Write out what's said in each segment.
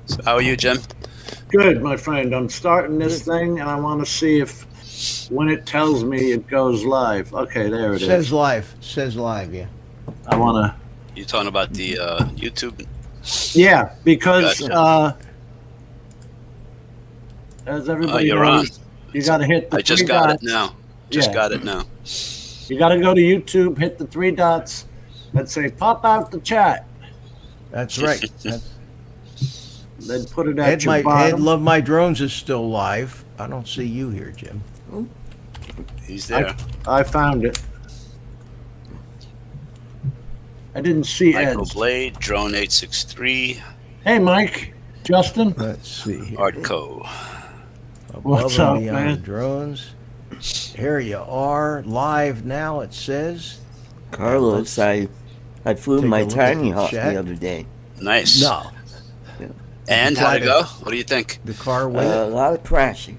So how are you, Jim? Good, my friend. I'm starting this thing, and I want to see if when it tells me it goes live. Okay, there it is. Says live. Says live, yeah. I want to. You talking about the YouTube? Yeah, because Gotcha. as everybody You're knows, on. you got to hit the I just three got dots. it now. Got it now. You got to go to YouTube, hit the three dots, and say "pop out the chat." That's right. Then put it at your bottom. Ed Love My Drones is still live. I don't see you here, Jim. He's there. I found it. I didn't see Michael Ed's. Blade, Drone 863, Hey, Mike, Justin. Let's see here. Artco. What's Above up, and Beyond man? Drones. Here you are, live now, it says. Carlos, I flew take a my look tiny at the hawk chat. the other day. Nice. No. And You how'd it tried go? What do you think? The car with A it? lot of crashing.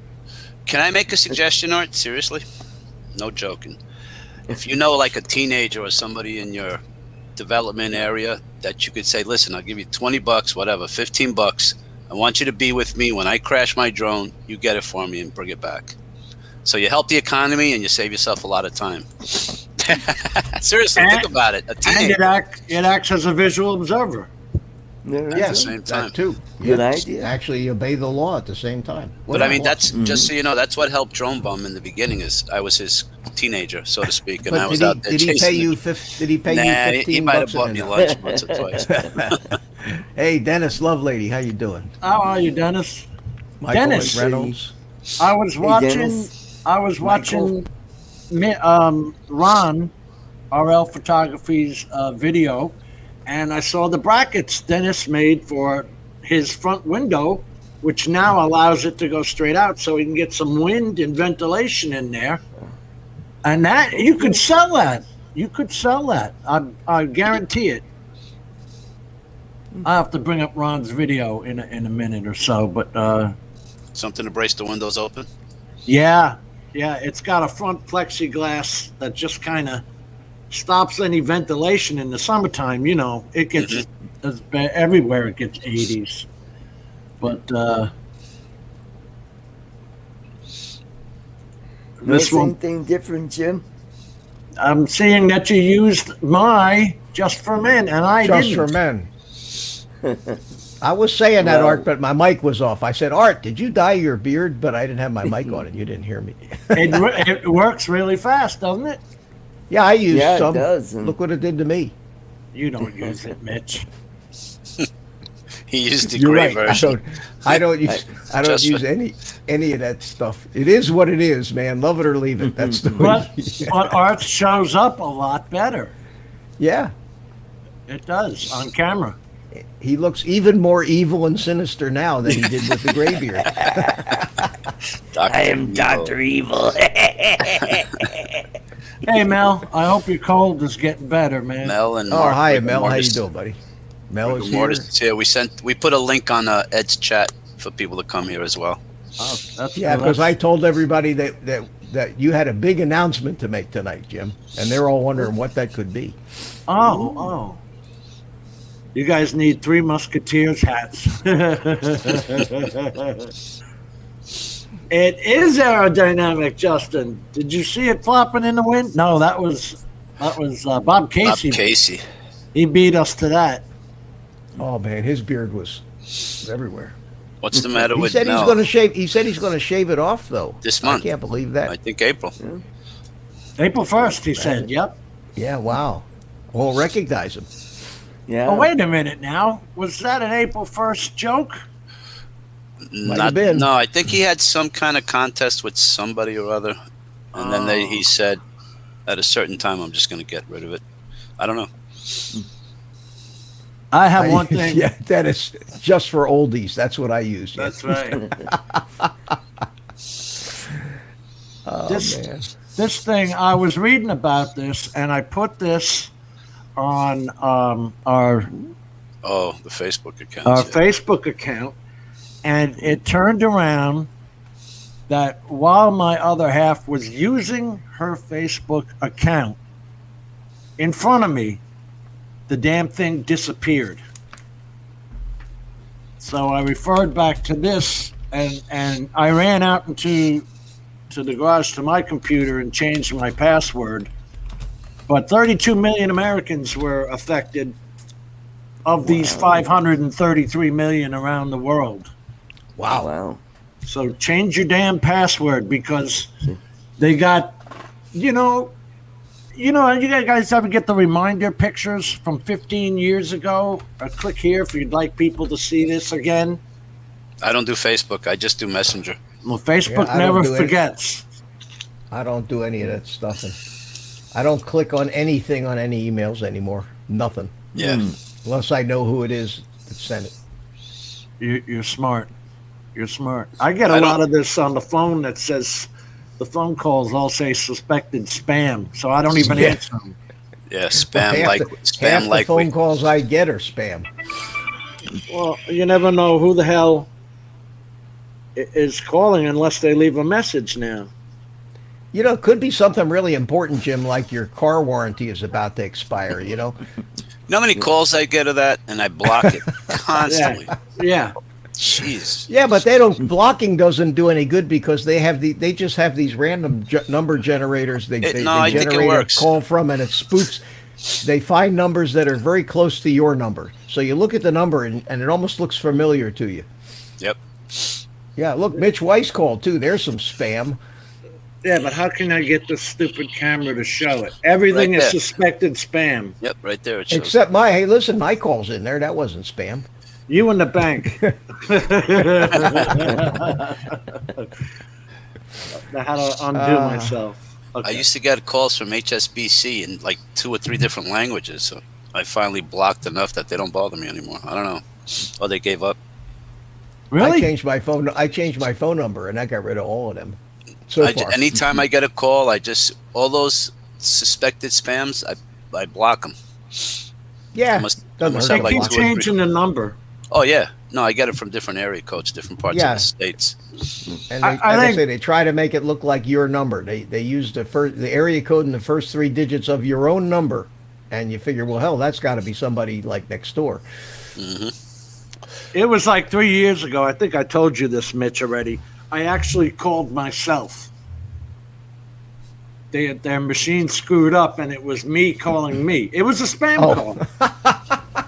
Can I make a suggestion, Art? Seriously? No joking. If you know like a teenager or somebody in your development area that you could say, listen, I'll give you $20, whatever, $15. I want you to be with me when I crash my drone. You get it for me and bring it back. So you help the economy and you save yourself a lot of time. Seriously, think about it. A And teenager. it acts as a visual observer. There Yeah, the same time. that too. Good Yeah. idea. Actually, you obey the law at the same time. But I mean, Well, that's just so you know, that's what helped Drone Bum in the beginning. Is I was his teenager, so to speak, and but I was did he, out there did he pay chasing you? it. Did he pay you Nah, he 15 might have bucks? bought me lunch once or twice. Hey, Dennis Loveady, how you doing? How are you, Dennis? Michael Dennis. Reynolds. I was watching. Dennis. I was watching. Ron, RL Photography's video, and I saw the brackets Dennis made for his front window, which now allows it to go straight out, so he can get some wind and ventilation in there. And that you could sell that. You could sell that. I guarantee it. I have to bring up Ron's video in a minute or so, but Something to brace the windows open. yeah, it's got a front plexiglass that just kind of stops any ventilation in the summertime. You know, it gets as bad everywhere. It gets 80s, but this Notice one, anything different, Jim? I'm seeing that you used my Just for Men, and I Just didn't. for men. I was saying that, Well- Art, but my mic was off. I said, Art, did you dye your beard? But I didn't have my mic on and you didn't hear me. It works really fast, doesn't it? Yeah, I used Yeah, it some. does, and- Look what it did to me. You don't use it, Mitch. He used the You're gray right. version. I don't use Just use any of that stuff. It is what it is, man. Love it or leave it. That's the way. But art shows up a lot better. Yeah. It does on camera. He looks even more evil and sinister now than he did with the gray beard. Dr. I am Evil. Dr. Evil. Hey Mel, I hope your cold is getting better, man. Mel and Oh, Mark, hi, Rick Mel. How you Mortis. doing, buddy? Mel Rick is here. Mortis is here. We put a link on Ed's chat for people to come here as well. Oh, that's Yeah, because I told everybody that you had a big announcement to make tonight, Jim, and they're all wondering what that could be. Oh. You guys need Three Musketeers hats. It is aerodynamic, Justin. Did you see it flopping in the wind? No, that was Bob Casey. Bob Casey. He beat us to that. Oh man, his beard was everywhere. What's the matter He with said Mel? he's going to shave. He said he's going to shave it off, though. This I month. can't believe I that. think April. April 1st, he said. Yep. Yeah, wow. We'll recognize him. Yeah. Oh, wait a minute now. Was that an April 1st joke? have been. No, I think he had some kind of contest with somebody or other, and then he said, at a certain time, I'm just going to get rid of it. I don't know. I have one thing. Yeah, that is just for oldies. That's what I use. That's right. Oh, This- man. This thing, I was reading about this, and I put this on our The Facebook account. Facebook account, and it turned around that while my other half was using her Facebook account in front of me, the damn thing disappeared. So I referred back to this, and I ran out to the garage to my computer and changed my password. But 32 million Americans were affected of these 533 million around the world. Wow. Wow. So change your damn password, because they got, you guys ever get the reminder pictures from 15 years ago? Or click here if you'd like people to see this again. I don't do Facebook. I just do Messenger. Well, Facebook Yeah, I don't never do it. forgets. I don't do any of that stuff. And I don't click on anything on any emails anymore. Nothing. Yeah. Unless I know who it is that sent it. You're smart. You're smart. I get a lot of this on the phone that says, the phone calls all say suspected spam, so I don't even answer them. Yeah, spam Half like the spam like phone calls I get are spam. Well, you never know who the hell is calling unless they leave a message now. You know, it could be something really important, Jim, like your car warranty is about to expire, You know how many calls I get of that, and I block it constantly. Yeah. Jeez. Yeah, but blocking doesn't do any good, because they just have these random number generators they I think it generate a works. call from, and it spoofs. They find numbers that are very close to your number. So you look at the number and it almost looks familiar to you. Yep. Yeah, look, Mitch Weiss called too. There's some spam. Yeah, but how can I get this stupid camera to show it? Everything Right is there. suspected spam. Yep, right there it shows. Except hey, listen, my call's in there. That wasn't spam. You in the bank. Now, how to undo myself? Okay. I used to get calls from HSBC in like 2 or 3 different languages, so I finally blocked enough that they don't bother me anymore. I don't know. Or they gave up. Really? I changed my phone number, and I got rid of all of them. So far. Anytime I get a call, all those suspected spams, I block them. Yeah, Doesn't doesn't They hurt. like keep 2 or 3. changing the number. Oh yeah, no, I get it from different area codes, different parts of the states. And I think- they try to make it look like your number. They use the area code and the first 3 digits of your own number, and you figure, well, hell, that's got to be somebody like next door. Hmm. It was like 3 years ago. I think I told you this, Mitch, already. I actually called myself. Their machine screwed up, and it was me calling me. It was a spam call.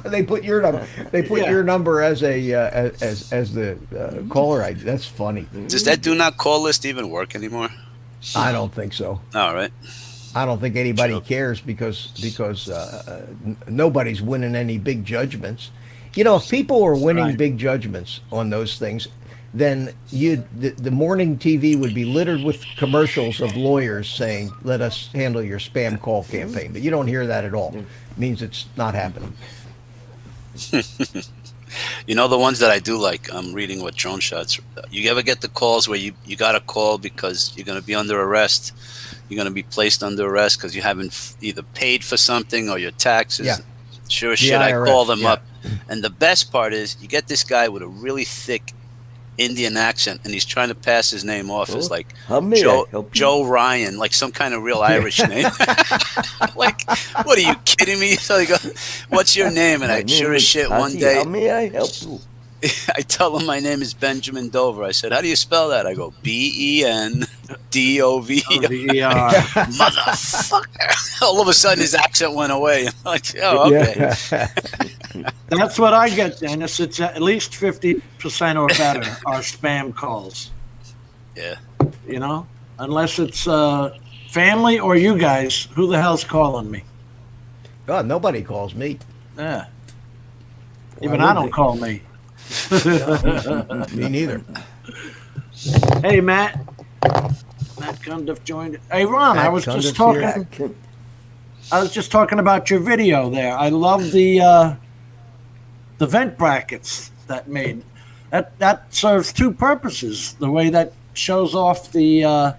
They put your number. They put Yeah. your number as the caller ID. That's funny. Does that do not call list even work anymore? I don't think so. All right. I don't think anybody cares because nobody's winning any big judgments. You know, if people were winning Right. big judgments on those things, then the morning TV would be littered with commercials of lawyers saying, "Let us handle your spam call campaign." But you don't hear that at all. It means it's not happening. You know the ones that I do like. I'm reading what drone shots. You ever get the calls where you got a call because you're going to be under arrest? You're going to be placed under arrest because you haven't either paid for something or your taxes. Yeah. Sure as The shit, I IRS, call them yeah. up. And the best part is you get this guy with a really thick Indian accent, and he's trying to pass his name off as like How may I help you? Joe Ryan, like some kind of real Irish name. Like, what are you kidding me? So he goes, "What's your name?" And My I name sure as is shit one Tati. day How may I help you? I tell him my name is Benjamin Dover. I said, "How do you spell that?" I go, BENDOVE. VER. Motherfucker! All of a sudden, his accent went away. I'm like, oh, okay. Yeah. That's what I get, Dennis. It's at least 50% or better are spam calls. Yeah. You know, unless it's family or you guys. Who the hell's calling me? God, nobody calls me. Yeah. Even Why I would don't they? call me. Me neither. Hey, Matt. Matt Cundiff joined. Hey, Ron. I Matt was just Cundiff's talking. here. I was just talking about your video there. I love the vent brackets that made. That serves 2 purposes. The way that shows off the,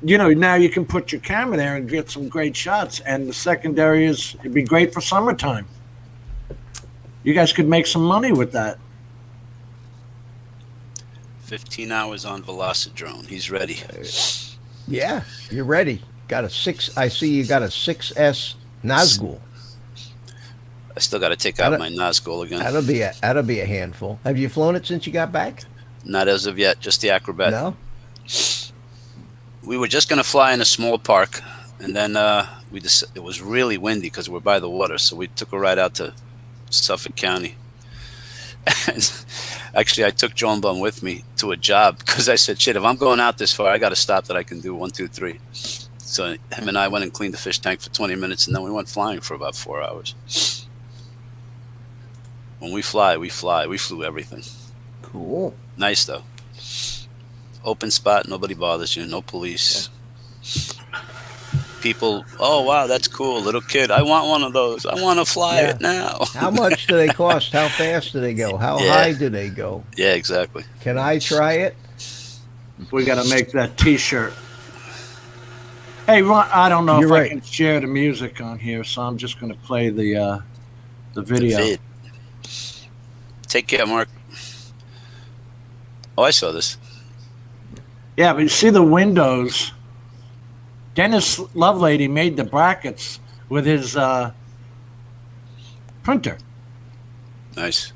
now you can put your camera there and get some great shots. And the secondary is, it'd be great for summertime. You guys could make some money with that. 15 hours on Velocidrone. He's ready. Yeah, you're ready. Got a 6. I see you got a 6S Nazgul. I still got to take out my Nazgul again. That'll be a handful. Have you flown it since you got back? Not as of yet, just the Acrobat. No. We were just going to fly in a small park, and then it was really windy because we're by the water, so we took a ride out to Suffolk County. And actually, I took John Bum with me to a job because I said, shit, if I'm going out this far, I got to stop that I can do 1, 2, 3. So him and I went and cleaned the fish tank for 20 minutes, and then we went flying for about 4 hours. When we fly, we fly. We flew everything. Cool. Nice, though. Open spot, nobody bothers you, no police. People, oh, wow, that's cool. Little kid, I want one of those. I want to fly it now. How much do they cost? How fast do they go? How high do they go? Yeah, exactly. Can I try it? We got to make that T-shirt. Hey, Ron, I don't know if I can share the music on here, so I'm just going to play the video. Take care, Mark. Oh, I saw this. Yeah, but you see the windows. Dennis Loveady made the brackets with his printer. Nice.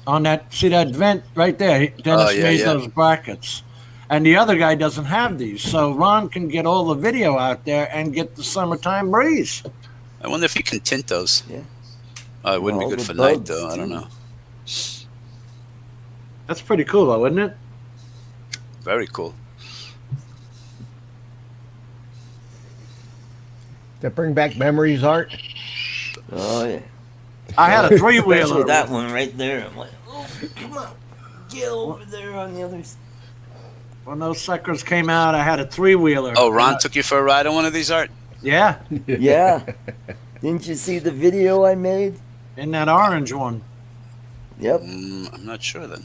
On that, see that vent right there? Dennis made those brackets. And the other guy doesn't have these. So Ron can get all the video out there and get the summertime breeze. I wonder if he can tint those. Yeah. It wouldn't be good for night, though. I don't know. That's pretty cool, though, isn't it? Very cool. That bring back memories, Art? Oh, yeah. I had a three-wheeler. Especially that one right there. I'm like, oh, come on. Get over there on the other side. When those suckers came out, I had a three-wheeler. Oh, Ron took you for a ride on one of these, Art? Yeah. Yeah. Didn't you see the video I made? In that orange one. Yep. I'm not sure then.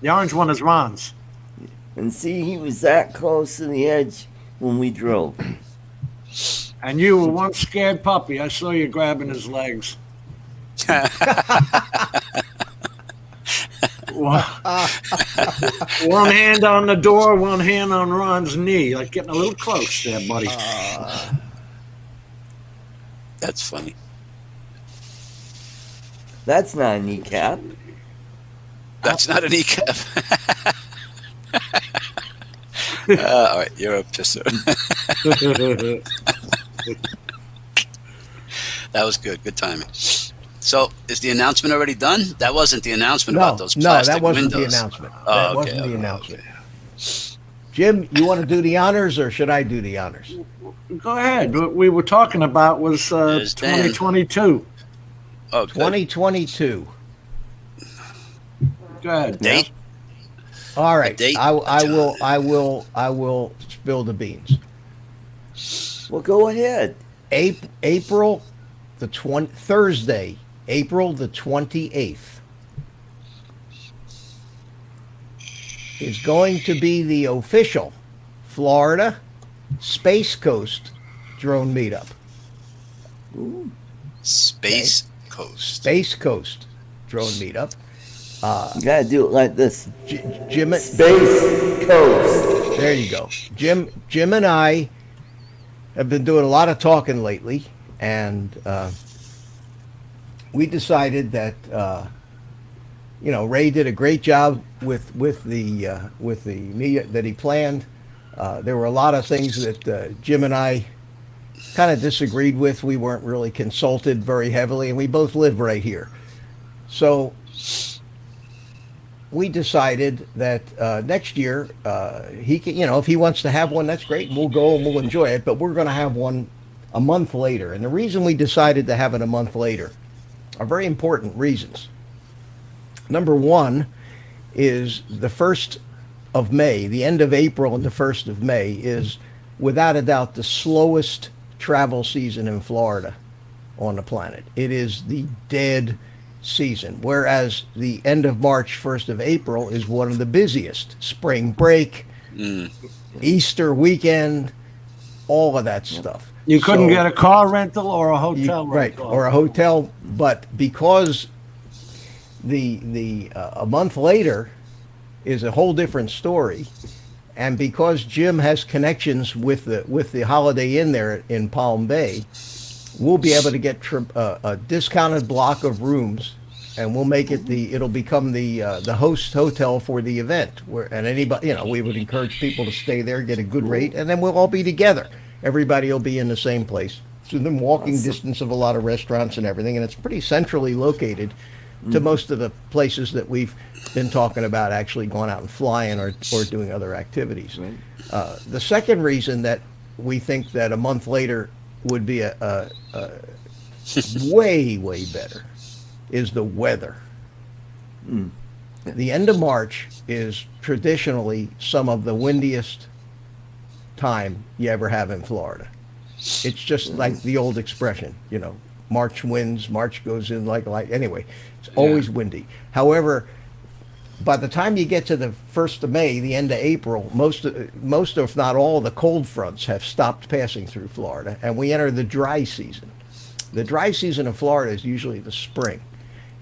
The orange one is Ron's. And see, he was that close to the edge when we drove. And you were one scared puppy. I saw you grabbing his legs. One hand on the door, one hand on Ron's knee. Like getting a little close there, buddy. That's funny. That's not a kneecap. That's not a kneecap. All right, you're up, sir. That was good. Good timing. So, is the announcement already done? That wasn't the announcement about those plastic windows. No, that wasn't the announcement. Oh, that wasn't the announcement. Jim, you want to do the honors, or should I do the honors? Go ahead. What we were talking about was 2022. Oh, 2022. Go ahead. Date? All right. Date? I will spill the beans. Well, go ahead. April the Thursday, April the 28th is going to be the official Florida Space Coast Drone Meetup. Ooh. Space Coast. Space Coast Drone Meetup. You gotta do it like this. Jim, Space Coast. there you go. Jim and I have been doing a lot of talking lately, and we decided that Ray did a great job with the meet that he planned. There were a lot of things that Jim and I kind of disagreed with. We weren't really consulted very heavily, and we both live right here. So we decided that next year he can, if he wants to have one, that's great, and we'll go and we'll enjoy it. But we're going to have one a month later, and the reason we decided to have it a month later are very important reasons. Number one is the 1st of May, the end of April and the 1st of May is without a doubt the slowest travel season in Florida on the planet. It is the dead season, whereas the end of March, 1st of April is one of the busiest. Spring break, Easter weekend, all of that stuff. You couldn't get a car rental or a hotel rental. Right, or a hotel, but because the a month later is a whole different story, and because Jim has connections with the Holiday Inn there in Palm Bay, we'll be able to get a discounted block of rooms, and we'll make it it'll become the host hotel for the event. And anybody, we would encourage people to stay there, get a good rate, and then we'll all be together. Everybody will be in the same place. So then walking distance of a lot of restaurants and everything, and it's pretty centrally located to most of the places that we've been talking about actually going out and flying or doing other activities. Right. The second reason that we think that a month later would be a way better is the weather. The end of March is traditionally some of the windiest time you ever have in Florida. It's just like the old expression, March winds, March goes in like light. Anyway, it's always windy. However, by the time you get to the 1st of May, the end of April, most if not all the cold fronts have stopped passing through Florida, and we enter the dry season. The dry season of Florida is usually the spring,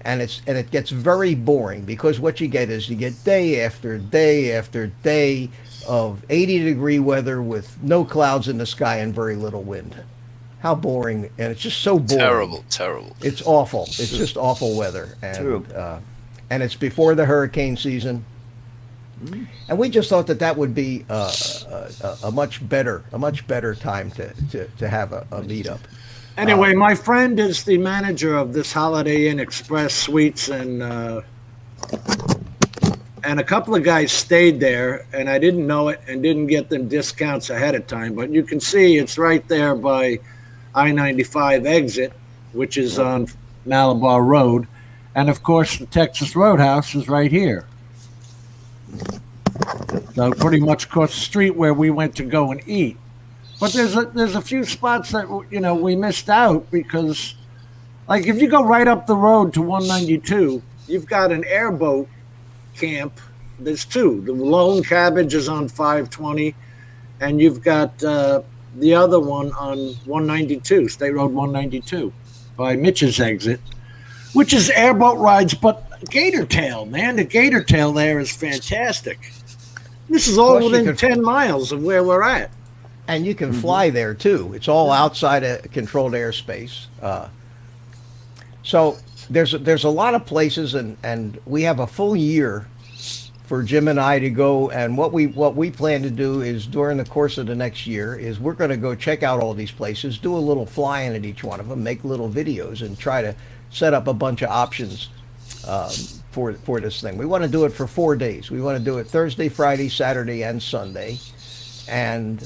and it gets very boring, because what you get is you get day after day after day of 80-degree weather with no clouds in the sky and very little wind. How boring. And it's just so boring. Terrible. It's awful. It's just awful weather. And it's before the hurricane season. And we just thought that would be a much better time to have a meetup. Anyway, my friend is the manager of this Holiday Inn Express Suites, and a couple of guys stayed there, and I didn't know it and didn't get them discounts ahead of time. But you can see it's right there by I-95 exit, which is on Malabar Road. And, of course, the Texas Roadhouse is right here. So pretty much across the street where we went to go and eat. But there's a few spots that, we missed out because, like, if you go right up the road to 192, you've got an Airboat camp. There's two. The Lone Cabbage is on 520, and you've got the other one on 192, State Road 192, by Mitch's exit, which is airboat rides, but Gator Tail, man. The Gator Tail there is fantastic. This is all within 10 miles of where we're at. And you can fly there, too. It's all outside of controlled airspace. So there's a lot of places, and we have a full year for Jim and I to go. And what we plan to do is during the course of the next year is we're going to go check out all these places, do a little flying at each one of them, make little videos, and try to set up a bunch of options for this thing. We want to do it for 4 days. We want to do it Thursday, Friday, Saturday, and Sunday. And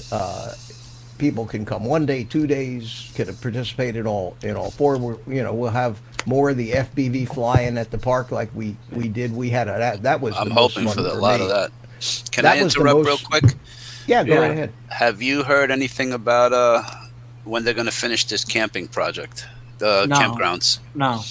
people can come 1 day, 2 days, can participate in all four. We'll have more of the FPV flying at the park like we did. We had that was. I'm hoping for a lot of that. Can I interrupt real quick? Yeah, go right ahead. Have you heard anything about when they're going to finish this camping project, the campgrounds? No.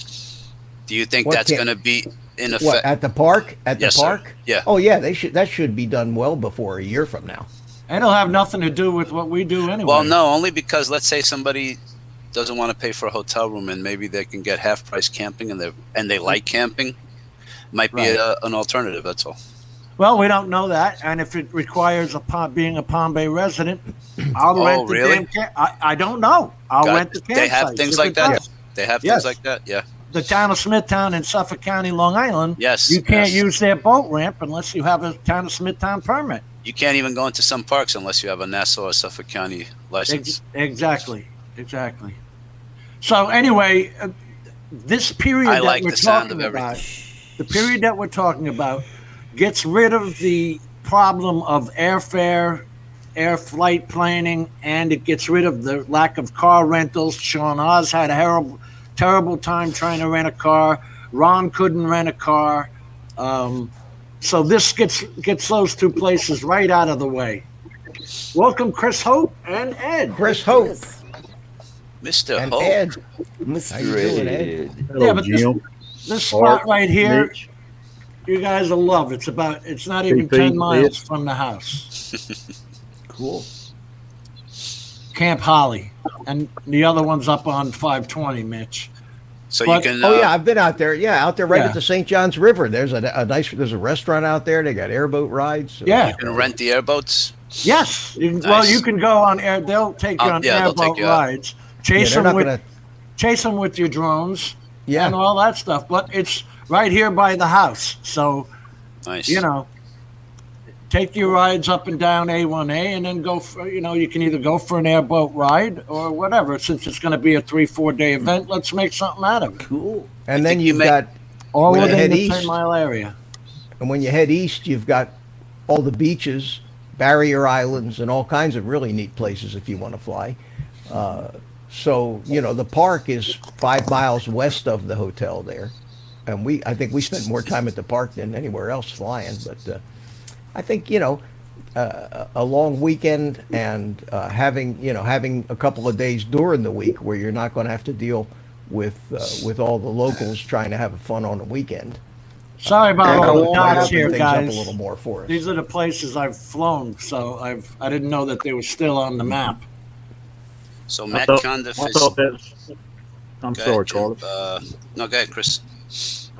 Do you think that's going to be in effect? What, at the park? At the park? Sir. Yeah. Oh yeah, that should be done well before a year from now. It'll have nothing to do with what we do anyway. Well, no, only because let's say somebody doesn't want to pay for a hotel room and maybe they can get half price camping and they like camping. Might be an alternative. That's all. Well, we don't know that, and if it requires being a Palm Bay resident, I'll rent the damn camp. I don't know. I'll rent the campsite. They have things like that. Does. They have things like that. Yeah. The town of Smithtown in Suffolk County, Long Island. Yes. You can't use their boat ramp unless you have a town of Smithtown permit. You can't even go into some parks unless you have a Nassau or Suffolk County license. Exactly. So anyway, this period that we're talking about, the period that we're talking about, gets rid of the problem of airfare, air flight planning, and it gets rid of the lack of car rentals. Sean Ozz had a terrible time trying to rent a car. Ron couldn't rent a car. So this gets those two places right out of the way. Welcome, Chris Hope and Ed. Chris Hope. Mr. And Hope. Ed. Mr. How you doing, Ed? Hello, Yeah, but Jim. this spot right here, Mitch. you guys will love. It's not even 10 miles from the house. Cool. Camp Holly. And the other one's up on 520, Mitch. So But- you can. I've been out there. Yeah, out there right at the St. Johns River. There's there's a restaurant out there. They got airboat rides. So Yeah. You can rent the airboats. Yes. Nice. You can go on air. They'll take you on they'll take airboat you out. rides. chase they're them not with your drones Yeah. and all that stuff. But it's right here by the house, so Nice. take your rides up and down A1A, and then go for, you can either go for an airboat ride or whatever. Since it's going to be a 3-4 day event, let's make something out of it. Cool. And then you've make- got, All when you within head the east, 10-mile area. and when you head east, you've got all the beaches, barrier islands, and all kinds of really neat places if you want to fly. So, the park is 5 miles west of the hotel there. And I think we spent more time at the park than anywhere else flying. But I think, a long weekend and having a couple of days during the week where you're not going to have to deal with all the locals trying to have fun on the weekend. Sorry about all the Might dots open here, things up guys. a little more for us. These are the places I've flown, so I didn't know that they were still on the map. So I Matt thought Condiff I'm Go sorry, ahead, Jim. Carlos. No, go ahead, Chris.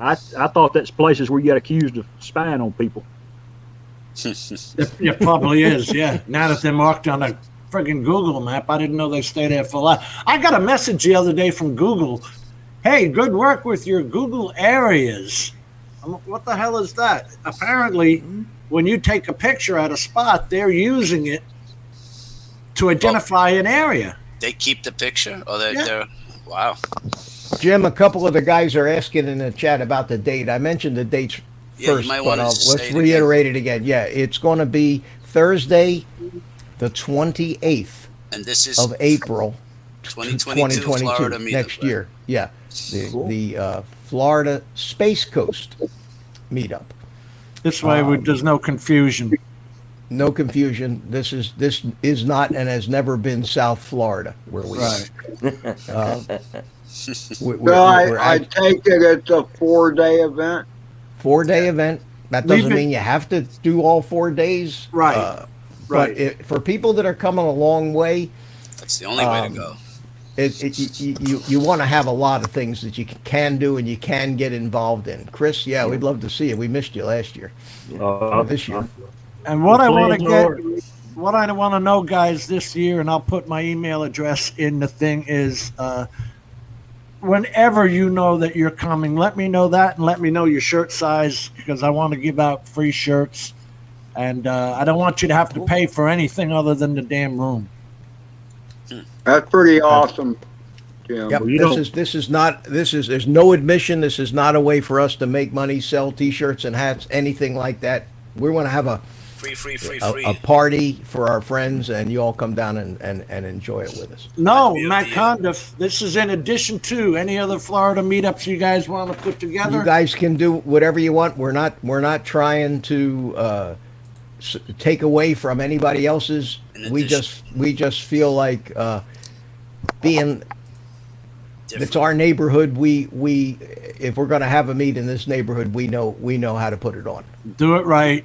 I thought that's places where you got accused of spying on people. It probably is, yeah. Now that they're marked on a friggin' Google map, I didn't know they stay there for life. I got a message the other day from Google. Hey, good work with your Google areas. I'm like, what the hell is that? Apparently, when you take a picture at a spot, they're using it to identify an area. They keep the picture? Or Yeah. they're wow. Jim, a couple of the guys are asking in the chat about the date. I mentioned the dates Yeah, you first, might but wanna say let's it reiterate it again. Yeah, it's going to be Thursday, the 28th And this is of April, 2022 Florida meetup, next right? year. Yeah, the Florida Space Coast meetup. This way, there's no confusion. No confusion. This is not and has never been South Florida where we Right. are. So I take it it's a 4-day event. 4-day event. That Leave doesn't it- mean you have to do all 4 days. Right. But for people that are coming a long way, That's the only way to go. you want to have a lot of things that you can do and you can get involved in. Chris, we'd love to see you. We missed you last year. This year. And what I want to Plans get, what I want to know, guys, this year, and I'll put my email address in the thing, is whenever you know that you're coming, let me know that, and let me know your shirt size, because I want to give out free shirts, and I don't want you to have to pay for anything other than the damn room. That's pretty awesome, Jim. Yep. Well, you don't- There's no admission. This is not a way for us to make money, sell T-shirts and hats, anything like that. We want to have a Free. party for our friends, and you all come down and enjoy it with us. No, That'd be Matt the- Condiff, this is in addition to any other Florida meetups you guys want to put together. You guys can do whatever you want. We're not trying to take away from anybody else's. In We addition. just feel like being Different. it's our neighborhood. We if we're going to have a meet in this neighborhood, we know how to put it on. Do it right.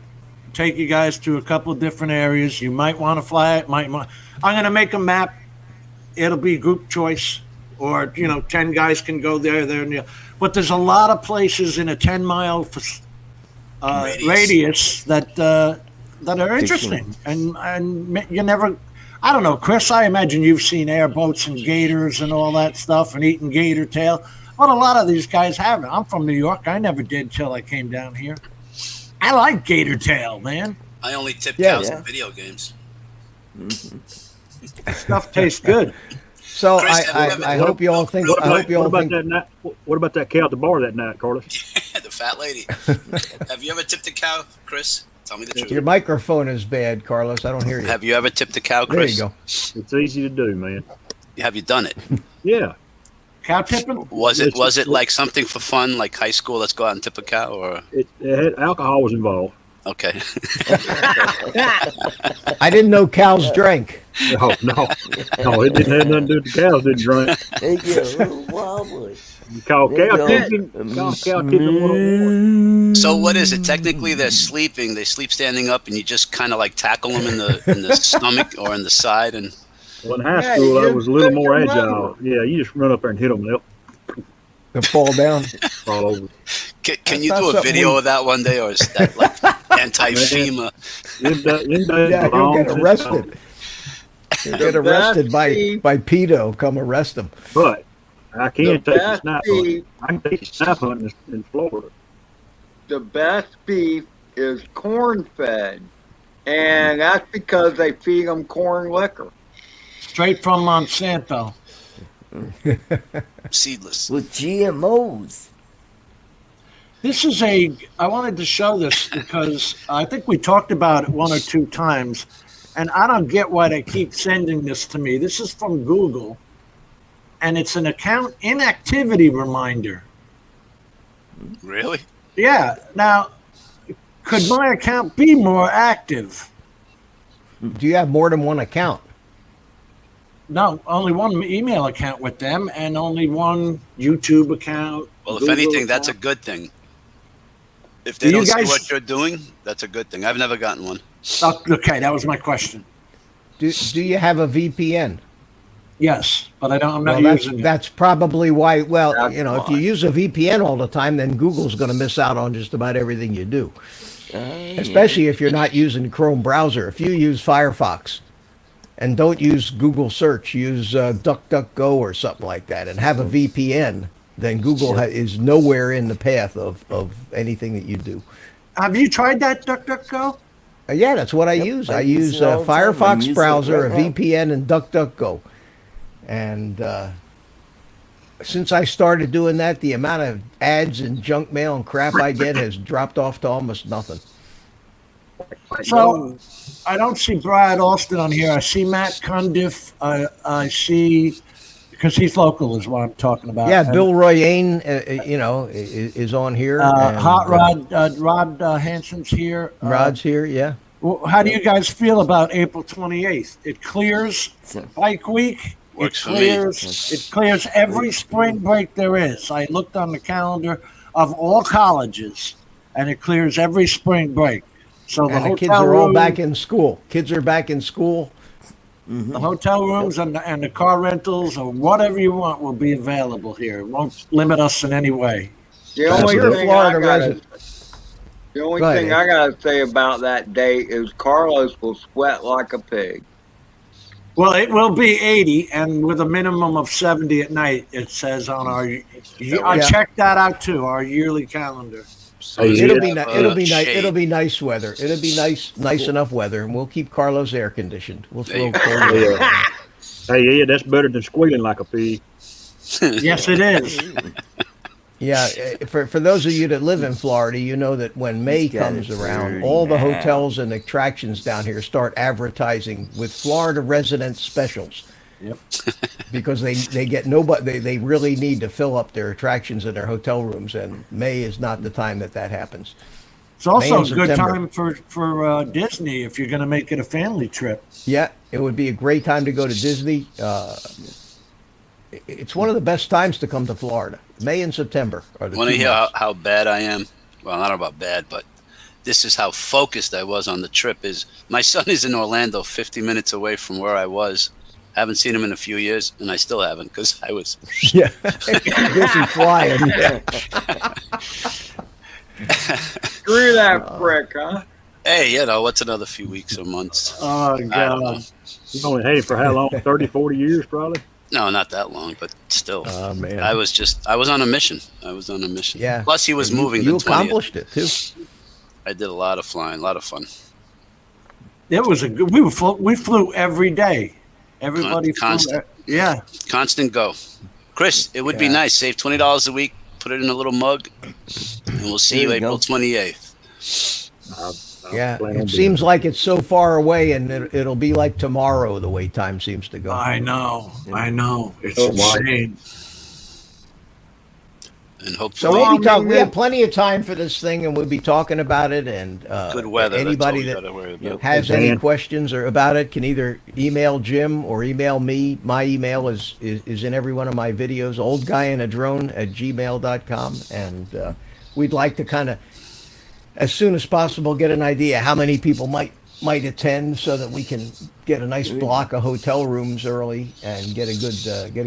Take you guys to a couple different areas. You might want to fly it. I'm going to make a map. It'll be group choice, or 10 guys can go there. But there's a lot of places in a 10-mile radius that are interesting, and you never. I don't know, Chris. I imagine you've seen airboats and gators and all that stuff, and eating gator tail. But a lot of these guys haven't. I'm from New York. I never did till I came down here. I like gator tail, man. I only tip Yeah. cows Yeah. in video games. Stuff tastes good. So Chris, have you ever- I hope you all think. What I hope you all about think. that night? What about that cow at the bar that night, Carlos? The fat lady. Have you ever tipped a cow, Chris? Tell me the truth. Your microphone is bad, Carlos. I don't hear you. Have you ever tipped a cow, There Chris? you go. It's easy to do, man. Have you done it? Yeah. Cow tipping? Was it like something for fun, like high school? Let's go out and tip a cow, or It had alcohol was involved. okay? I didn't know cows drank. No, it didn't have nothing to do with the cows didn't drink. They get a little wobbly. You call There cow you go. tipping, cow tipping 101. So what is it? Technically, they're sleeping. They sleep standing up, and you just kind of like tackle them in the stomach or in the side, and Well, in high Yeah, school, I you was a little just more pick 'em agile. over. Yeah, you just run up there and hit them. They'll To fall down. fall over. can you That's do a something video we- of that one day, or is that like anti-FEMA? Them days Yeah, you'll belong get to- arrested. Get arrested by pedo. Come arrest them. But I can take the best snap beef- hunting. I can take the snap hunting in Florida. The best beef is corn fed, and that's because they feed them corn liquor. Straight from Monsanto. Seedless. With GMOs. This is I wanted to show this because I think we talked about it one or two times, and I don't get why they keep sending this to me. This is from Google, and it's an account inactivity reminder. Really? Yeah. Now, could my account be more active? Do you have more than one account? No, only one email account with them and only one YouTube account. Well, if Google anything, that's a account. good thing. If they Do you don't guys- see what you're doing, that's a good thing. I've never gotten one. Okay, that was my question. Do you have a VPN? Yes, but I'm not Well, using it. that's probably why. Well, That's you know, if why. you use a VPN all the time, then Google's going to miss out on just about everything you do. Especially if you're not using Chrome browser. If you use Firefox and don't use Google search, use DuckDuckGo or something like that, and have a VPN, then Google is nowhere in the path of anything that you do. Have you tried that DuckDuckGo? Yeah, that's what I use. I use it all the time. I'm Firefox using it browser, right a now. VPN, and DuckDuckGo. And since I started doing that, the amount of ads and junk mail and crap I get has dropped off to almost nothing. So I don't see Brad Alston on here. I see Matt Cundiff. I see, because he's local is what I'm talking about. Yeah, And, Bill Royane, is on here. and, Hot Rod Hansen's here. Rod's here, yeah. How do you guys feel about April 28th? It clears Bike Week. Works for me. It clears every spring break there is. I looked on the calendar of all colleges, and it clears every spring break. So the And the hotel kids are all room- back in school. Kids are back in school. The hotel rooms and the car rentals or whatever you want will be available here. It won't limit us in any way. The If only you're a thing Florida I gotta, resident. the only Go ahead, thing Ed. I gotta say about that date is Carlos will sweat like a pig. Well, it will be 80 and with a minimum of 70 at night, it says on our, I Yeah. checked that out too, our yearly calendar. So Hey, It'll you be have, it'll be nice. shade. It'll be nice weather. It'll be nice enough weather, and we'll keep Carlos air conditioned. We'll There you throw go. cold air. Yeah. Hey, yeah, that's better than squealing like a pig. Yes, it is. Yeah, for those of you that live in Florida, you know that when May He's got comes it around, dirty all the now. hotels and attractions down here start advertising with Florida resident specials. Yep. Because they get nobody, they really need to fill up their attractions in their hotel rooms, and May is not the time that happens. It's also May a and good September. time for Disney if you're going to make it a family trip. Yeah, it would be a great time to go to Disney. It's one of the best times to come to Florida. May and September are the Want to two hear months. how bad I am? Well, I don't know about bad, but this is how focused I was on the trip. Is my son is in Orlando, 50 minutes away from where I was. Haven't seen him in a few years, and I still haven't because I was. Yeah, busy flying. Yeah. Screw that prick, huh? Hey, you know what's another few weeks or months? Oh, I don't know. God. You've only had it for how long? 30, 40 years probably? No, not that long, but still. Oh man, I was on a mission. Yeah. Plus, he was moving. You the 20th. accomplished it too. I did a lot of flying, a lot of fun. It was a good, we flew every day. Everybody Constant. flew. Yeah. Constant go. Chris, it would be Yeah. nice. Save $20 a week. Put it in a little mug, and we'll see There you we go. April 28th. Yeah, plan on it doing seems like it's so far away, and it'll be like tomorrow the way time seems to go. I know. It's Oh, my. insane. And So hopefully, we'll be talking. We yeah. have plenty of time for this thing, and we'll be talking about it. And good weather. Anybody that's all we that gotta worry about. has Hey, any Dan. questions or about it can either email Jim or email me. My email is in every one of my videos, oldguyinadrone@gmail.com. And we'd like to kind of, as soon as possible, get an idea how many people might attend so that we can get a nice block of hotel rooms early and get a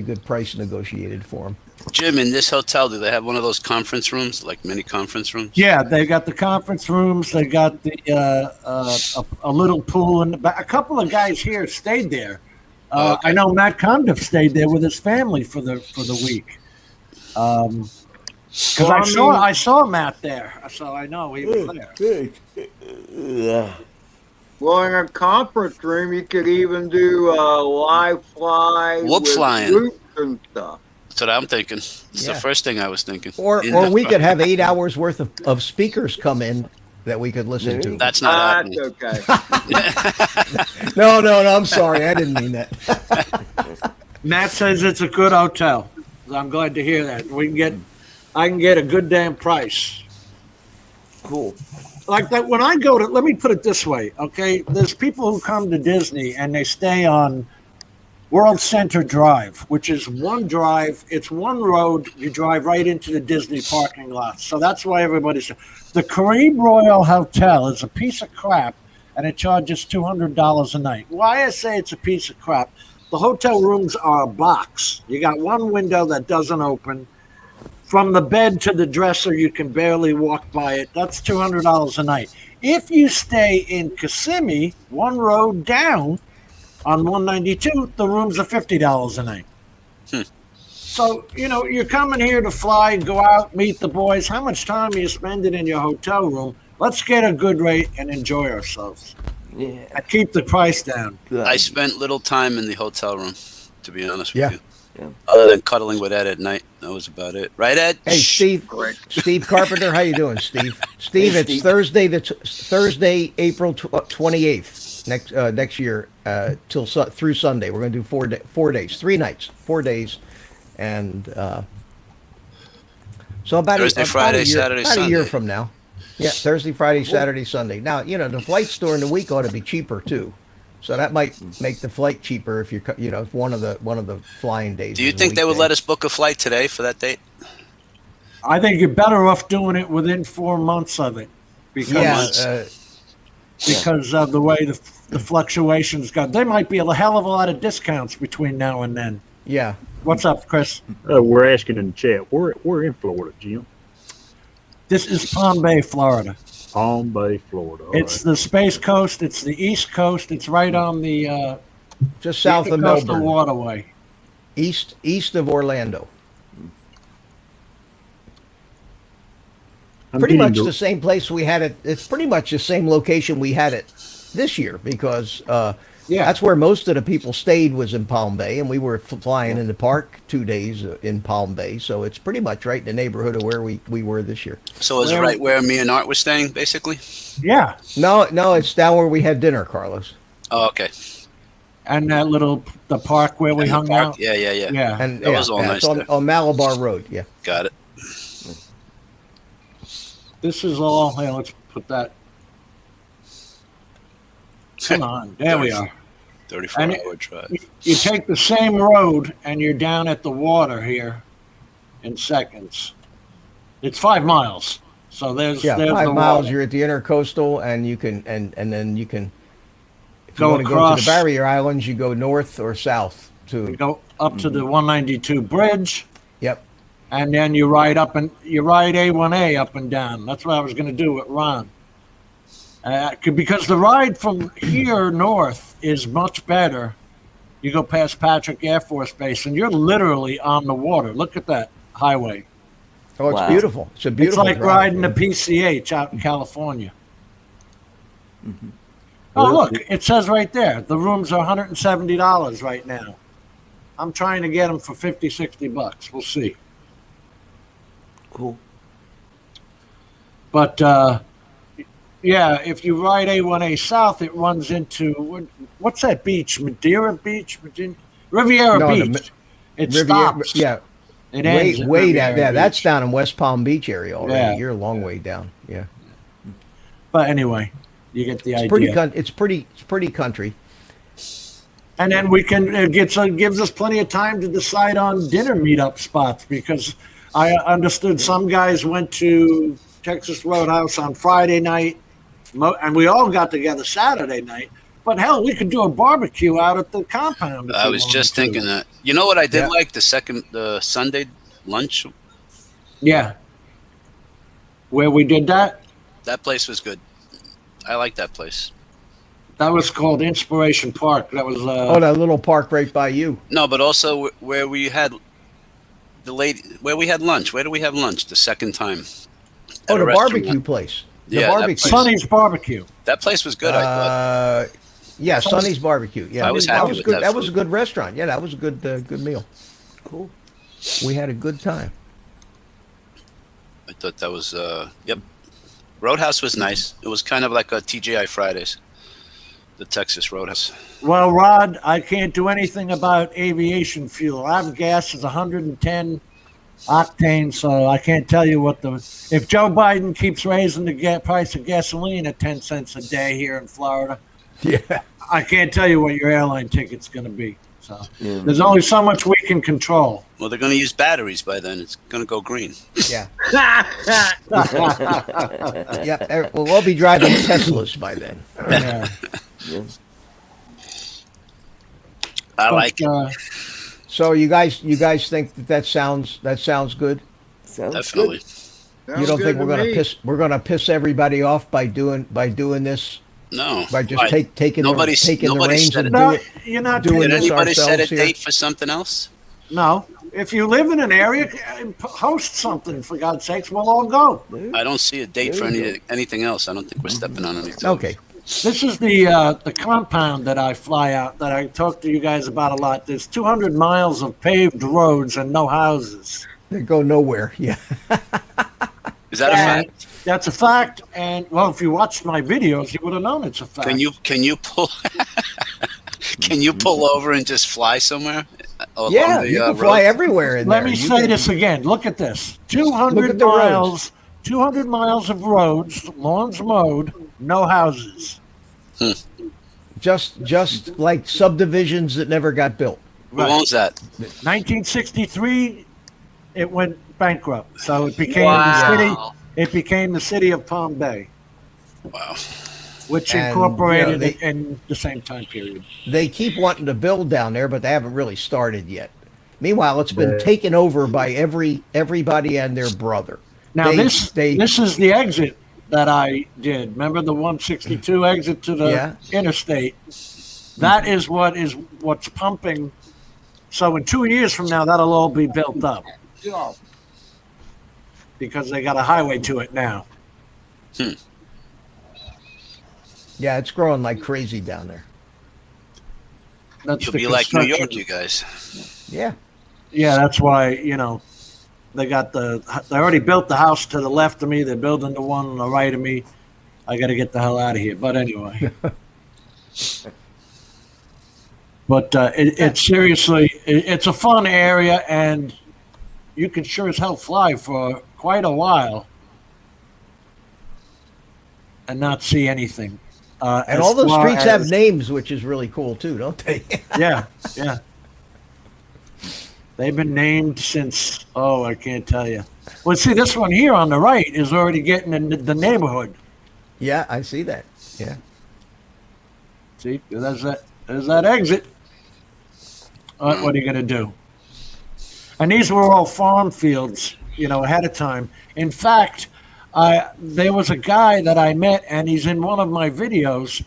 good price negotiated for them. Jim, in this hotel, do they have one of those conference rooms, like mini conference rooms? Yeah, they got the conference rooms. They got the a little pool in the back. A couple of guys here stayed there Okay. I know Matt Condiff stayed there with his family for the week. Because I saw Matt there, so I know he was there. Well, in a conference room, you could even do live fly Whoop with flying. groups and stuff. That's what I'm thinking. It's the first thing I was thinking. Or we could have 8 hours worth of speakers come in that we could listen to. That's not happening. That's okay. No, I'm sorry. I didn't mean that. Matt says it's a good hotel. I'm glad to hear that. I can get a good damn price. Cool. Like that when I go to, let me put it this way, okay? There's people who come to Disney and they stay on World Center Drive, which is one drive. It's one road. You drive right into the Disney parking lot. So that's why everybody's. The Carib Royal Hotel is a piece of crap, and it charges $200 a night. Why I say it's a piece of crap? The hotel rooms are a box. You got one window that doesn't open. From the bed to the dresser, you can barely walk by it. That's $200 a night. If you stay in Kissimmee, one road down on 192, the rooms are $50 a night. So, you're coming here to fly, go out, meet the boys. How much time are you spending in your hotel room? Let's get a good rate and enjoy ourselves. Yeah. And keep the price down. I spent little time in the hotel room, to be honest with you. Yeah. Other than cuddling with Ed at night. That was about it. Right, Ed? Hey, Steve. Steve Carpenter, how you doing, Steve? Steve, Hey, it's Steve. Thursday, April 28th next year through Sunday. We're going to do 4 days, 3 nights, 4 days, and so about Thursday, Friday, Saturday, about a Sunday. year from now. Yeah, Thursday, Friday, Saturday, Sunday. Now, the flights during the week ought to be cheaper too. So that might make the flight cheaper if if one of the flying days. Do you is a think they would weekday. let us book a flight today for that date? I think you're better off doing it within 4 months of it. Because because of the way the fluctuations go. There might be a hell of a lot of discounts between now and then. Yeah. What's up, Chris? We're asking in the chat. We're in Florida, Jim. This is Palm Bay, Florida. Palm Bay, Florida. All It's the Space Coast. It's the East Coast. It's right on the Just south of Coastal Melbourne, Waterway. east of Orlando. I'm Pretty getting much to- the same place we had it. It's pretty much the same location we had it this year because that's where most of the people stayed was in Palm Bay, and we were flying in the park 2 days in Palm Bay. So it's pretty much right in the neighborhood of where we were this year. So is it right where me and Art were staying, basically? Yeah. No, it's down where we had dinner, Carlos. Oh, okay. And that the park where we And the hung park? out. Yeah. Yeah. And That was all it's nice on, there. on Malabar Road. Yeah. Got it. This is all. Hey, let's put that. Come on. There we are. 34-hour drive. You take the same road and you're down at the water here in seconds. It's 5 miles. So there's 5 the miles. water. You're at the intercoastal, and you can and then you can. If you Go want to go to across. the barrier islands, you go north or south to. You go up to the 192 bridge, Yep. and then you ride A1A up and down. That's what I was going to do with Ron. Because the ride from here north is much better. You go past Patrick Air Force Base, and you're literally on the water. Look at that highway. Oh, it's Wow. beautiful. It's a It's beautiful. like drive. riding the PCH out in California. Oh, look, it says right there, the rooms are $170 right now. I'm trying to get them for $50, $60. We'll see. Cool. But, yeah, if you ride A1A South, it runs into, what's that beach? Madeira Beach? Riviera No, the Beach. It Riviera- stops. Yeah. It ends at Way Riviera down. Yeah, Beach. that's down in West Palm Beach area already. Yeah. You're a long way down. Yeah. But anyway, you get the idea. It's pretty country. And then we can gives us plenty of time to decide on dinner meetup spots because I understood some guys went to Texas Roadhouse on Friday night, and we all got together Saturday night. But hell, we could do a barbecue out at the compound. if I we was wanted just to. thinking that. You know what I did Yeah. like? The Sunday lunch? Yeah. Where we did that? That place was good. I like that place. That was called Inspiration Park. That was Oh, that little park right by you. No, but also where we had where we had lunch. Where did we have lunch the second time? Oh, At the a restaurant. barbecue place. The Yeah, that barbecue. place. Sonny's Barbecue. That place was good. I thought. Yeah, Sonny's Barbecue. Yeah, I was that happy was with good. that That was a food. good restaurant. Yeah, that was a good meal. Cool. We had a good time. I thought that was. Yep. Roadhouse was nice. It was kind of like a TGI Fridays. The Texas Roadhouse. Well, Rod, I can't do anything about aviation fuel. Our gas is 110 octane, so I can't tell you what the. If Joe Biden keeps raising the price of gasoline at 10 cents a day here in Florida, Yeah. I can't tell you what your airline ticket's going to be. So Yeah. there's only so much we can control. Well, they're going to use batteries by then. It's going to go green. Yeah. Yeah. We'll all be driving Teslas by then. Yeah. Yeah. I like it. So you guys think that sounds good? Sounds Definitely. good. You don't think Sounds we're gonna piss everybody off by doing this, No. by just Why? taking Nobody the reins said and it. do No, it? you're not doing Did this anybody set a ourselves here? date for something else? No. If you live in an area, host something, for God's sakes. We'll all go. I don't see a date for There you anything else. I don't think we're stepping on any toes. Okay. This is the compound that I fly out, that I talk to you guys about a lot. There's 200 miles of paved roads and no houses. They go nowhere. Yeah. Is that a And fact? that's a fact. And, well, if you watched my videos, you would have known it's a fact. Can you pull can you pull over and just fly somewhere? Along Yeah. the, You can fly road? everywhere in Let there. me You say can- this again. Look at this. Look 200 at the roads. miles. 200 miles of roads, lawns mowed, no houses. Just like subdivisions that never got built. Who owns that? 1963, it went bankrupt, so it became Wow. the city. It became the city of Palm Bay, Wow. which And, incorporated you know, it in the same time period. They keep wanting to build down there, but they haven't really started yet. Meanwhile, it's been taken over by everybody and their brother. Now They- this they- this is the exit that I did. Remember the 162 exit to the Yeah. interstate? That is what's pumping. So in 2 years from now, that'll all be built up because they got a highway to it now. Yeah, it's growing like crazy down there. That's You'll the be like New York, construction. you guys. Yeah. Yeah, that's why, they already built the house to the left of me. They're building the one on the right of me. I got to get the hell out of here. But anyway. But it's seriously, it's a fun area, and you can sure as hell fly for quite a while and not see anything. And as all those far streets have as- names, which is really cool too, don't they? Yeah, yeah. They've been named since, I can't tell you. Well, see, this one here on the right is already getting in the neighborhood. Yeah, I see that. Yeah. See, there's that exit. What are you going to do? And these were all farm fields, ahead of time. In fact, there was a guy that I met, and he's in one of my videos.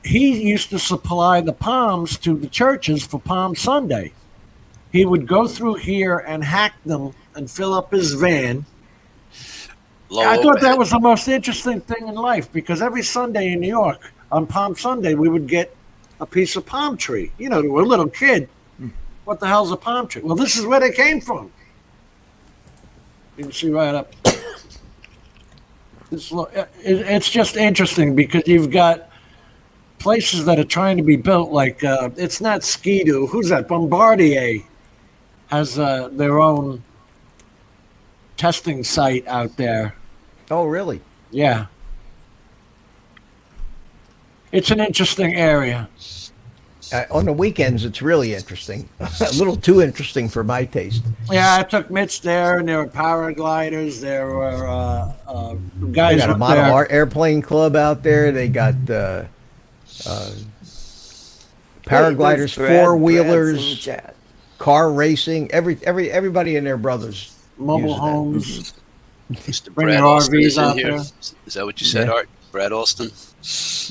He used to supply the palms to the churches for Palm Sunday. He would go through here and hack them and fill up his van. Low I thought overhead. that was the most interesting thing in life, because every Sunday in New York, on Palm Sunday, we would get a piece of palm tree. We're a little kid. What the hell's a palm tree? Well, this is where they came from. You can see right up. It's just interesting because you've got places that are trying to be built like, it's not Ski-Doo. Who's that? Bombardier has their own testing site out there. Oh, really? Yeah. It's an interesting area. On the weekends, it's really interesting. A little too interesting for my taste. Yeah, I took Mitch there, and there were paragliders. There were They guys got a up model there. airplane club out there. They got paragliders, Brad- four Brad's in the wheelers, chat. car racing. Everybody and their brothers. Mobile using that. homes. Mr. Bring Brad your Alston RVs is in out here. there. Is that what you said, Yeah. Art? Brad Alston?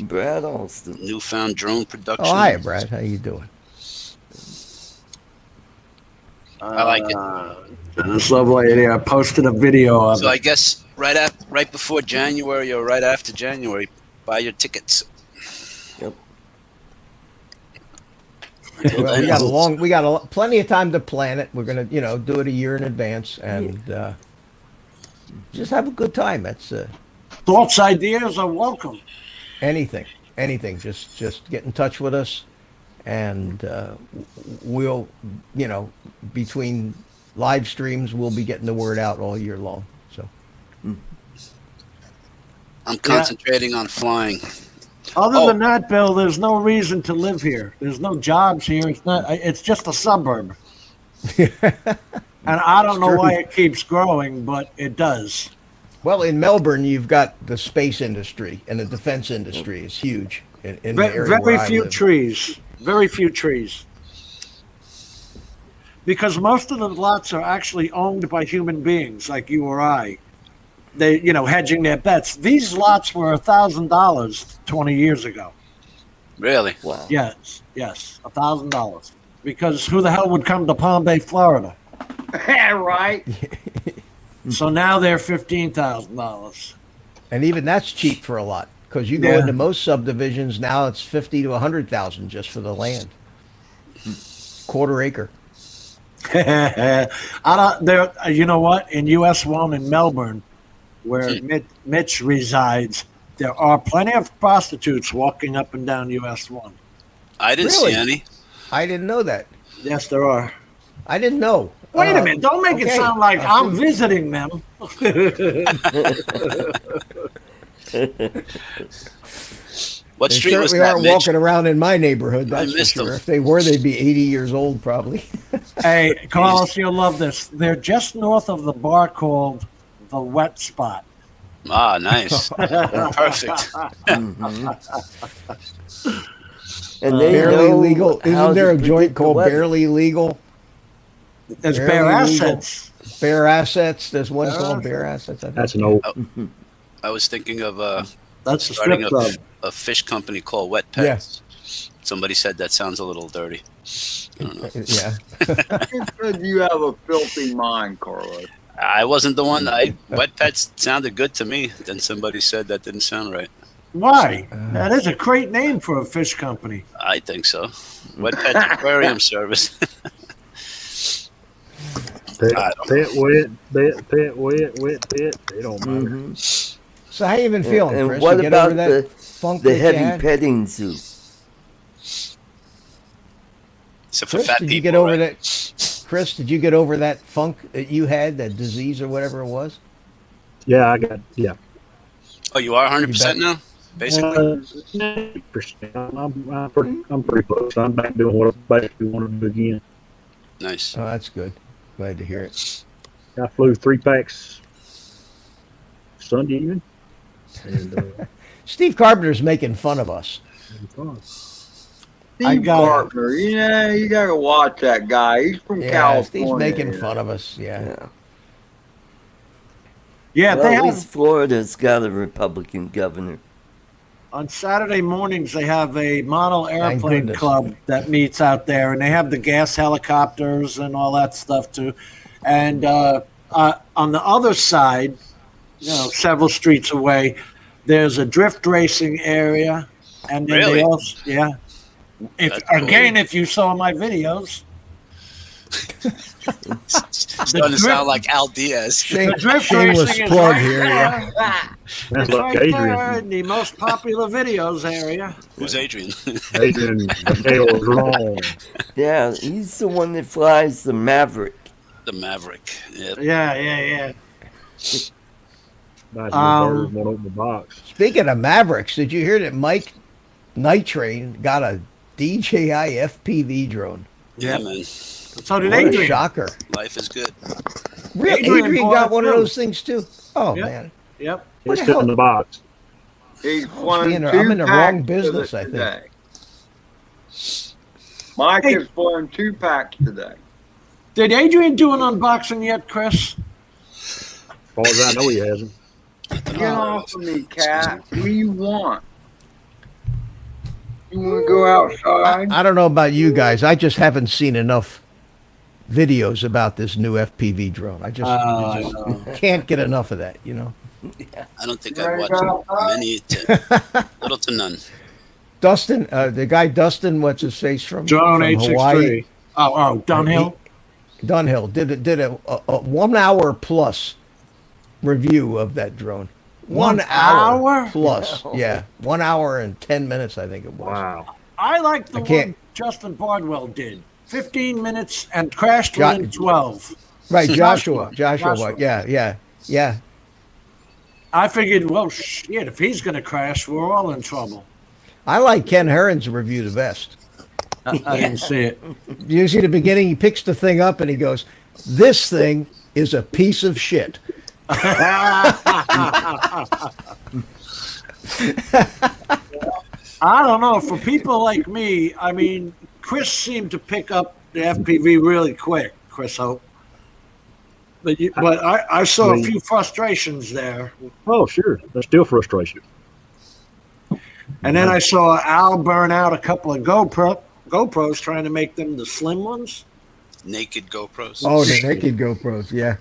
Brad Alston. Newfound drone production. Oh, hi, Brad. How you doing? I like it. Dennis Loveady, I posted a video of So I it. guess right before January or right after January, buy your tickets. Yep. Well, we got plenty of time to plan it. We're gonna, do it a year in advance and just have a good time. That's Thoughts, ideas are welcome. anything. Just get in touch with us, and we'll, between live streams, we'll be getting the word out all year long. So I'm concentrating on flying. Other than that, Bill, there's no reason to live here. There's no jobs here. It's just a suburb. And I don't know why it keeps growing, but it does. Well, in Melbourne, you've got the space industry, and the defense industry is huge in the area Very where I few live. trees. Very few trees. Because most of the lots are actually owned by human beings like you or I. They, hedging their bets. These lots were $1,000 20 years ago. Really? Wow. Yes, $1,000. Because who the hell would come to Palm Bay, Florida? Yeah, right. So now they're $15,000. And even that's cheap for a lot, because you go Yeah. into most subdivisions now, it's 50 to 100,000 just for the land, quarter acre. I don't. There. You know what? In US 1 in Melbourne, where Mitch resides, there are plenty of prostitutes walking up and down US 1. I didn't Really? see any. I didn't know that. Yes, there are. I didn't know. Wait a minute! Don't make it okay. sound like I'm visiting them. What They street was certainly that, aren't Mitch? walking around in my neighborhood. That's for missed sure. them. If they were, they'd be 80 years old probably. Hey, Carlos, you'll love this. They're just north of the bar called the Wet Spot. Ah, nice. Perfect. And they Barely know legal. how Isn't there to a joint predict the called weather. Barely Legal? There's Barely bare legal. assets. Bare Assets. There's one Bare called Bare Assets. I think. That's an old. I was thinking of That's the starting strip club. a fish company called Wet Pets. Somebody said that sounds a little dirty. I don't know. Yeah. You said you have a filthy mind, Carlos. I wasn't the one. Wet Pets sounded good to me. Then somebody said that didn't sound right. Why? That is a great name for a fish company. I think so. Wet Pets Aquarium Service. Pet wet, pet wet, pet. They don't matter. Mhm. So how you been feeling, And Chris? what You get about over that funk the that you heavy had? petting zoo? Except for Chris, fat did people. you get over right? that? Chris, did you get over that funk that you had, that disease or whatever it was? Yeah, I got Oh, you are 100% You bet. now? Basically? 90%. I'm pretty close. I'm back doing what I basically want to do again. Nice. Oh, that's good. Glad to hear it. I flew 3 packs Sunday evening. And Steve Carpenter's making fun of us. it was fun. I Steve got it. Gardner, you gotta watch that guy. He's from Yeah, California. Steve's making fun of us. Yeah. Yeah. Yeah, Well, they at have least Florida's got a Republican governor. on Saturday mornings. They have a model airplane goodness. club that meets out there, and they have the gas helicopters and all that stuff too. And on the other side, several streets away, there's a drift racing area, and then Really? they also, yeah. If That's cool. again, if you saw my videos, Starting to sound like Al Diaz. the drift Shameless racing is plug right here. there. That's It's like right there Adrian. in the most popular videos area. Who's Adrian? Adrian Mateo was wrong. Yeah, he's the one that flies the Maverick. The Maverick. Yep. Yeah. Nice Um, little bird, won't open the box. Speaking of Mavericks, did you hear that Mike Night Train got a DJI FPV drone? Yeah, man. So did What a Adrian. shocker. Life is good. Really? Adrian Adrian bought got it one of too. those things too? Oh, Yep. man. Yep. What It's the still in hell? the box. He's flown I'm in the 2 wrong packs business, I think. today. Mike Hey. has flown 2 packs today. Did Adrian do an unboxing yet, Chris? As far as I know, he hasn't. Get off of me, cat. What do you want? You want to go outside? I don't know about you guys. I just haven't seen enough videos about this new FPV drone. I just can't get enough of that, you know. I don't think I've watched many, little to none. Dustin, the guy Dustin, what's his face from Drone from Hawaii? 863. Oh, Dunhill. Dunhill did a 1 hour plus review of that drone. 1 hour plus, yeah, 1 hour and 10 minutes, I think it was. Wow. I like the can't- one Justin Bardwell did. 15 minutes and crashed within 12. Right, Joshua, Joshua. yeah. I figured, well, shit, if he's going to crash, we're all in trouble. I like Ken Herron's review the best. I didn't see it. Usually at the beginning, he picks the thing up and he goes, "This thing is a piece of shit." I don't know. For people like me, I mean, Chris seemed to pick up the FPV really quick, Chris Hope. But I saw a few frustrations there. Oh, sure. There's still frustration. And then I saw Al burn out a couple of GoPros trying to make them the slim ones. Naked GoPros. Oh, the naked GoPros, yeah.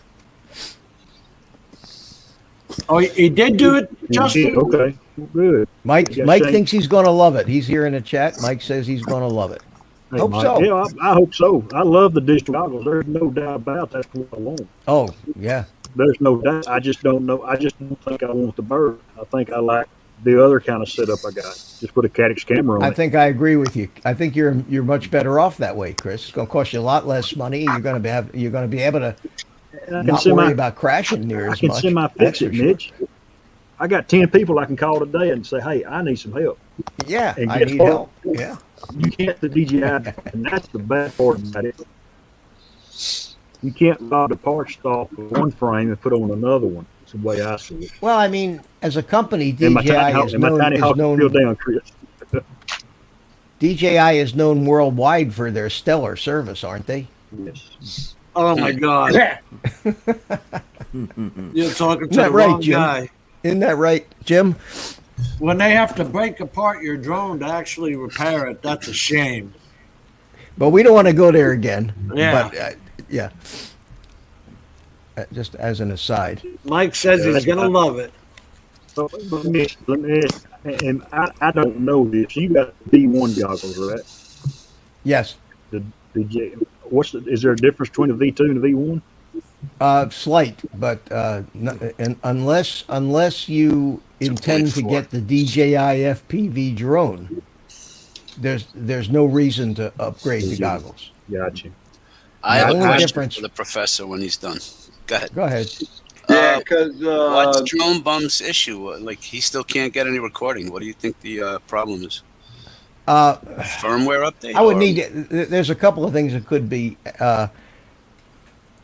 Oh, he did do it, Justin? Okay. Good. Mike Yeah, Mike Shane. thinks he's going to love it. He's here in the chat. Mike says he's going to love it. Hey, Hope Mike. so. Yeah, I hope so. I love the digital goggles. There's no doubt about that's what I want. Oh, yeah. There's no doubt. I just don't know. I just don't think I want the bird. I think I like the other kind of setup I got. Just put a Cadix camera on I it. think I agree with you. I think you're much better off that way, Chris. It's going to cost you a lot less money. You're going to be able to And I can not semi- worry about crashing near I as can much. semi-fix That's it, for sure. Mitch. I got 10 people I can call today and say, hey, I need some help. Yeah, And I guess need what? help. Yeah. You can't the DJI, and that's the bad part about it. You can't rob the parts off of one frame and put on another one. That's the way I see it. Well, I mean, as a company, And my DJI tiny house, is and my tiny house is known still down, Chris. DJI is known worldwide for their stellar service, aren't they? Yes. Oh, my God. You're talking to Isn't that the right, wrong Jim? guy. Isn't that right, Jim? When they have to break apart your drone to actually repair it, that's a shame. But we don't want to go there again. Yeah. But, yeah. Just as an aside. Mike says Yeah, he's that's going to fine. love it. So, let me ask, and I don't know this. You got V1 goggles, right? Yes. Is there a difference between a V2 and a V1? Slight, but and unless you intend to get the DJI FPV drone, there's no reason to upgrade the goggles. Gotcha. I have The a only question difference- for the professor when he's done. Go ahead. Go ahead. Yeah, because What's Drone Bum's issue? Like, he still can't get any recording. What do you think the problem is? Firmware update? I would or- need. There's a couple of things that could be.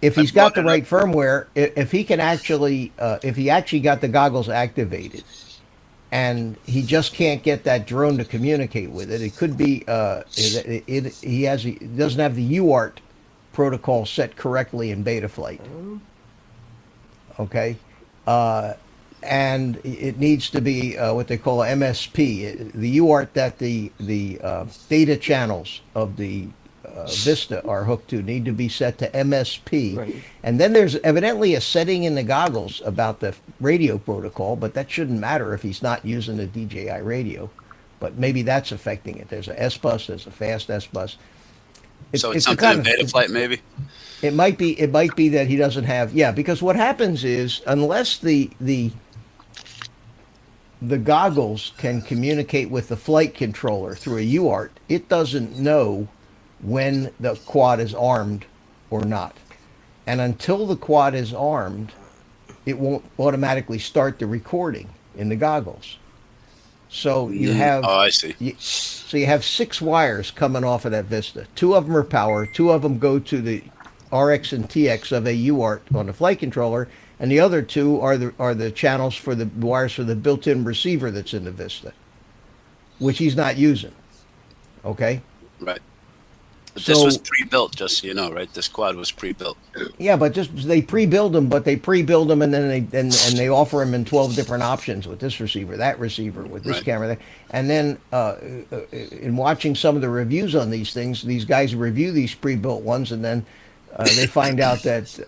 If he's I've got the brought it right firmware, if he can actually, if he actually got the goggles activated, and he just can't get that drone to communicate with it, it could be he doesn't have the UART protocol set correctly in beta flight. Okay, and it needs to be what they call a MSP, the UART that the data channels of the Vista are hooked to need to be set to MSP. Right. And then there's evidently a setting in the goggles about the radio protocol, but that shouldn't matter if he's not using the DJI radio. But maybe that's affecting it. There's a S-Bus, there's a fast S-Bus. So the it's something kind in of- beta flight, maybe? It might be that he doesn't have, because what happens is unless the goggles can communicate with the flight controller through a UART, it doesn't know when the quad is armed or not. And until the quad is armed, it won't automatically start the recording in the goggles. So you have Oh, I see. so you have 6 wires coming off of that Vista. 2 of them are power, 2 of them go to the RX and TX of a UART on the flight controller, and the other 2 are the channels for the wires for the built-in receiver that's in the Vista, which he's not using. Okay? Right. But this So- was pre-built, just so you know, right? This quad was pre-built. Yeah, but just they pre-build them, but they pre-build them and then they offer them in 12 different options with this receiver, that receiver, with this Right. camera, that. And then in watching some of the reviews on these things, these guys review these pre-built ones, and then they find out that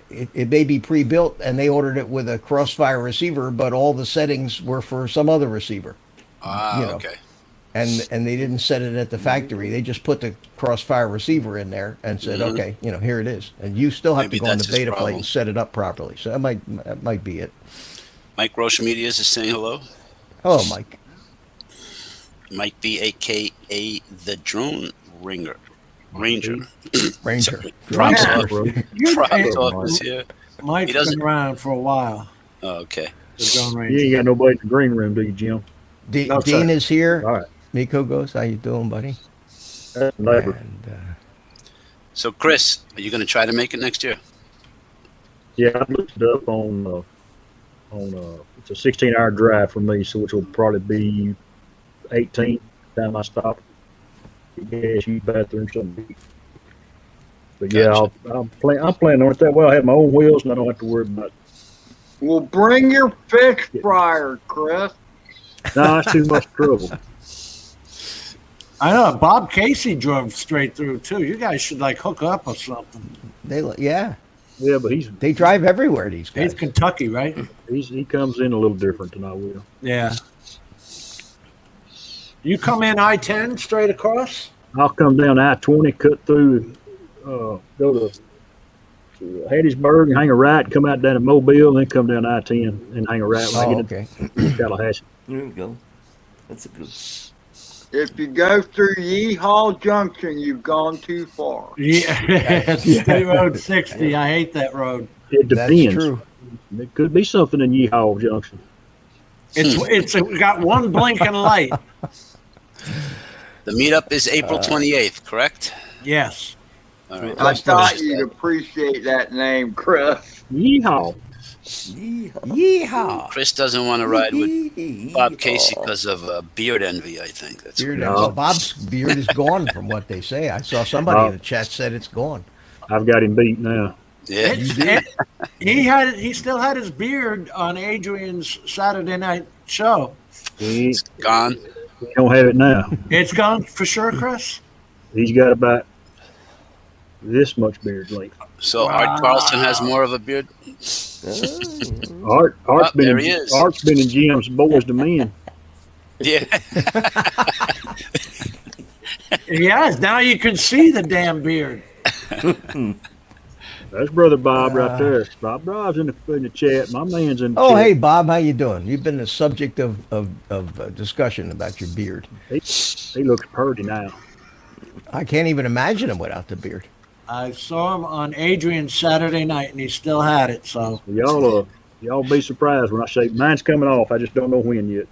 it may be pre-built, and they ordered it with a Crossfire receiver, but all the settings were for some other receiver. Ah, You know. okay. And they didn't set it at the factory. They just put the Crossfire receiver in there and said, Mhm. okay, here it is. And you still have Maybe to go on the that's his beta flight problem. and set it up properly. So that might be it. Mike Roche Medias is saying hello. Hello, Mike. Mike B, a.k.a. the Drone Ranger. Ranger. Ranger. Props Yeah. off. You- Props off is here. Mike's He doesn't- been around for a while. Oh, okay. The Drone You Ranger. ain't got nobody in the green room, do you, Jim? No, Dean sir. is here. All right. Miko goes, how you doing, buddy? That's labor. And So, Chris, are you going to try to make it next year? Yeah, I looked it up on it's a 16-hour drive for me, so which will probably be 18 time I stop. Gas, use bathroom, something. But yeah, Gotcha. I'm planning on it that way. I have my own wheels, and I don't have to worry about it. Well, bring your fish fryer, Chris. No, it's too much trouble. I know Bob Casey drove straight through too. You guys should like hook up or something. yeah, Yeah, but they drive everywhere, these guys. He's Kentucky, right? he comes in a little different than I will. Yeah. You come in I-10 straight across? I'll come down I-20, cut through, go to Hattiesburg and hang a right, come out down to Mobile, and then come down I-10 and hang a right when I Oh, get okay. into Tallahassee. There we go. That's a good. If you go through Yeehaw Junction, you've gone too far. Yeah. State Road 60. I hate that road. It That's depends. true. It could be something in Yeehaw Junction. It's got one blinking light. The meetup is April 28th, correct? Yes. All right. I thought you'd appreciate that name, Chris. Yeehaw. Yeehaw. Chris doesn't want to ride with Bob Casey because of beard envy, I think. That's Beard, No. well, Bob's beard is gone from what they say. I saw somebody in the chat said it's gone. I've got him beat now. Yeah. He still had his beard on Adrian's Saturday night show. He Gone. don't have it now. It's gone for sure, Chris. He's got about this much beard length. So Art Carlson has more of a beard. Art's there been he is. Art's been in Jim's Boys to Men. Yeah. Yes, now you can see the damn beard. That's brother Bob right there. Bob's in the chat. My man's in the Oh, chat. hey, Bob, how you doing? You've been the subject of discussion about your beard. He looks pretty now. I can't even imagine him without the beard. I saw him on Adrian's Saturday night, and he still had it. So Y'all be surprised when I say mine's coming off. I just don't know when yet.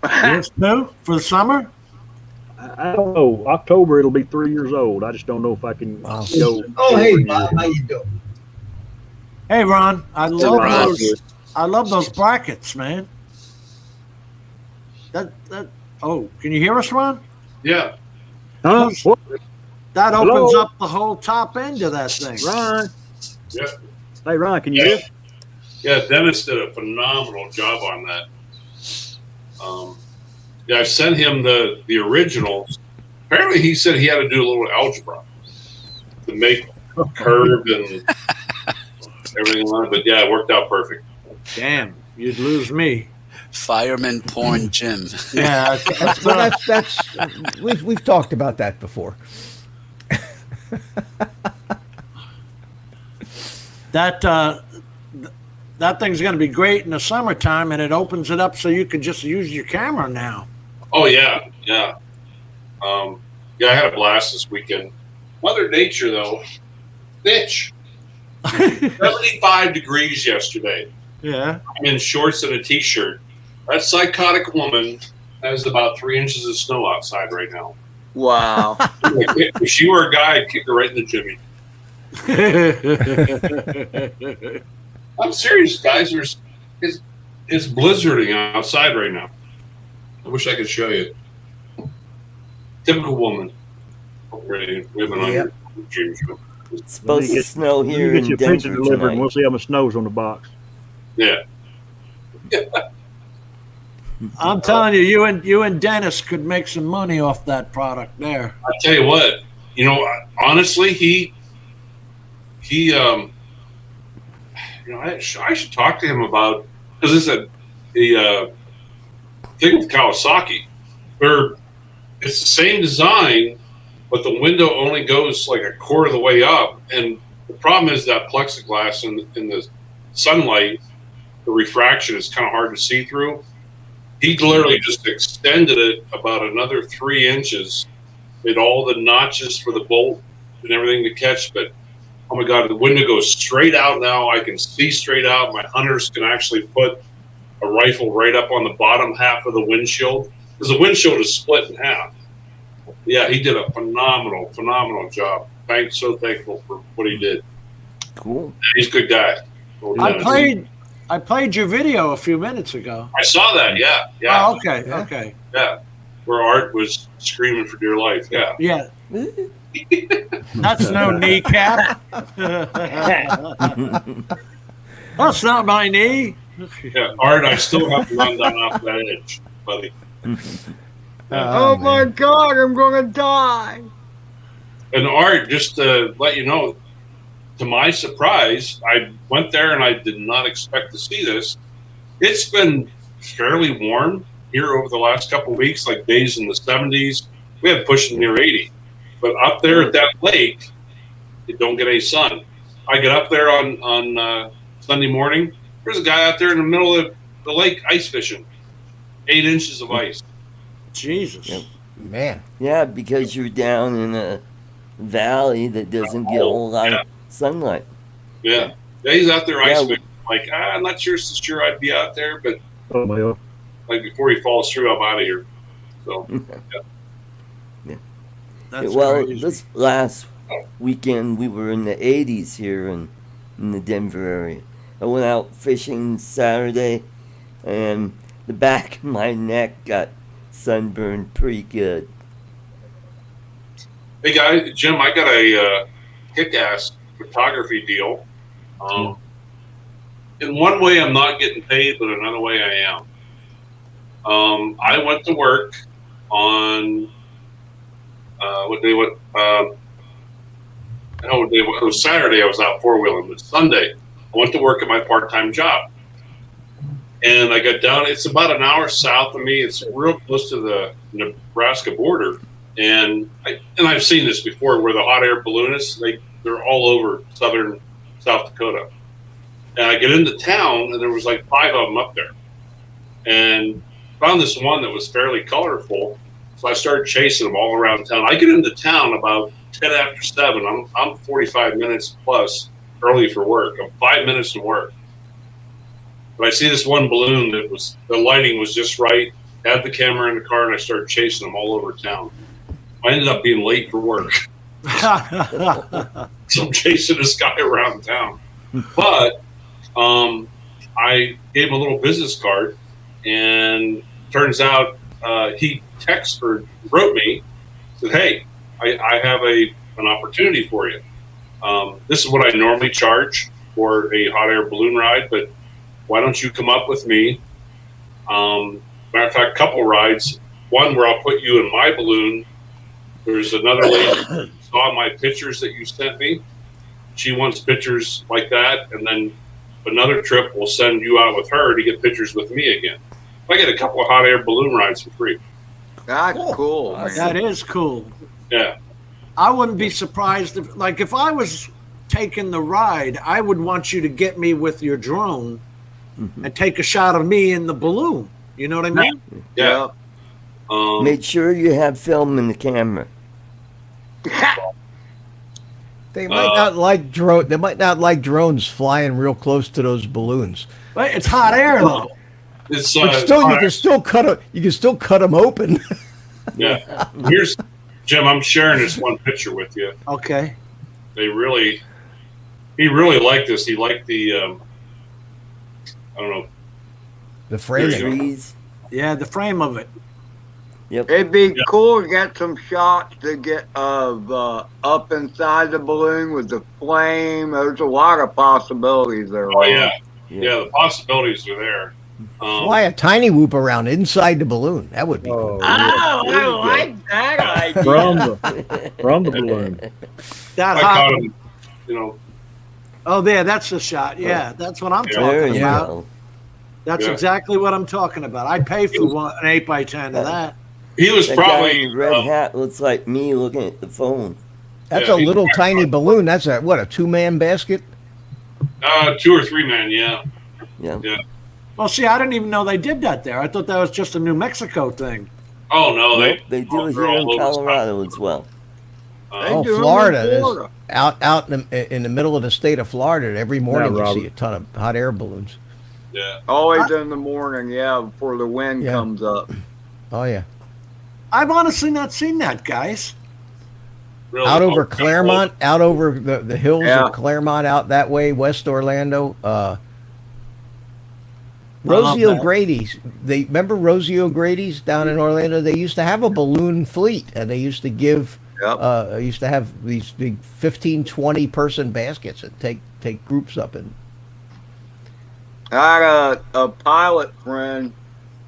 yours too for the summer. I don't know. October it'll be 3 years old. I just don't know if I can Wow. go. Oh, hey, Bob, how you doing? Hey, Ron, I love Ron. those. I love those brackets, man. That. Oh, can you hear us, Ron? Yeah, Huh? What? That Hello? opens up the whole top end of that thing. Ron? yeah, Hey, Ron, can you yeah. hear? Yeah, Dennis did a phenomenal job on that. Yeah, I sent him the originals. Apparently, he said he had to do a little algebra to make curve and everything like that. But yeah, it worked out perfect. Damn, you'd lose me. Fireman porn Jim. Yeah, Well, that's we've talked about that before. that thing's going to be great in the summertime, and it opens it up so you can just use your camera now. Oh yeah, yeah. Yeah, I had a blast this weekend. Mother Nature, though, bitch. 75 degrees yesterday. Yeah. I'm in shorts and a t-shirt. That psychotic woman has about 3 inches of snow outside right now. Wow. If she were a guy, I'd kick her right in the jimmy. I'm serious, guys. It's blizzarding outside right now. I wish I could show you. Typical woman. We have an Yep. dream show. It's supposed to snow You here get in your picture Denver delivered, and tonight. we'll see how much snow's on the box. Yeah. I'm telling you, you and Dennis could make some money off that product there. I tell you what, honestly, he I should talk to him about, because it's the thing with Kawasaki, where it's the same design, but the window only goes like a quarter of the way up, and the problem is that plexiglass in the sunlight, the refraction is kind of hard to see through. He literally just extended it about another 3 inches, made all the notches for the bolt and everything to catch, but oh my God, the window goes straight out now. I can see straight out. My hunters can actually put a rifle right up on the bottom half of the windshield, because the windshield is split in half. Yeah, he did a phenomenal job. So thankful for what he did. Cool. He's a good guy. I played your video a few minutes ago. I saw that. Yeah. Oh, okay, Yeah. okay. Yeah. Where Art was screaming for dear life. Yeah. Yeah. That's no kneecap. That's not my knee. Yeah. Art, I still have to run down off that edge, buddy. Oh my man. God, I'm gonna die. And Art, just to let you know, to my surprise, I went there and I did not expect to see this. It's been fairly warm here over the last couple of weeks, like days in the 70s. We had pushing near 80. But up there at that lake, you don't get any sun. I get up there on Sunday morning. There's a guy out there in the middle of the lake ice fishing. 8 inches of ice. Jesus. Yep. Man. Yeah, because you're down in a valley that doesn't get a whole lot of sunlight. Yeah. Yeah, he's out there ice Yeah. fishing. Like, I'm not sure I'd be out there, but Oh, well. like before he falls through, I'm out of here. So, That's Well, crazy. this last weekend we were in the 80s here in the Denver area. I went out fishing Saturday, and the back of my neck got sunburned pretty good. hey, guy, Jim, I got a kick-ass photography deal. In one way, I'm not getting paid, but another way, I am. I went to work on it was Saturday. I was out four-wheeling, but Sunday I went to work at my part-time job, and I got down. It's about an hour south of me. It's real close to the Nebraska border, and I've seen this before, where the hot air balloonists they're all over southern South Dakota. And I get into town, and there was like 5 of them up there, and found this one that was fairly colorful. So I started chasing them all around town. I get into town about 10 after 7. I'm 45 minutes plus early for work. I'm 5 minutes from work. But I see this one balloon the lighting was just right. Had the camera in the car, and I started chasing them all over town. I ended up being late for work. So I'm chasing this guy around town. But I gave him a little business card, and turns out he wrote me, said, "Hey, I have an opportunity for you. This is what I normally charge for a hot air balloon ride, but why don't you come up with me? Matter of fact, couple rides. One where I'll put you in my balloon. There's another lady who saw my pictures that you sent me. She wants pictures like that, and then another trip we'll send you out with her to get pictures with me again. I get a couple of hot air balloon rides for free. That's cool, man. That is cool. Yeah. I wouldn't be surprised if I was taking the ride, I would want you to get me with your drone and take a shot of me in the balloon. You know what I mean? Yeah. Make sure you have film in the camera. They might not like drone. They might not like drones flying real close to those balloons. But it's hot air though. It's But still, you can still cut them open. yeah. Here's Jim. I'm sharing this one picture with you. Okay. He really liked this. He liked the I don't know. The framing. Trees. Yeah, the frame of it. Yep. It'd be cool to get some shots to get of up inside the balloon with the flame. There's a lot of possibilities there. Oh yeah, Yeah. yeah. The possibilities are there. Fly a tiny whoop around inside the balloon. That would be cool. Oh, I like that idea. From the balloon. That I hot. caught him, you know. Oh, there, that's the shot. Yeah, that's what I'm Yeah. There talking you about. go. That's Yeah. exactly what I'm talking about. I pay for an 8x10 of that. He was That guy probably in the red hat looks like me looking at the phone. That's Yeah, a little tiny balloon. That's a 2-man basket? 2 or 3 men. Yeah. Yeah. Well, see, I didn't even know they did that there. I thought that was just a New Mexico thing. Oh no, Nope, they do it they're here all in over the Colorado as well. spot. They Oh, do 'em in Florida. Florida. Out in the middle of the state of Florida, every morning you Robert. see a ton of hot air balloons. Yeah. Always in the morning, yeah, before the wind Yeah. comes up. Oh, yeah. I've honestly not seen that, guys. Really. Out over Oh, Claremont, out over the hills Yeah. of Claremont, out that way, West Orlando. Rosie man. O'Grady's. They remember Rosie O'Grady's down in Orlando. They used to have a balloon fleet, and they used to give. Yep. Used to have these big 15, 20 person baskets and take groups up in. I had a pilot friend.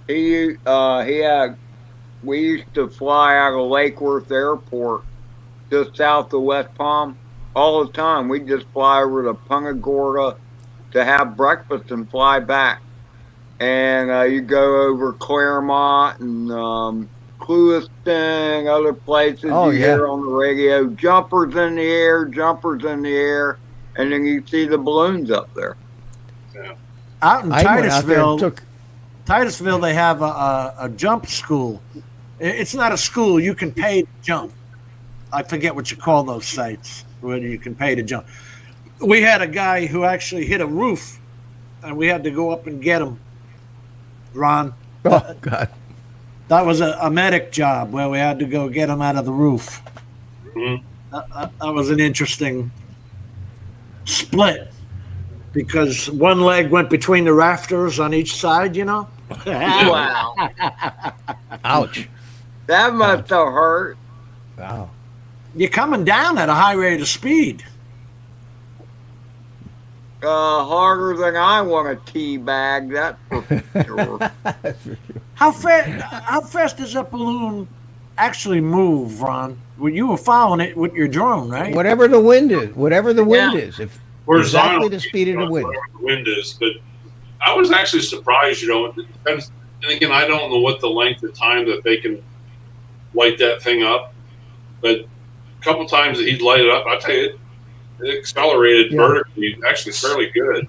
He had. We used to fly out of Lake Worth Airport, just south of West Palm, all the time. We just fly over to Punta Gorda to have breakfast and fly back. And you go over Claremont and Clewiston, other places. Oh, you yeah. hear on the radio, jumpers in the air, and then you see the balloons up there. Out in I went out there Titusville, and took. Titusville, they have a jump school. It's not a school. You can pay to jump. I forget what you call those sites where you can pay to jump. We had a guy who actually hit a roof, and we had to go up and get him. Ron, Oh God! that was a medic job where we had to go get him out of the roof. Mhm. That was an interesting split because one leg went between the rafters on each side, you know? Wow. Ouch! That must have hurt. Wow! You're coming down at a high rate of speed. Harder than I want a tea bag, that's for sure. How fast does that balloon actually move, Ron? Well, you were following it with your drone, right? Whatever the wind is, whatever the wind is, if Horizontal, exactly the speed of the wind. whatever the wind is. But I was actually surprised. You know, it depends. And again, I don't know what the length of time that they can light that thing up. But a couple times that he'd light it up, I tell you, it accelerated vertically, actually fairly good.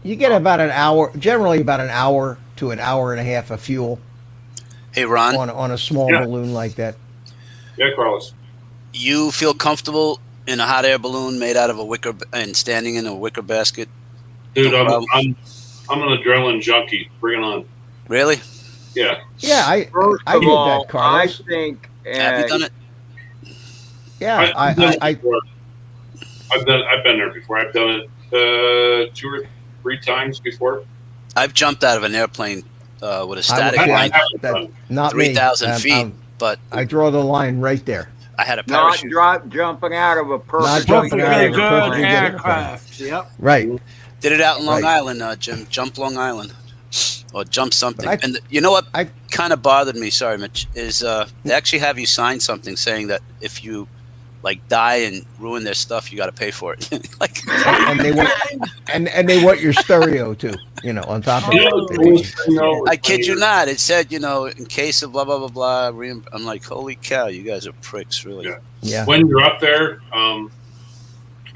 You get about an hour, generally about an hour to an hour and a half of fuel Hey, Ron, on a small Yeah. balloon like that. Yeah, Carlos. you feel comfortable in a hot air balloon made out of a wicker and standing in a wicker basket? Dude, No I'm problem. an adrenaline junkie. Bring it on. Really? Yeah. Yeah, First I of did all, that, Carlos. I think Have you done it? Yeah, I've done it I before. I've been there before. I've done it 2 or 3 times before. I've jumped out of an airplane with a static I- line, that, not me. 3,000 feet, but I draw the line right there. I had a not parachute. jumping out of a Not perfect jumping out Perfectly of a good perfectly good aircraft. Yep. Right. Did it out in Long Right. Island, Jim. Jump Long Island. Or jump something. But And you know what I- kind of bothered me, sorry, Mitch, is they actually have you sign something saying that if you like die and ruin their stuff, you got to pay for it. Like, And they want and they want your stereo too, on top of You it. know, I kid you not. It said, in case of blah, blah, blah, blah. I'm like, holy cow, you guys are pricks, really. Yeah. Yeah. When you're up there, I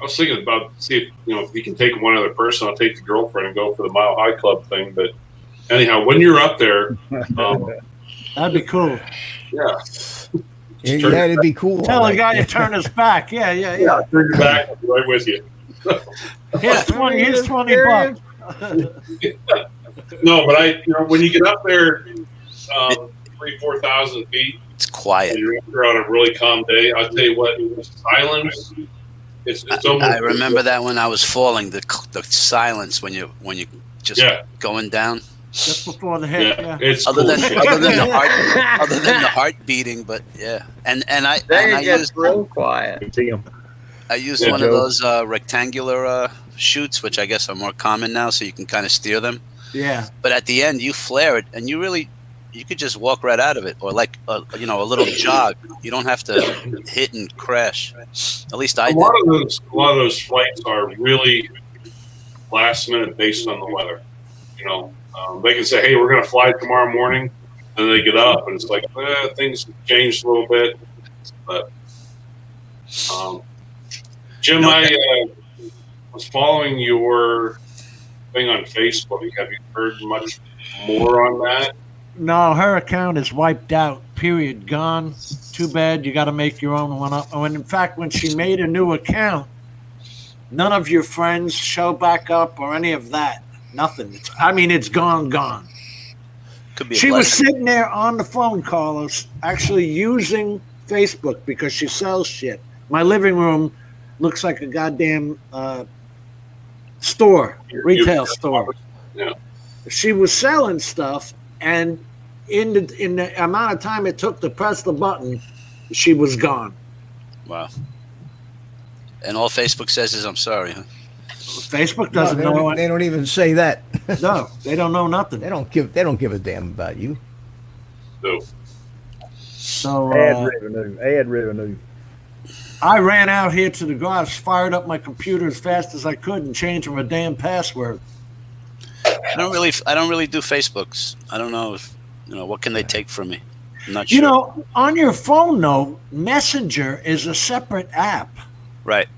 was thinking about see if if you can take one other person. I'll take the girlfriend and go for the Mile High Club thing. But anyhow, when you're up there, That'd be cool. yeah, Yeah, it'd be cool. Tell all a right. guy to turn his back. Yeah. turn your back, I'll be right with you. Here's 20. Here's 20 bucks. No, but when you get up there, 3,000-4,000 feet, It's quiet. and you're on a really calm day. I'll tell you what, silence. It's almost. I remember that when I was falling, the silence when you just Yeah. going down. Just before the hit, yeah. It's Other cool than shit. other than the heart, other than the heart beating, but yeah. And I Then it gets use real quiet. You see them. I use Yeah, one of Joe. those rectangular shoots, which I guess are more common now, so you can kind of steer them. Yeah. But at the end, you flare it, and you could just walk right out of it, or like a little jog. You don't have to hit and crash. At least I A did. lot of those flights are really last minute based on the weather. They can say, "Hey, we're going to fly tomorrow morning," and they get up, and it's like things changed a little bit. But Jim, I was following your thing on Facebook. Have you heard much more on that? No, her account is wiped out. Period. Gone. Too bad. You got to make your own one up. And in fact, when she made a new account, none of your friends show back up or any of that. Nothing. It's gone. Could be. She was sitting there on the phone, Carlos, actually using Facebook because she sells shit. My living room looks like a goddamn store, retail store. Yeah. She was selling stuff, and in the amount of time it took to press the button, she was gone. Wow. And all Facebook says is, "I'm sorry." Huh? Facebook doesn't know. They don't even say that. No, they don't know nothing. They don't give a damn about you. So So Ad revenue. I ran out here to the garage, fired up my computer as fast as I could, and changed from a damn password. I don't really do Facebooks. I don't know if what can they take from me. I'm not sure. On your phone though, Messenger is a separate app. Right.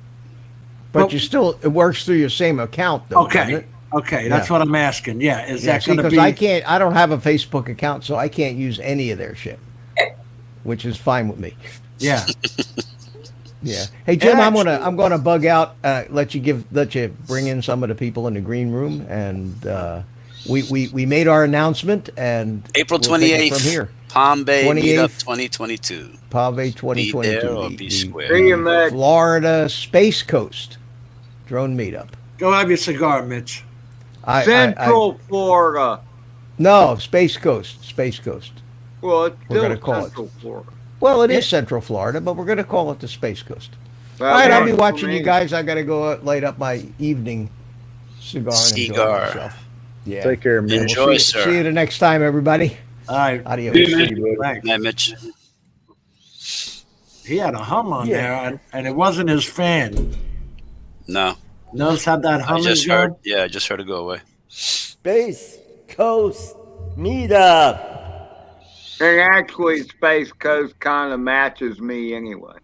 But it works through your same account, though. doesn't Okay. it? Okay, that's what I'm asking. Yeah, is that going to because be? I don't have a Facebook account, so I can't use any of their shit, which is fine with me. Yeah. Yeah. Hey Jim, I'm Actually- gonna bug out. Let you bring in some of the people in the green room, and we made our announcement, and April we'll take it 28th from here. Palm Bay 28th. Meetup 2022. Palm Bay Be 2022. there or the- be the square. See you, Mitch. Florida Space Coast Drone Meetup. Go have your cigar, Mitch. Central Florida. No, Space Coast. Space Coast. Well, it's We're still gonna call it. Central Florida. Well, it is Central Florida, but we're going to call it the Space Coast. That All right, I'll be works for watching me. you guys. I got to go light up my evening cigar and enjoy Cigar. myself. Yeah. Take care, man. Enjoy, See sir. you the next time, everybody. All right. Adios. See you, man. See you, buddy. Thanks. Night, Mitch. He had a hum on there, and it wasn't his fan. No, Notice how that I hum is just going? heard. Yeah, I just heard it go away. Space Coast Meetup. And actually, Space Coast kind of matches me anyway.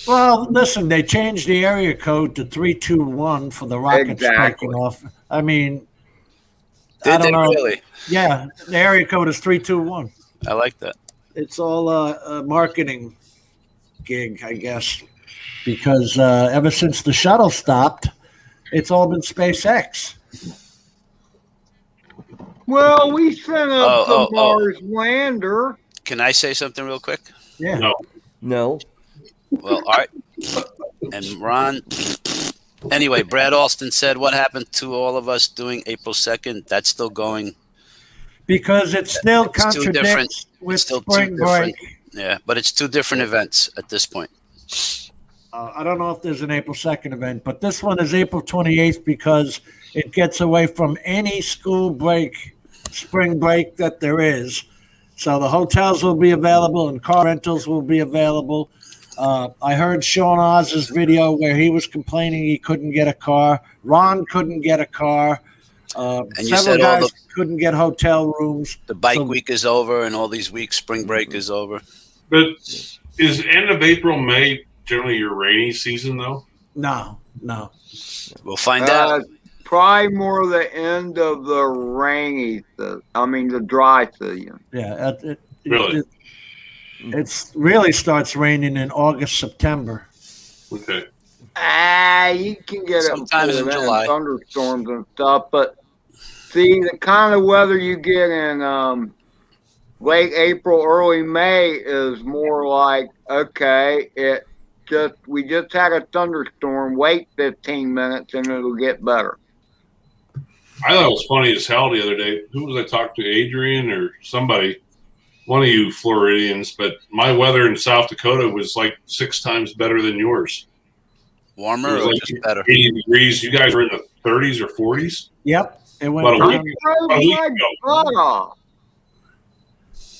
Well, listen, they changed the area code to 321 for the rockets Exactly. taking off. I mean, I Did don't they know. really? Yeah, the area code is 321. I like that. It's all a marketing gig, I guess, because ever since the shuttle stopped, it's all been SpaceX. Well, we sent up Oh, the oh, oh. Mars lander. Can I say something real quick? Yeah. No. No. Well, all right. And Ron. Anyway, Brad Alston said, "What happened to all of us doing April 2nd? That's still going. Because it still It's too different. contradicts with It's still too spring different. break. Yeah, but it's two different events at this point. I don't know if there's an April 2nd event, but this one is April 28th because it gets away from any school break, spring break that there is. So the hotels will be available and car rentals will be available. I heard Sean Ozz's video where he was complaining he couldn't get a car. Ron couldn't get a car. And you Several said all guys couldn't get hotel rooms. The bike So- week is over, and all these weeks, spring break is over. But is end of April, May generally your rainy season, though? No. We'll find out. Probably more the end of the rainy, the dry season. Yeah. Really? It really starts raining in August, September. Okay. You can get Sometimes it in before then, July. thunderstorms and stuff. But see, the kind of weather you get in late April, early May is more like, okay, we just had a thunderstorm. Wait 15 minutes and it'll get better. I thought it was funny as hell the other day. Who was I talking to? Adrian or somebody? One of you Floridians. But my weather in South Dakota was like 6 times better than yours. Warmer or like just better? 80 degrees. You guys were in the 30s or 40s? Yep. It went About a down. week. Oh A week my ago. God.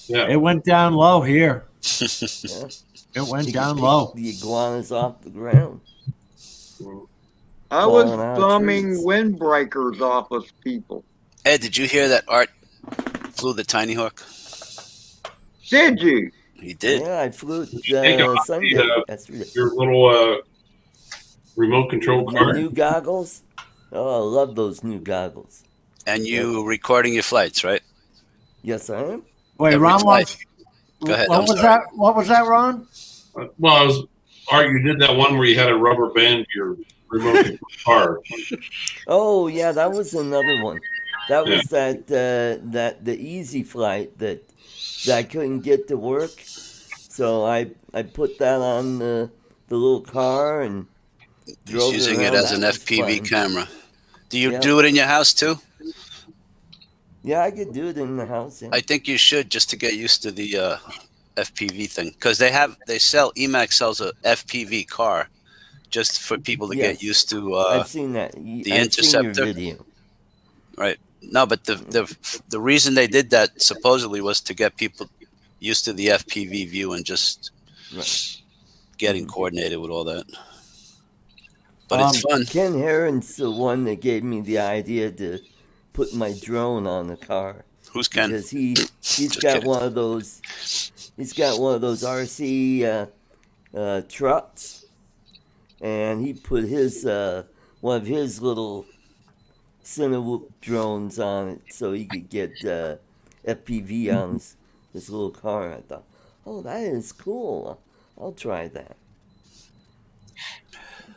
Yeah. It went down low here. Yeah. It went You down can low. pick the iguanas off the ground. I was Falling out of thumbing trees. windbreakers off of people. Ed, did you hear that Art flew the Tiny Hawk? Did you? He did. Yeah, I flew Take off Sunday. the, Yesterday. your little remote control The car. new goggles. Oh, I love those new goggles. And you recording your flights, right? Yes, I am. Wait, Every Ron flight. wants. Go ahead. What I'm was sorry. that? What was that, Ron? Well, Art, you did that one where you had a rubber band your remote control car. Oh, yeah, that was another one. That was that the easy flight that I couldn't get to work. So I put that on the little car and He's drove using it around. as an That was FPV fun. camera. Do you Yeah. do it in your house too? Yeah, I could do it in the house. Yeah. I think you should, just to get used to the FPV thing, because Emax sells a FPV car just for people to get Yes. used to. I've seen that. the I've seen Interceptor. your video. Right. No, but the reason they did that supposedly was to get people used to the FPV view and just Right. getting coordinated with all that. But it's fun. Ken Heron's the one that gave me the idea to put my drone on the car. Who's Ken? Because he's Just got kidding. one of those. He's got one of those RC trucks, and he put his one of his little Cinewhoop drones on it so he could get FPV on his little car. I thought, oh, that is cool. I'll try that.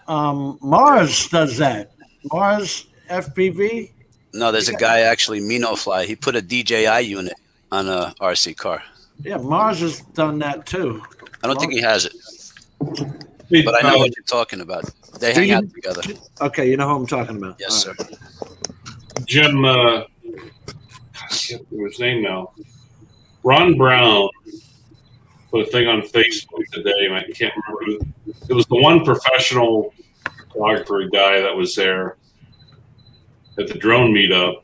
Mars does that. Mars FPV. No, there's a guy actually, Minofly. He put a DJI unit on a RC car. Yeah, Mars has done that too. I don't think he has it, but I know what you're talking about. They hang out together. Okay, you know who I'm talking about. Yes, All sir. Jim, I can't remember his name now. Ron Brown put a thing on Facebook today, and I can't remember who. It was the one professional photographer guy that was there at the drone meetup.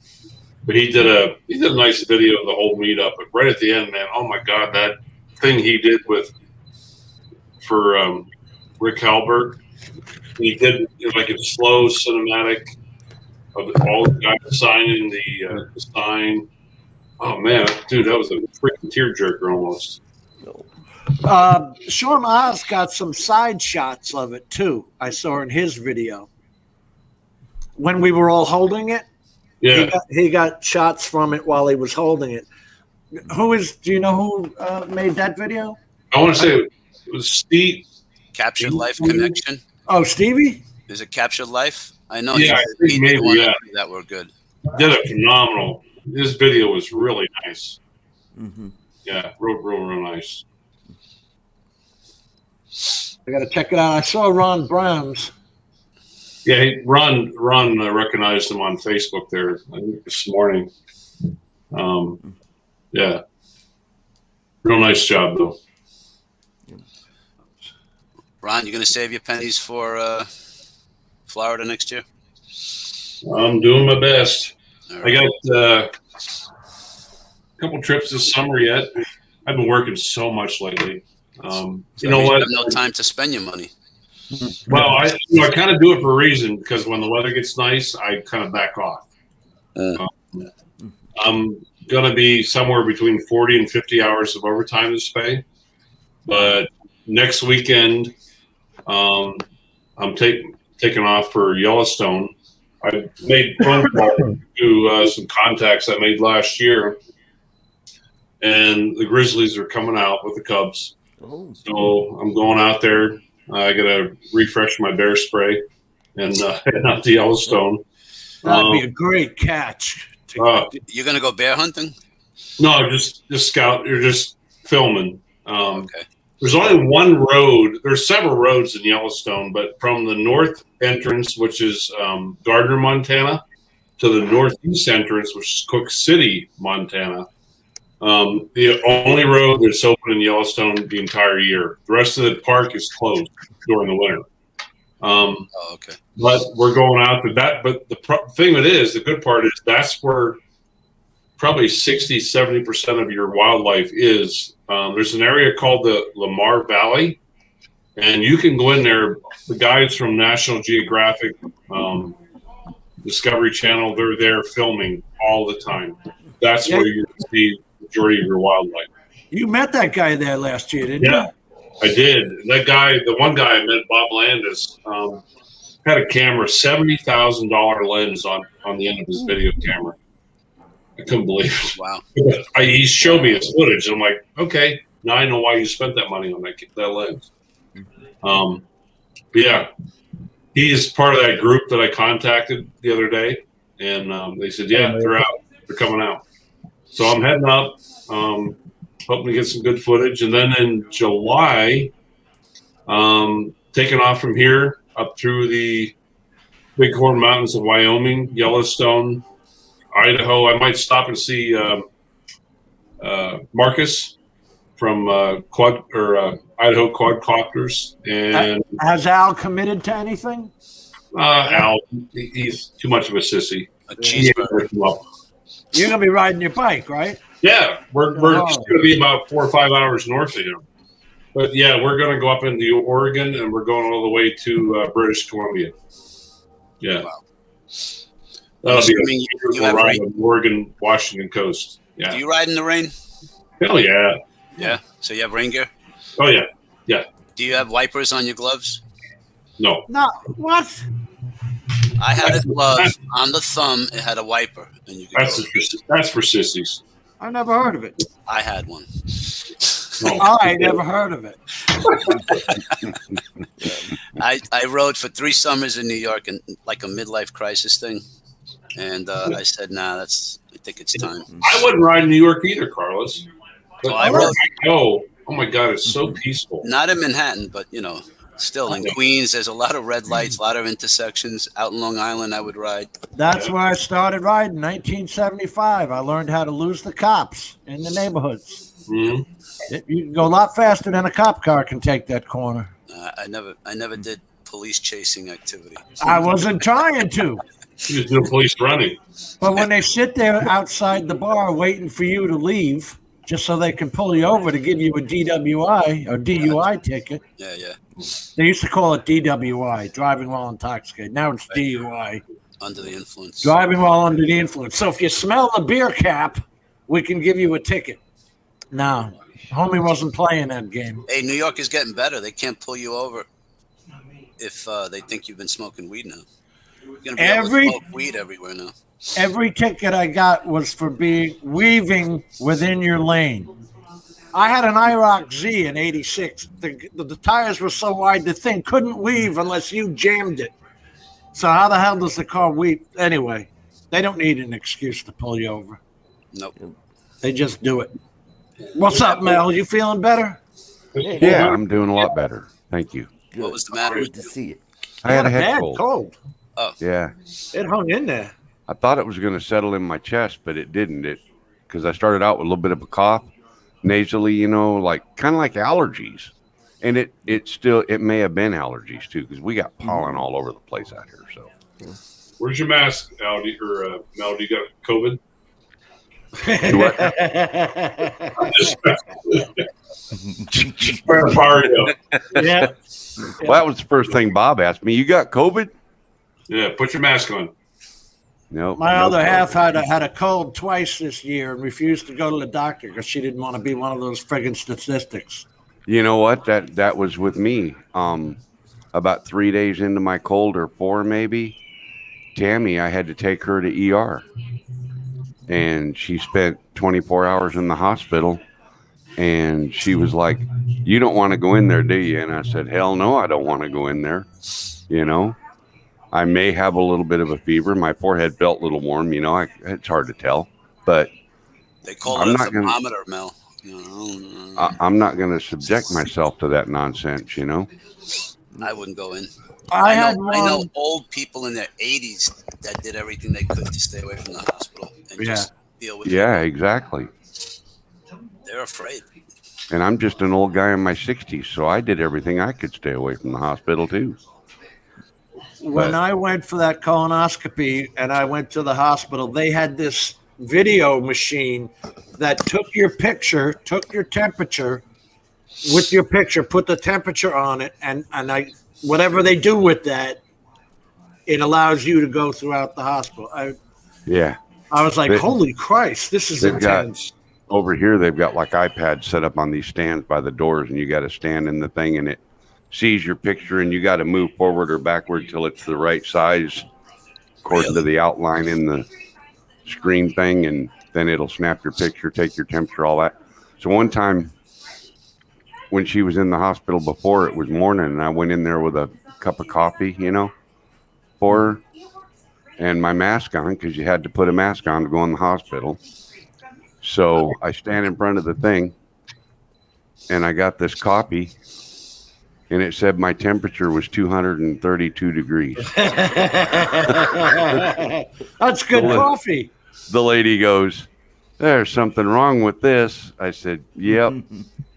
But he did a nice video of the whole meetup. But right at the end, man, oh my God, that thing he did for Rick Halbur, he did like a slow cinematic of all the guys signing the sign. Oh man, dude, that was a freaking tearjerker almost. Sean Oz got some side shots of it too. I saw in his video when we were all holding it. Yeah, He got shots from it while he was holding it. Do you know who made that video? I want to say it was Steve. Captured Life Connection. Oh, Stevie? Is it Captured Life? I know. Yeah, I think he maybe, did one yeah. that were good. Did a phenomenal. His video was really nice. Mm-hmm. Yeah, real nice. I got to check it out. I saw Ron Brown's. Yeah, Ron recognized him on Facebook there, I think this morning. Yeah, real nice job though. Ron, you going to save your pennies for Florida next year? I'm doing my best. All I right. got a couple trips this summer yet. I've been working so much lately. You know what? have no time to spend your money. Well, I kind of do it for a reason, because when the weather gets nice, I kind of back off. I'm going to be somewhere between 40 and 50 hours of overtime this pay. But next weekend, I'm taking off for Yellowstone. I made phone call to some contacts I made last year, and the Grizzlies are coming out with the Cubs. Oh, So I'm going out there. I got to refresh my bear spray and head out to Yellowstone. That'd be a great catch. You're going to go bear hunting? No, just scout. You're just filming. Okay. There's only one road. There's several roads in Yellowstone, but from the north entrance, which is Gardner, Montana, to the northeast entrance, which is Cook City, Montana. The only road that's open in Yellowstone the entire year. The rest of the park is closed during the winter. Okay. But we're going out to that. But the thing that is, the good part is that's where probably 60-70% of your wildlife is. There's an area called the Lamar Valley, and you can go in there. The guys from National Geographic, Discovery Channel, they're there filming all the time. That's where you see the majority of your wildlife. You met that guy there last year, didn't you? Yeah, I did. That guy, the one guy I met, Bob Landis, had a camera, $70,000 lens on the end of his video camera. I couldn't believe it. Wow. He showed me his footage, and I'm like, okay, now I know why you spent that money on that lens. Yeah, he is part of that group that I contacted the other day, and they said, yeah, they're out. They're coming out. So I'm heading up, hoping to get some good footage. And then in July, taking off from here up through the Bighorn Mountains of Wyoming, Yellowstone, Idaho. I might stop and see Marcus from Idaho Quadcopters. And has Al committed to anything? Al, he's too much of a sissy. A cheeseburger. You're gonna be riding your bike, right? Yeah, we're just going to be about 4 or 5 hours north of him. But yeah, we're going to go up into Oregon, and we're going all the way to British Columbia. Yeah. Wow. That'll be a you beautiful ride on the Oregon, Washington coast. Yeah. Do you ride in the rain? Hell yeah. Yeah. So you have rain gear? Oh, yeah. Yeah. Do you have wipers on your gloves? No. No. What? I had a glove on the thumb. It had a wiper, and you could. That's for sissies. I never heard of it. I had one. No. I never heard of it. I rode for 3 summers in New York, and like a midlife crisis thing. And I said, nah, I think it's time. I wouldn't ride in New York either, Carlos. But I rode. Oh my God, it's so peaceful. Not in Manhattan, but still in Queens. There's a lot of red lights, a lot of intersections. Out in Long Island, I would ride. That's where I started riding, 1975. I learned how to lose the cops in the neighborhoods. Mm-hmm. You can go a lot faster than a cop car can take that corner. I never did police chasing activity. I wasn't trying to. You just do police running. But when they sit there outside the bar waiting for you to leave, just so they can pull you over to give you a DWI or DUI ticket. Yeah. They used to call it DWI, driving while intoxicated. Now it's DUI. Under the influence. Driving while under the influence. So if you smell the beer cap, we can give you a ticket. No, homie wasn't playing that game. Hey, New York is getting better. They can't pull you over if they think you've been smoking weed now. You're going to be able to smoke weed everywhere now. Every ticket I got was for weaving within your lane. I had an IROC Z in 86. The tires were so wide, the thing couldn't weave unless you jammed it. So how the hell does the car weave? Anyway, they don't need an excuse to pull you over. Nope. They just do it. What's up, Mel? You feeling better? Yeah, I'm doing a lot better. Thank you. Good. What was the matter with Good to you? see it. I had a head bad cold. cold. Yeah. It hung in there. I thought it was going to settle in my chest, but it didn't. Because I started out with a little bit of a cough, nasally, like kind of like allergies. And it may have been allergies too, because we got pollen all over the place out here. So, Where's your mask, Aldi or Mel? Do you got COVID? Yeah. Well, that was the first thing Bob asked me. You got COVID? Yeah, put your mask on. No. My no other COVID. half had a cold twice this year and refused to go to the doctor because she didn't want to be one of those friggin' statistics. You know what? That was with me. About 3 days into my cold, or 4 maybe, Tammy, I had to take her to ER. And she spent 24 hours in the hospital. And she was like, "You don't want to go in there, do you?" And I said, "Hell no, I don't want to go in there. I may have a little bit of a fever. My forehead felt a little warm. It's hard to tell. But They call it a thermometer, Mel. I'm not going to subject myself to that nonsense, I wouldn't go in. I know old people in their 80s that did everything they could to stay away from the hospital and just deal with Yeah, exactly. They're afraid. And I'm just an old guy in my 60s, so I did everything I could stay away from the hospital too. When I went for that colonoscopy and I went to the hospital, they had this video machine that took your picture, took your temperature with your picture, put the temperature on it, and whatever they do with that, it allows you to go throughout the hospital. I was like, holy Christ, this is intense. Over here, they've got like iPads set up on these stands by the doors, and you got to stand in the thing, and it sees your picture, and you got to move forward or backward till it's the right size according to the outline in the screen thing, and then it'll snap your picture, take your temperature, all that. So one time when she was in the hospital before, it was morning, and I went in there with a cup of coffee, for her, and my mask on, because you had to put a mask on to go in the hospital. So I stand in front of the thing, and I got this copy, and it said my temperature was 232 degrees. That's good coffee. The lady goes, "There's something wrong with this." I said, "Yep."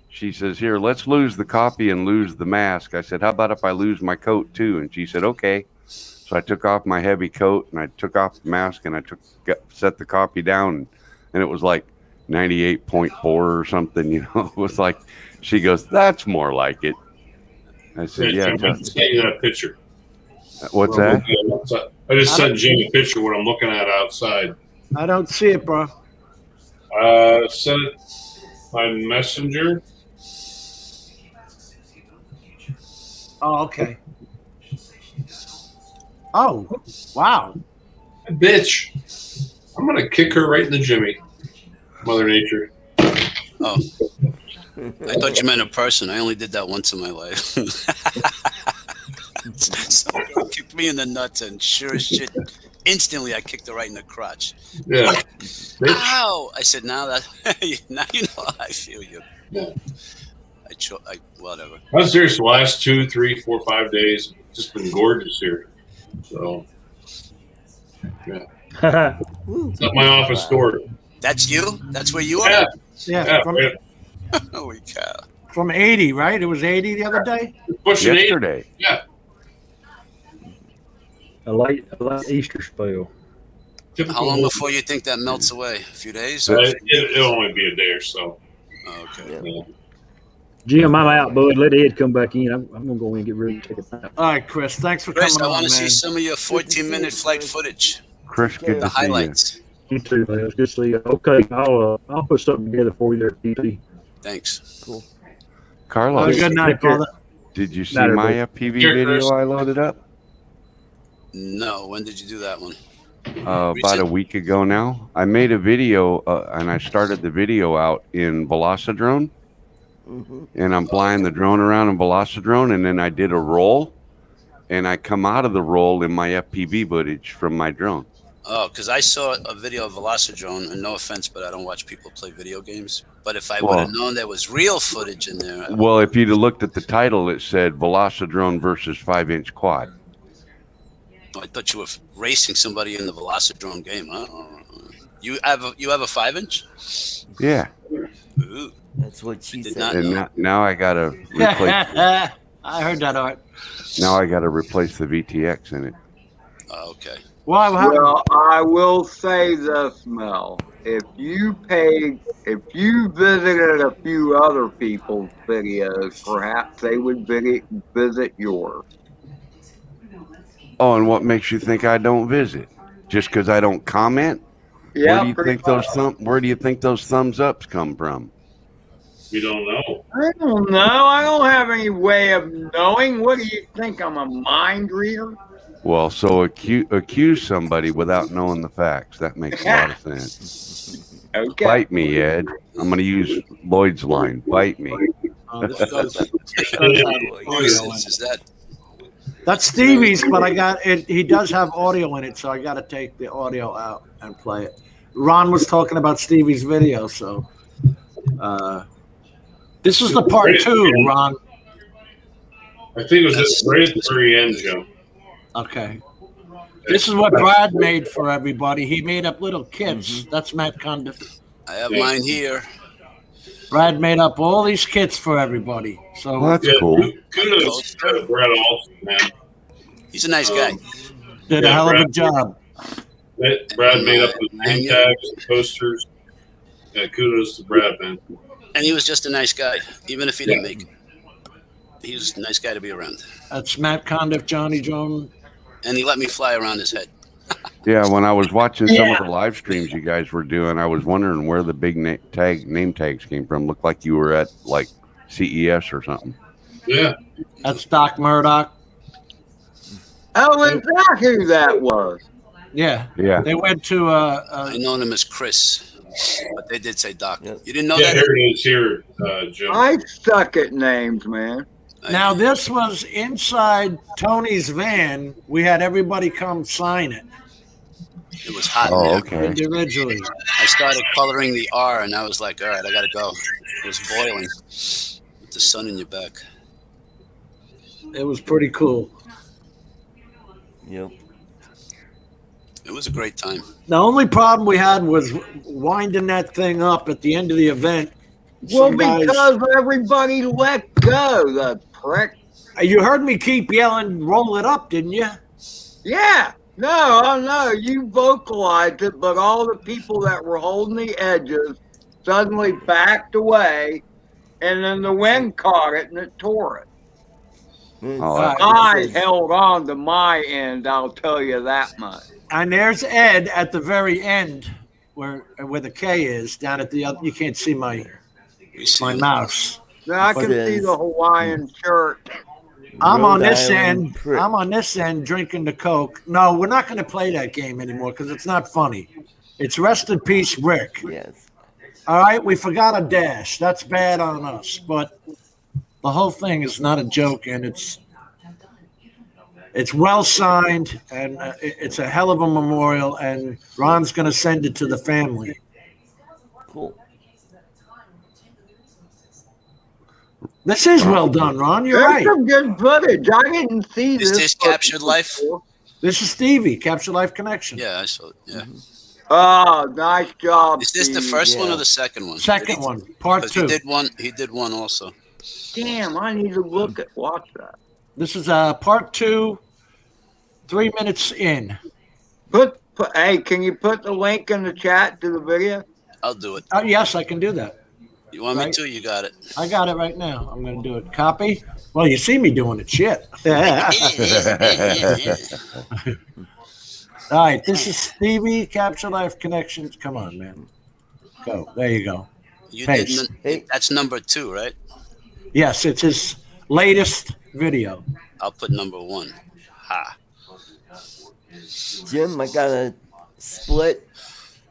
She says, "Here, let's lose the copy and lose the mask." I said, "How about if I lose my coat too?" And she said, "Okay." So I took off my heavy coat, and I took off the mask, and I set the copy down, and it was like 98.4 or something, It was like, she goes, "That's more like it." I said, "Yeah." I just sent you that picture. What's that? I just sent Jim a picture of what I'm looking at outside. I don't see it, bro. Sent it by messenger. Oh, okay. Oh, wow. Bitch. I'm going to kick her right in the jimmy. Mother Nature. Oh. I thought you meant a person. I only did that once in my life. Some girl kicked me in the nuts, and sure as shit, instantly I kicked her right in the crotch. Yeah. Ow! I said, now you know how I feel you. Yeah. Whatever. I was serious the last 2, 3, 4, 5 days. It's just been gorgeous here. So, yeah. It's at my office door. That's you? That's where you are? Yeah. Yeah. Holy cow. From 80, right? It was 80 the other day? Pushing Yesterday. 80. Yeah. A late Easter spell. How long before you think that melts away? A few days? It'll only be a day or so. Oh, okay. Yeah. Jim, I'm out, bud. Let Ed come back in. I'm going to go in and get ready to take a nap. All right, Chris. Thanks for Chris, coming I on, want to see man. some of your 14-minute flight footage. Chris, good The to see you. highlights. You too, man. It's good to see you. Okay, I'll put something together for you there, TP. Thanks. Cool. Carlos, Have a good night, brother. did you see Night, my everybody. FPV Sure, video Chris. I loaded up? No, when did you do that one? About a week ago now. I made a video, and I started the video out in Velocidrone. And I'm flying the drone around in Velocidrone, and then I did a roll, and I come out of the roll in my FPV footage from my drone. Oh, because I saw a video of Velocidrone, and no offense, but I don't watch people play video games. But if I would have known there was real footage in there. Well, if you'd have looked at the title, it said Velocidrone versus 5-inch quad. I thought you were racing somebody in the Velocidrone game. You have a 5-inch? Yeah. Ooh. That's what she Did said. not And know. now I got to replace. I heard that, Art. Now I got to replace the VTX in it. Oh, okay. Well, I will say this, Mel. If you visited a few other people's videos, perhaps they would visit yours. Oh, and what makes you think I don't visit? Just because I don't comment? Yeah, Where do you think those thumbs ups come from? We don't know. I don't know. I don't have any way of knowing. What do you think? I'm a mind reader? Well, so accuse somebody without knowing the facts. That makes a lot of sense. Okay. Bite me, Ed. I'm going to use Lloyd's line. Bite me. This does have Voices, audio in is it. that? That's Stevie's, but I got it. He does have audio in it, so I got to take the audio out and play it. Ron was talking about Stevie's video, so this is the part 2, Ron. I think it was right at the very end, Jim. Okay. This is what Brad made for everybody. He made up little kits. Mm-hmm. That's Matt Condiff. I have mine here. Brad made up all these kits for everybody. So Well, that's cool. Kudos to Brad Olson, man. He's a nice guy. did a hell of a job. Brad made up the name tags, the posters. Yeah, kudos to Brad, man. And he was just a nice guy, even if he didn't make it. He was a nice guy to be around. That's Matt Condiff, Johnny Drone. And he let me fly around his head. Yeah, when I was watching some of the live streams you guys were doing, I was wondering where the big name tags came from. Looked like you were at like CES or something. Yeah. That's Doc Murdoch. Oh, is that who that was? Yeah. Yeah. They went to I know him as Chris, but they did say Doc. Yep. You didn't know Yeah, that? here it is here, Jim. I suck at names, man. Now this was inside Tony's van. We had everybody come sign it It was hot in Oh, there. okay. individually. I started coloring the R, and I was like, all right, I got to go. It was boiling with the sun in your back. It was pretty cool. Yep. It was a great time. The only problem we had was winding that thing up at the end of the event. Well, Some guys- because everybody let go, the prick. You heard me keep yelling, roll it up, didn't you? Yeah. No, I know. You vocalized it, but all the people that were holding the edges suddenly backed away, and then the wind caught it and it tore it. Oh, I held on to my end, I'll tell you that much. And there's Ed at the very end where the K is, down at the other. You can't see my mouse. Now I But can it see is- the Hawaiian shirt. I'm on Rhode this Island end. prick. I'm on this end drinking the Coke. No, we're not going to play that game anymore because it's not funny. It's rest in peace, Rick. Yes. All right, we forgot a dash. That's bad on us. But the whole thing is not a joke, and it's well signed, and it's a hell of a memorial. And Ron's going to send it to the family. Cool. This is well done, Ron. You're There's right. some good footage. I didn't see Is this. this Capturelife? before. This is Stevie, Capturelife Connection. Yeah, I saw it. Yeah. Oh, nice job. Is this the Steve. first one Yeah. or the second one? Second one, part 'Cause two. He did one also. Damn, I need to watch that. This is part 2, 3 minutes in. Hey, can you put the link in the chat to the video? I'll do it. Oh, yes, I can do that. You want me Right. to? You got it. I got it right now. I'm going to do it. Copy. Well, you see me doing it. Shit. All right. This is Stevie, Capturelife Connections. Come on, man. Go. There you go. You Paste. didn't. That's number 2, right? Yes, it's his latest video. I'll put number 1. Ha. Jim, I got a split.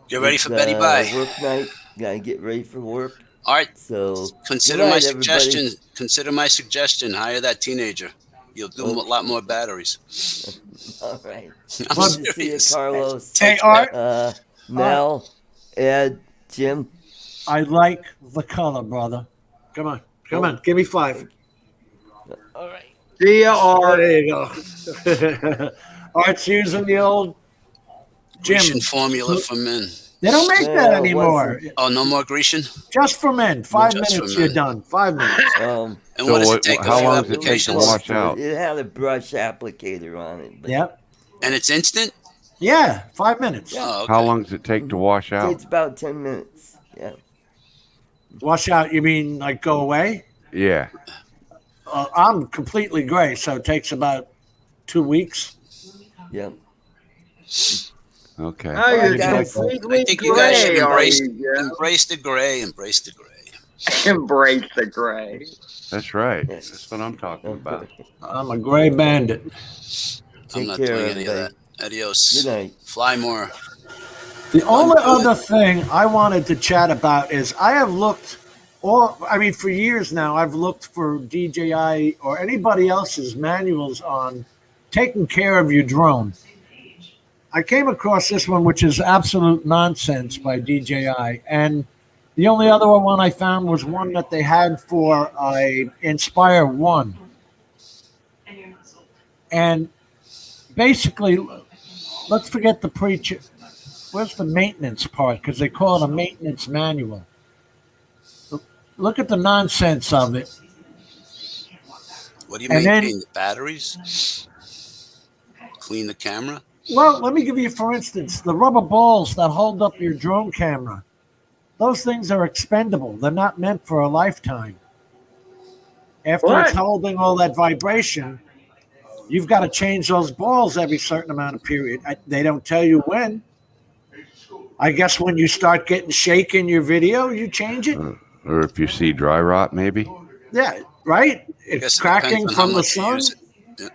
Get ready for It's, Betty Bye. Work night. Gotta get ready for work. All right. So Consider good my night, everybody. suggestion. Consider my suggestion. Hire that teenager. You'll do a lot more batteries. All right. I'm Good to see you, serious. Carlos. Hey, Art, Mel, Ed, Jim. I like the color, brother. Come on. Come on. Give me 5. All right. See ya, Art. There you go. Art's using the old Grecian Jim. formula for men. They don't make that Yeah, anymore. Oh, no more Grecian? Just for men. 5 Just for minutes, men. you're done. 5 minutes. And So what does it take? how A few long does it take to applications? wash out? It had a brush applicator on it. But Yep. And it's instant? Yeah, 5 minutes. Oh, okay. How long does it take to wash It out? takes about 10 minutes. Yeah. Wash out, you mean like go away? Yeah. I'm completely gray, so it takes about 2 weeks. Yep. Okay. Oh, you're guys. completely I think you guys should gray, are embrace, you, Jim? embrace the gray. Embrace the gray. Embrace the gray. That's right. That's what I'm talking about. I'm a gray bandit. I'm Take not care, doing any of everybody. that. Adios. Good night. Fly more. The only other thing I wanted to chat about is I have looked for years now, I've looked for DJI or anybody else's manuals on taking care of your drone. I came across this one, which is absolute nonsense by DJI. And the only other one I found was one that they had for a Inspire 1. And basically, let's forget the preacher. Where's the maintenance part? Because they call it a maintenance manual. Look at the nonsense of it. What do you And maintain? then- The batteries? Clean the camera? Well, let me give you, for instance, the rubber balls that hold up your drone camera. Those things are expendable. They're not meant for a lifetime. After it's holding all that vibration, you've got to change those balls every certain amount of period. They don't tell you when. I guess when you start getting shake in your video, you change it. Or if you see dry rot, maybe. Yeah, right? I guess It's it cracking depends on how from the much you sun. use it. Yeah.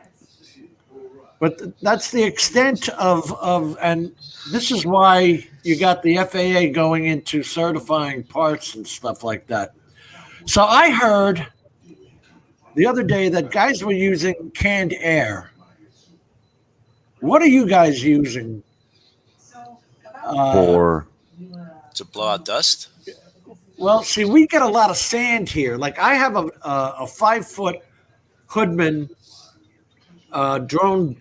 But that's the extent of, and this is why you got the FAA going into certifying parts and stuff like that. So I heard the other day that guys were using canned air. What are you guys using? For To blow out dust? Well, see, we get a lot of sand here. Like I have a 5-foot Hoodman drone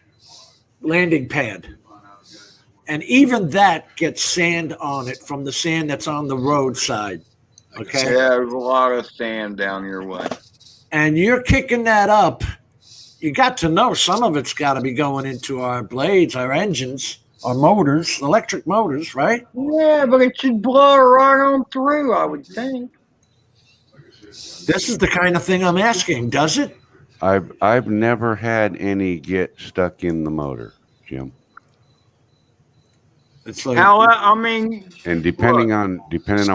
landing pad. And even that gets sand on it from the sand that's on the roadside. Okay. Yeah, there's a lot of sand down your way. And you're kicking that up. You got to know some of it's got to be going into our blades, our engines, our motors, electric motors, right? Yeah, but it should blow right on through, I would think. This is the kind of thing I'm asking. Does it? I've never had any get stuck in the motor, Jim. It's like How, I mean, And depending on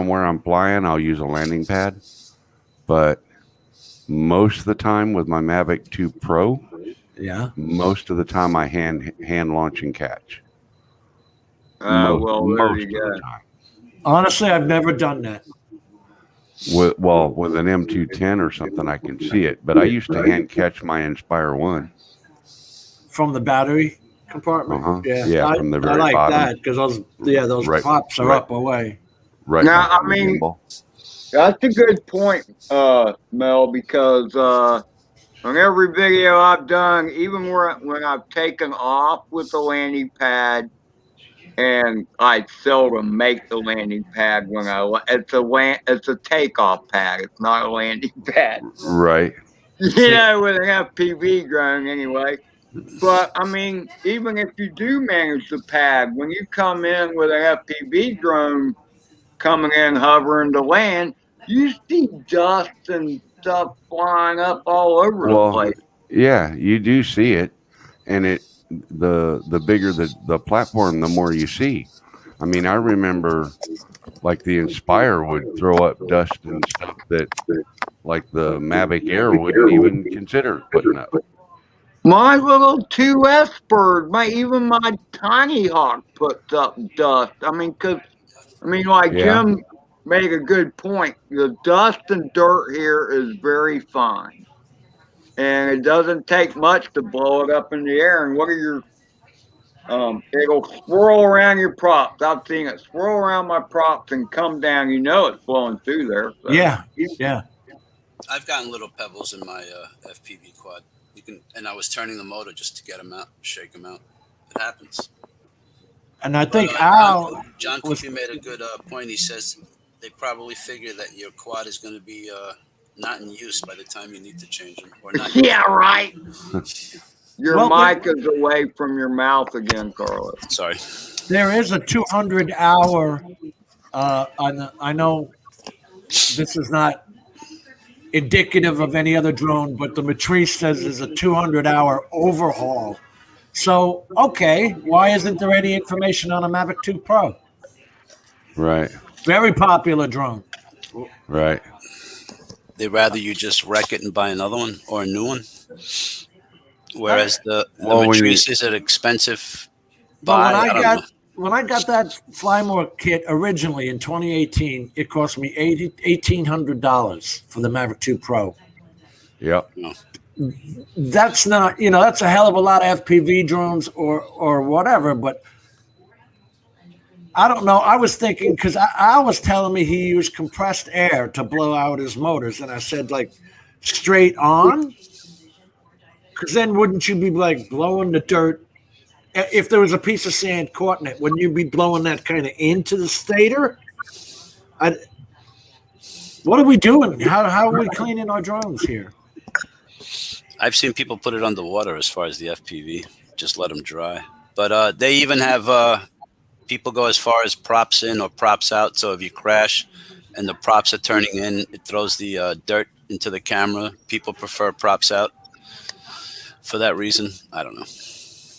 where I'm flying, I'll use a landing pad. But most of the time with my Mavic 2 Pro, yeah. most of the time I hand launch and catch. well, there Most you of go. the time. Honestly, I've never done that. With an M210 or something, I can see it. But I used to hand catch my Inspire 1. From the battery compartment. Uh-huh. Yeah, from the very I like bottom. that because those Right, pops are right. up away. Right. Now, behind I the mean- gimbal. That's a good point, Mel, because on every video I've done, even when I've taken off with the landing pad, and I seldom make the landing pad when it's a takeoff pad. It's not a landing pad. Right. You know, with an FPV drone anyway. But I mean, even if you do manage the pad, when you come in with an FPV drone coming in hovering to land, you see dust and stuff flying up all over the place. Yeah, you do see it, and the bigger the platform, the more you see. I mean, I remember like the Inspire would throw up dust and stuff that like the Mavic Air wouldn't even consider putting up. My little 2S bird, even my Tiny Hawk puts up dust. I mean, like Yeah. Jim made a good point. The dust and dirt here is very fine. And it doesn't take much to blow it up in the air. And what are your it'll swirl around your props. I've seen it swirl around my props and come down. You know it's flowing through there. So. Yeah. I've gotten little pebbles in my FPV quad. And I was turning the motor just to get them out, shake them out. It happens. And I think John Cookie made a good point. He says they probably figure that your quad is going to be not in use by the time you need to change them. Or not. Yeah, right. Your mic is away from your mouth again, Carlos. Sorry. There is a 200-hour. I know this is not indicative of any other drone, but the Matrice says there's a 200-hour overhaul. So, okay, why isn't there any information on a Mavic 2 Pro? Right. Very popular drone. Right. They'd rather you just wreck it and buy another one or a new one. Whereas the Matrice is an expensive buy. When I got that Flymore kit originally in 2018, it cost me $1,800 for the Mavic 2 Pro. Yep. That's not, that's a hell of a lot of FPV drones or whatever, but I don't know. I was thinking, because I was telling me he used compressed air to blow out his motors, and I said, like, straight on? Because then wouldn't you be like blowing the dirt? If there was a piece of sand caught in it, wouldn't you be blowing that kind of into the stator? What are we doing? How are we cleaning our drones here? I've seen people put it underwater as far as the FPV, just let them dry. But they even have people go as far as props in or props out. So if you crash and the props are turning in, it throws the dirt into the camera. People prefer props out for that reason. I don't know.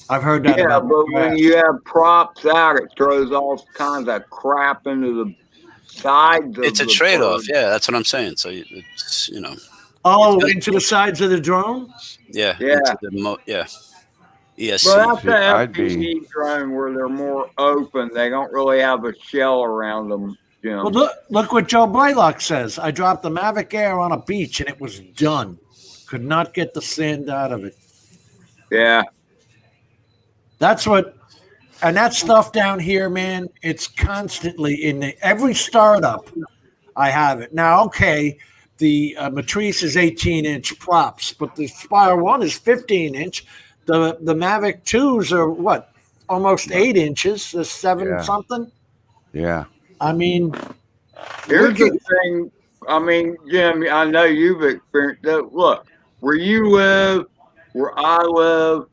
I've heard that. Yeah, about but when you have props out, it throws all kinds of crap into the sides of It's a the trade-off. bird. Yeah, that's what I'm saying. So it's, you know. Oh, into the sides of the drone? Yeah. Yeah. Into the ESC. Well, that's the I'd be- FPV drone where they're more open. They don't really have a shell around them. Jim. Well, look what Joe Blaylock says. I dropped the Mavic Air on a beach and it was done. Could not get the sand out of it. Yeah. That's what, and that stuff down here, man, it's constantly in every startup. I have it. Now, okay, the Matrice is 18-inch props, but the Spire 1 is 15-inch. The Mavic 2s are what? Almost 8 inches, the 7 something. Yeah. I mean, here's the thing. I mean, Jim, I know you've experienced that. Look, where you live, where I live,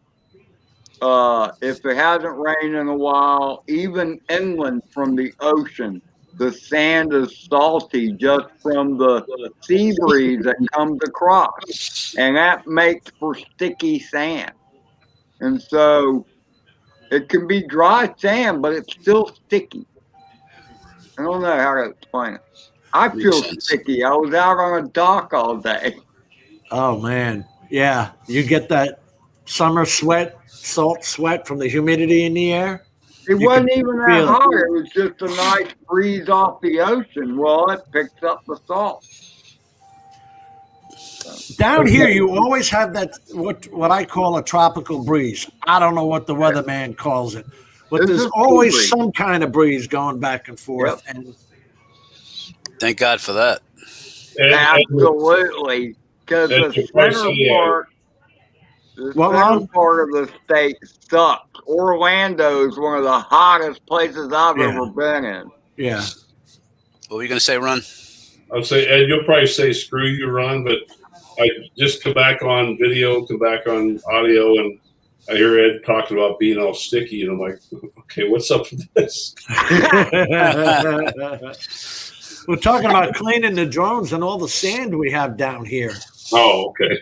if it hasn't rained in a while, even inland from the ocean, the sand is salty just from the sea breeze that comes across. And that makes for sticky sand. And so it can be dry sand, but it's still sticky. I don't know how to explain it. I feel sticky. I was out on a dock all day. oh man, yeah, you get that summer sweat, salt sweat from the humidity in the air. It You wasn't can even that feel it. hot. It was just a nice breeze off the ocean. Well, it picks up the salt. Down here, you always have that what I call a tropical breeze. I don't know what the weatherman calls it, but It's there's a cool always breeze. some kind of breeze going back and forth. Yep. And Thank God for that. And Absolutely. Because the That's your price, center yeah. part, the What, center Ron? part of the state sucks. Orlando is one of the hottest places I've Yeah. ever been in. yeah, What were you going to say, Ron? I would say, Ed, you'll probably say screw you, Ron, but I just come back on video, come back on audio, and I hear Ed talking about being all sticky, and I'm like, okay, what's up with this? we're talking about cleaning the drones and all the sand we have down here. Oh, okay.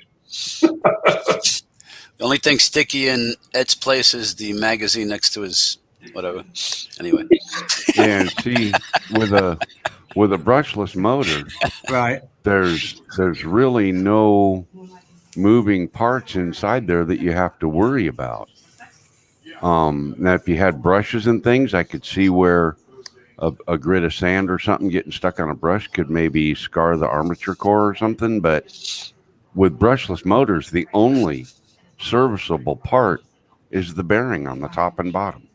The only thing sticky in Ed's place is the magazine next to his whatever. Anyway. And see, with a brushless motor, Right. there's really no moving parts inside there that you have to worry about. Now, if you had brushes and things, I could see where a grit of sand or something getting stuck on a brush could maybe scar the armature core or something. But with brushless motors, the only serviceable part is the bearing on the top and bottom.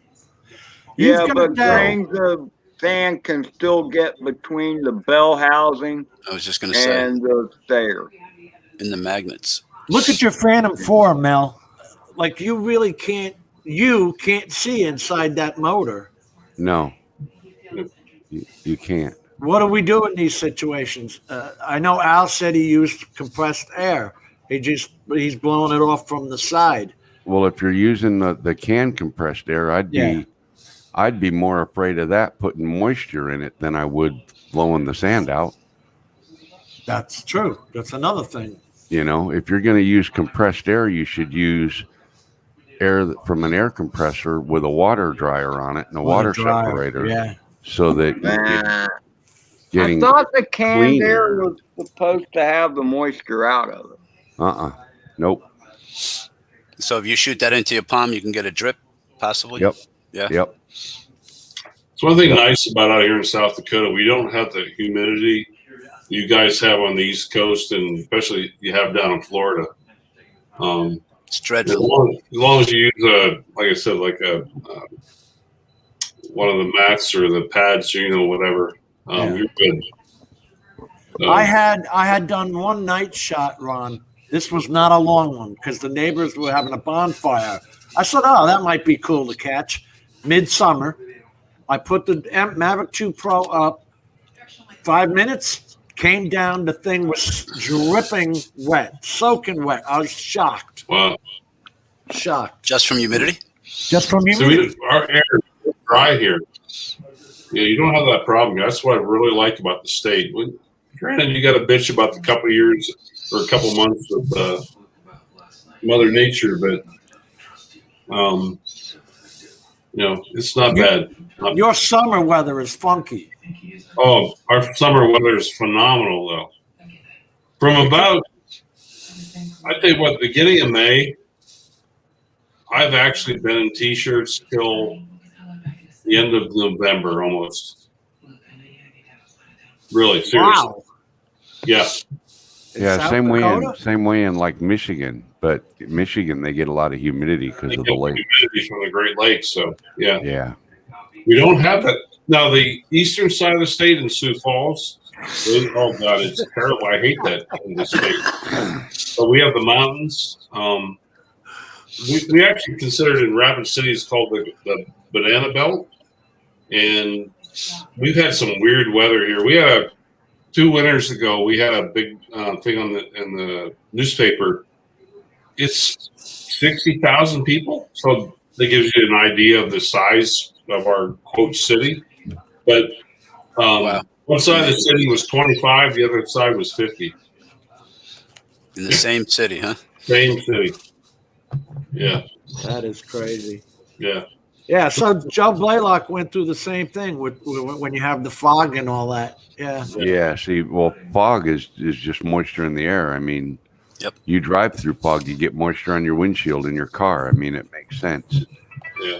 Yeah, You've got but that- grains of sand can still get between the bell housing I was just going to say, and the stair. in the magnets. Look at your Phantom 4, Mel. Like you really can't see inside that motor. No, you can't. What do we do in these situations? I know Al said he used compressed air. He's blowing it off from the side. Well, if you're using the can compressed air, I'd be more afraid of that putting moisture in it than I would blowing the sand out. That's true. That's another thing. You know, if you're going to use compressed air, you should use air from an air compressor with a water dryer on it and a water dryer, separator, yeah. so that Nah. you're I getting thought the canned clean air air. was supposed to have the moisture out of it. Nope. So if you shoot that into your palm, you can get a drip, possibly. Yep. Yeah. Yep. It's one thing nice about out here in South Dakota. We don't have the humidity you guys have on the East Coast, and especially you have down in Florida. It's As dreadful. long as you use like I said, like one of the mats or the pads, or, whatever, you're good. I had done one night shot, Ron, This was not a long one because the neighbors were having a bonfire. I said, oh, that might be cool to catch. Midsummer, I put the Mavic 2 Pro up. 5 minutes, came down. The thing was dripping wet, soaking wet. I was shocked. Wow. Shocked. Just from humidity? Just from So humidity. our air is dry here. Yeah, you don't have that problem. That's what I really like about the state. Granted, you got to bitch about the couple years or a couple months of Mother Nature, but it's not bad. Your summer weather is funky. Oh, our summer weather is phenomenal, though. From about, I tell you what, beginning of May, I've actually been in t-shirts till the end of November almost. Really, seriously. Wow. Yeah. Yeah, South same Dakota? way in like Michigan, but Michigan they get a lot of humidity because They of get the lake. humidity from the Great Lakes, so yeah. Yeah. We don't have that. Now, the eastern side of the state in Sioux Falls, oh, God, it's terrible. I hate that in the state. But we have the mountains. We actually consider it in Rapid City, it's called the Banana Belt. And we've had some weird weather here. We had 2 winters ago, we had a big thing in the newspaper. It's 60,000 people. So that gives you an idea of the size of our quote city. But Wow. one side of the city was 25, the other side was 50. In the same city, huh? Same city. Yeah. That is crazy. Yeah. Yeah, so Joe Blaylock went through the same thing with when you have the fog and all that. Yeah. Yeah. See, well, fog is just moisture in the air. I mean, Yep. You drive through fog, you get moisture on your windshield in your car. I mean, it makes sense. Yeah.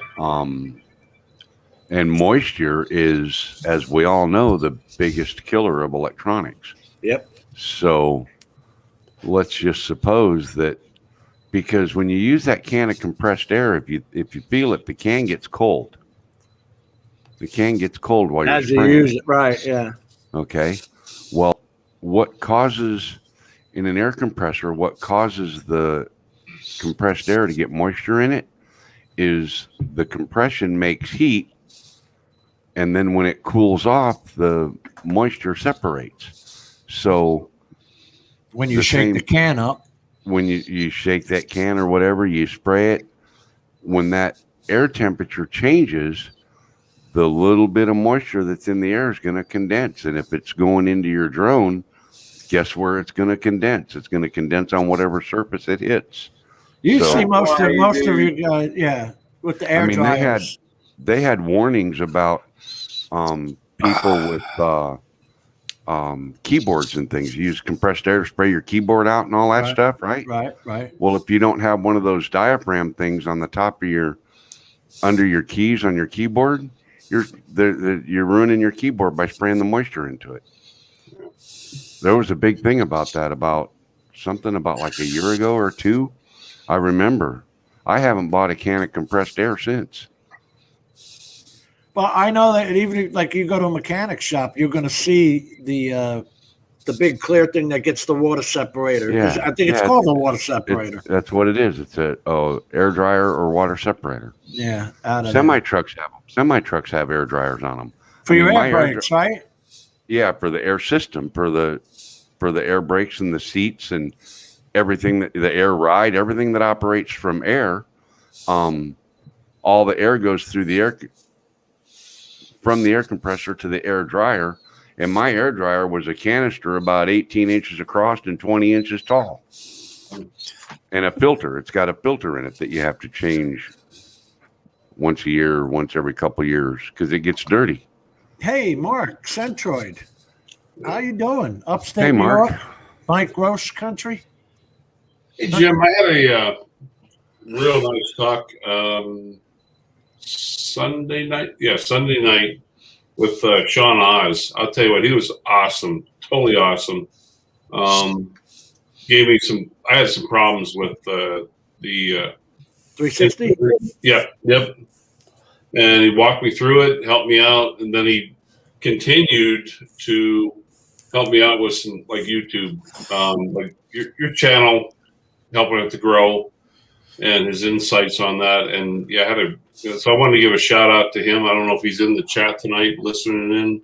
And moisture is, as we all know, the biggest killer of electronics. Yep. So let's just suppose that, because when you use that can of compressed air, if you feel it, the can gets cold. The can gets cold while As you're you spraying. use it, right? Yeah. Okay. Well, what causes in an air compressor, what causes the compressed air to get moisture in it is the compression makes heat. And then when it cools off, the moisture separates. So When you shake the can up. when you shake that can or whatever, you spray it, when that air temperature changes, the little bit of moisture that's in the air is going to condense. And if it's going into your drone, guess where it's going to condense? It's going to condense on whatever surface it hits. You So- see most of you guys, yeah, with the air I mean, dryers. they had warnings about people with keyboards and things. You use compressed air to spray your keyboard out and all that Right. stuff, right? Right. Well, if you don't have one of those diaphragm things on the top of under your keys on your keyboard, you're ruining your keyboard by spraying the moisture into it. There was a big thing about that, about like a year ago or 2. I remember. I haven't bought a can of compressed air since. Well, I know that even if, like, you go to a mechanic shop, you're going to see the big clear thing that gets the water separator. Yeah. I think it's Yeah, called a water separator. That's what it is. It's a air dryer or water separator. Yeah, out of Semi trucks have them. Semi trucks have air dryers on them. for your my air brakes, right? Yeah, for the air system, for the air brakes and the seats and everything, the air ride, everything that operates from air. All the air goes through the air from the air compressor to the air dryer. And my air dryer was a canister about 18 inches across and 20 inches tall. And a filter. It's got a filter in it that you have to change once a year, once every couple of years, because it gets dirty. Hey, Mark Centroid, how you doing? Upstate Hey, New Mark. York, Mike Gross country. Hey, Jim, I had a real nice talk Sunday night. Yeah, Sunday night with Sean Ozz. I'll tell you what, he was awesome, totally awesome. Gave me I had some problems with the 360. Yep. And he walked me through it, helped me out, and then he continued to help me out with some like YouTube, like your channel. helping it to grow, and his insights on that. And yeah, so I wanted to give a shout out to him. I don't know if he's in the chat tonight listening in.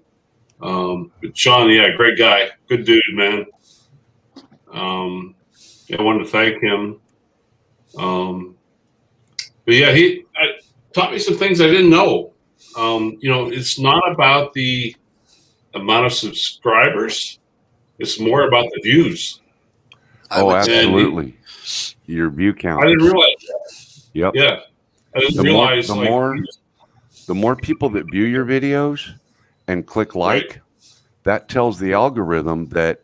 But Sean, yeah, great guy, good dude, man. I wanted to thank him. But yeah, he taught me some things I didn't know. It's not about the amount of subscribers; it's more about the views. Absolutely. Your view count. I didn't realize that. Yep. Yeah, I didn't realize the more people that view your videos and click like, that tells the algorithm that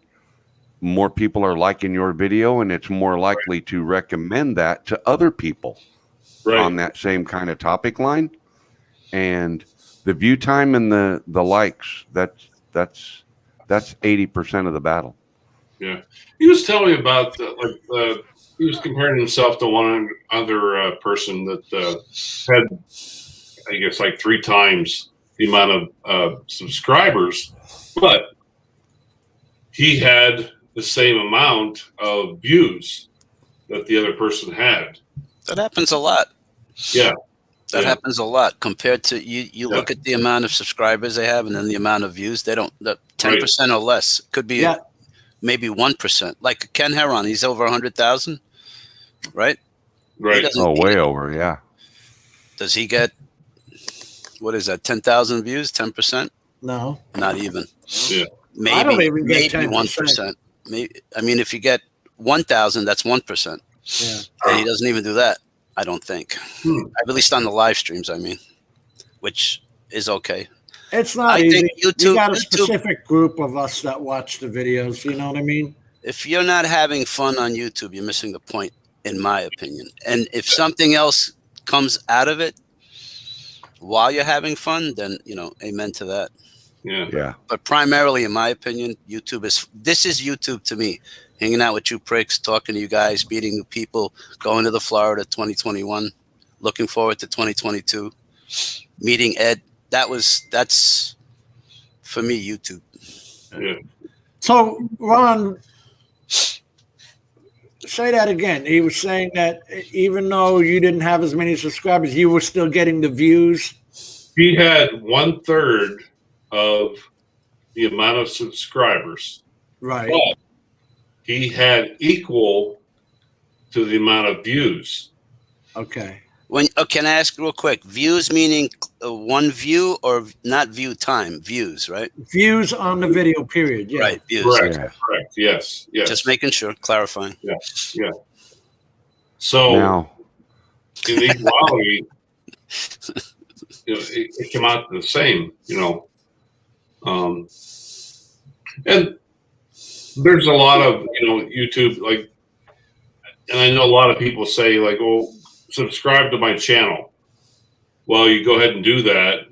more people are liking your video, and it's more likely to recommend that to other people on that same kind of topic line. And the view time and the likes, that's 80% of the battle. Yeah, he was telling me about he was comparing himself to one other person that had, I guess, like 3 times the amount of subscribers, but he had the same amount of views that the other person had. That happens a lot. Yeah. That happens a lot compared to you look at the amount of subscribers they have and then the amount of views. They don't, 10% or less. Could be maybe 1%. Like Ken Heron, he's over 100,000, right? Right. Way over, yeah. Does he get, what is that, 10,000 views, 10%? No. Not even. Yeah. Maybe 1%. Maybe, I mean, if you get 1,000, that's 1%. Yeah. And he doesn't even do that, I don't think. At least on the live streams, I mean, which is okay. It's not I easy. think You got a specific group of us that watch the videos. You know what I mean? If you're not having fun on YouTube, you're missing the point, in my opinion. And if something else comes out of it while you're having fun, then, amen to that. Yeah. But primarily, in my opinion, this is YouTube to me. Hanging out with you pricks, talking to you guys, meeting new people, going to the Florida 2021, looking forward to 2022, meeting Ed. That's for me, YouTube. Yeah. So, Ron, say that again. He was saying that even though you didn't have as many subscribers, you were still getting the views. He had 1/3 of the amount of subscribers. Right. But he had equal to the amount of views. Okay. Can I ask real quick? Views meaning one view or not view time? Views, right? Views on the video, period. Yeah. Right. Views. Correct. Yes. Just making sure, clarifying. Yeah. So Now, in equality, it came out the same, and there's a lot of YouTube, like, and I know a lot of people say like, "Oh, subscribe to my channel." Well, you go ahead and do that,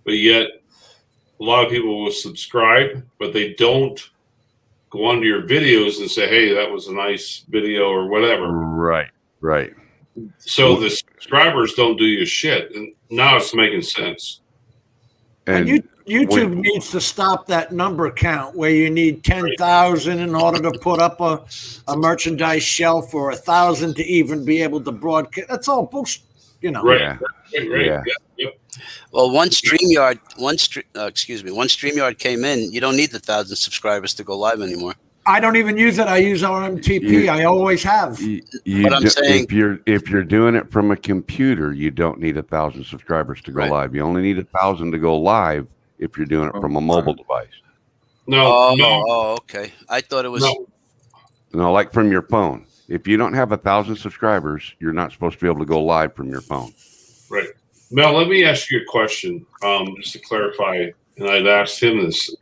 but yet a lot of people will subscribe, but they don't go onto your videos and say, "Hey, that was a nice video" or whatever. right. So the subscribers don't do you shit, and now it's making sense. And YouTube needs to stop that number count where you need 10,000 in order to put up a merchandise shelf or 1,000 to even be able to broadcast. That's all bullshit, Right. Yeah. Yep. Well, once StreamYard came in, you don't need the 1,000 subscribers to go live anymore. I don't even use it. I use RMTP. I always have. But I'm saying, if you're doing it from a computer, you don't need 1,000 subscribers to go live. You only need 1,000 to go live if you're doing it from a mobile device. No. Oh, okay. I thought it was. No, like from your phone. If you don't have 1,000 subscribers, you're not supposed to be able to go live from your phone. Right. Mel, let me ask you a question, just to clarify, and I'd asked him this.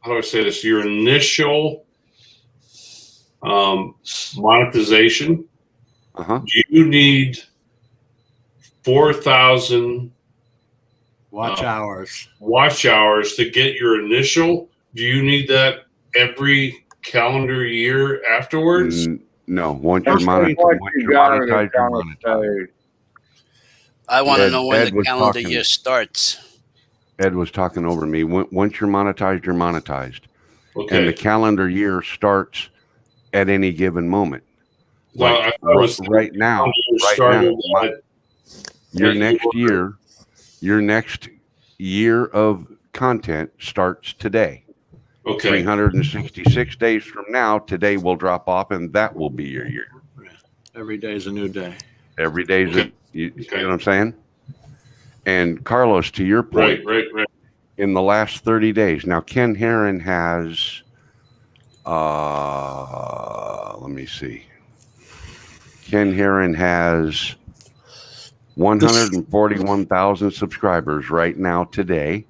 How do I say this? Your initial monetization, do you need 4,000 watch hours to get your initial? Do you need that every calendar year afterwards? No. Once you're monetized, I want to know when the calendar year starts. Ed was talking over me. Once you're monetized, you're monetized. Okay. and the calendar year starts at any given moment. Well, Like I was right now, your next year of content starts today. Okay. 366 days from now, today will drop off, and that will be your year. Every day is a new day. Every day is Okay. you see what I'm saying? And Carlos, to your point, Right. in the last 30 days, now Ken Herron has, let me see. Ken Herron has 141,000 subscribers right now today.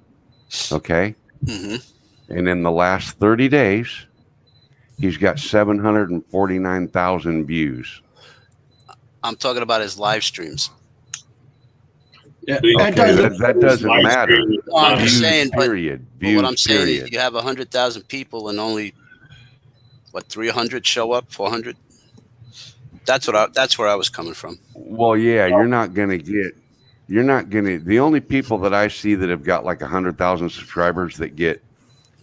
Okay. Mm-hmm. And in the last 30 days, he's got 749,000 views. I'm talking about his live streams. Yeah, Okay, that doesn't matter. No, I'm just saying, but period. But what I'm Views, saying period. is you have 100,000 people and only, 300 show up, 400? That's where I was coming from. Well, yeah, the only people that I see that have got like 100,000 subscribers that get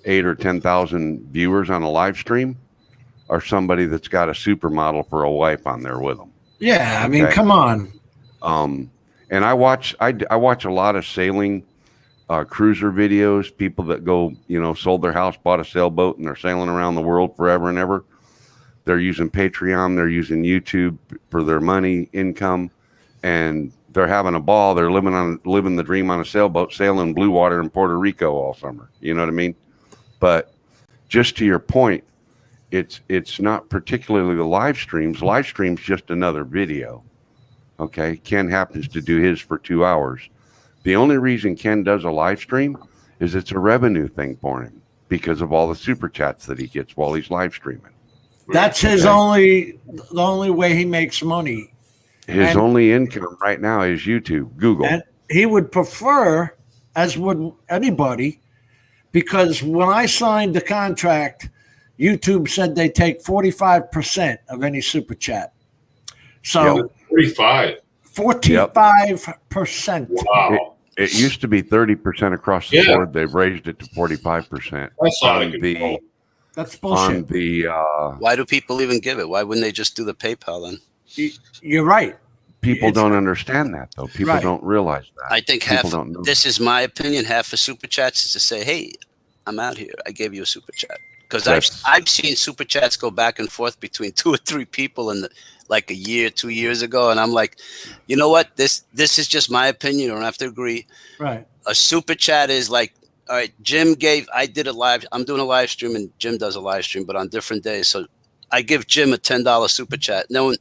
8 or 10,000 viewers on a live stream are somebody that's got a supermodel for a wife on there with them. Yeah, I mean, come on. And I watch a lot of sailing cruiser videos, people that go, sold their house, bought a sailboat, and they're sailing around the world forever and ever. They're using Patreon, they're using YouTube for their money, income, and they're having a ball. They're living the dream on a sailboat, sailing blue water in Puerto Rico all summer. You know what I mean? But just to your point, it's not particularly the live streams. Live streams just another video. Okay, Ken happens to do his for 2 hours. The only reason Ken does a live stream is it's a revenue thing for him because of all the super chats that he gets while he's live streaming. That's his the only way he makes money. His only income right now is YouTube, Google. And he would prefer, as would anybody, because when I signed the contract, YouTube said they take 45% of any super chat. So 45%. Wow. It used to be 30% across the board. They've raised it to 45%. That's bullshit. Why do people even give it? Why wouldn't they just do the PayPal then? You're right. People don't understand that, though. People don't realize that. I think this is my opinion, half of super chats is to say, hey, I'm out here. I gave you a super chat. Because I've seen super chats go back and forth between 2 or 3 people in like a year, 2 years ago. And I'm like, you know what? This is just my opinion. You don't have to agree. Right. A super chat is like, all right, I'm doing a live stream and Jim does a live stream, but on different days. So I give Jim a $10 super chat. No,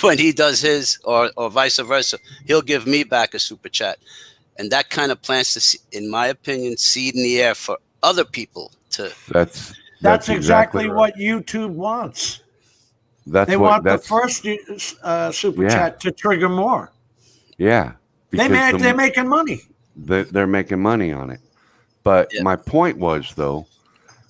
when he does his or vice versa, he'll give me back a super chat. And that kind of plants, in my opinion, seed in the air for other people to. That's exactly what YouTube wants. They want the first super chat to trigger more. Yeah. They're making money. They're making money on it. But my point was, though,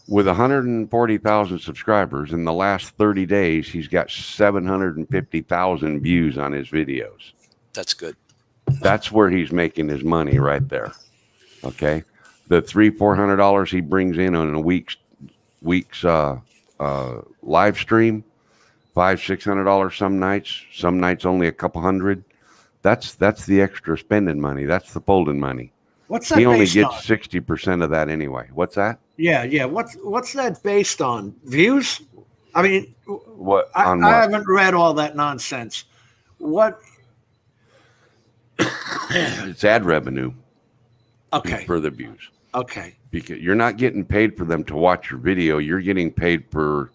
with 140,000 subscribers in the last 30 days, he's got 750,000 views on his videos. That's good. That's where he's making his money right there. Okay. The $300-400 he brings in on a week's live stream, $500-600 some nights only a couple hundred. That's the extra spending money. That's the folding money. What's that? He only gets 60% of that anyway. What's that? Yeah. What's that based on? Views? I mean, what? I haven't read all that nonsense. What? It's ad revenue. Okay. For the views. Okay. Because you're not getting paid for them to watch your video. You're getting paid for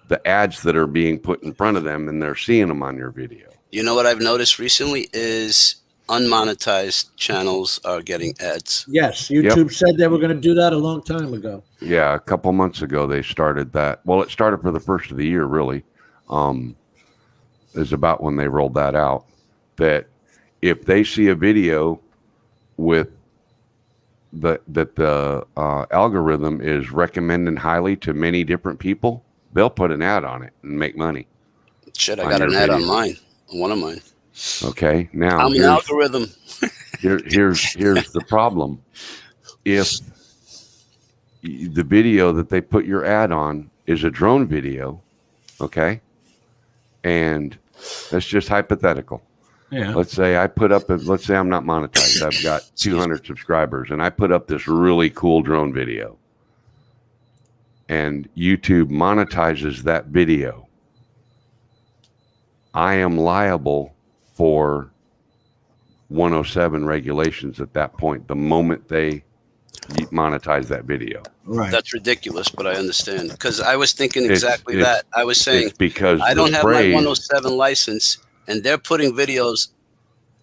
the ads that are being put in front of them, and they're seeing them on your video. You know what I've noticed recently is unmonetized channels are getting ads. Yes, YouTube said they were going to do that a long time ago. Yeah, a couple months ago they started that. Well, it started for the first of the year, really. Is about when they rolled that out. That if they see a video with that the algorithm is recommending highly to many different people, they'll put an ad on it and make money. Shit, I got an ad on mine, on one of mine. Okay, now I'm an algorithm. here's the problem. If the video that they put your ad on is a drone video, okay? And that's just hypothetical. Yeah. Let's say let's say I'm not monetized. I've got 200 subscribers, and I put up this really cool drone video. And YouTube monetizes that video. I am liable for 107 regulations at that point, the moment they monetize that video. Right. That's ridiculous, but I understand, because I was thinking exactly that. I was saying, because I don't have my 107 license, and they're putting videos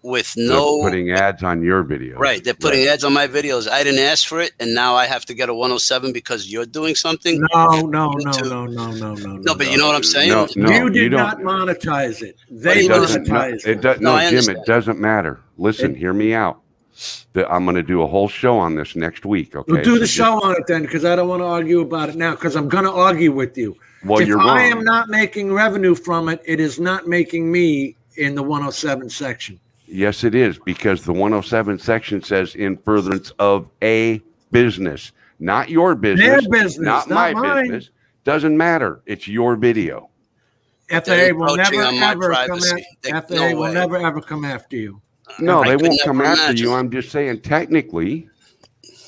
with no putting ads on your video. Right, they're putting ads on my videos. I didn't ask for it, and now I have to get a 107 because you're doing something. No. No, but you know what I'm saying? No, you did not monetize it. They monetized it. Jim, it doesn't matter. Listen, hear me out. I'm going to do a whole show on this next week. Okay, we'll do the show on it then, because I don't want to argue about it now, because I'm going to argue with you. Well, if you're I wrong. am not making revenue from it, it is not making me in the 107 section. Yes, it is, because the 107 section says in furtherance of a business, not your business, Their business, not my mine. business. Doesn't matter. It's your video. FAA will never encroaching on my ever come privacy. after No FAA will way. never ever come after you. No, I they could won't come never after you. imagine. I'm just saying technically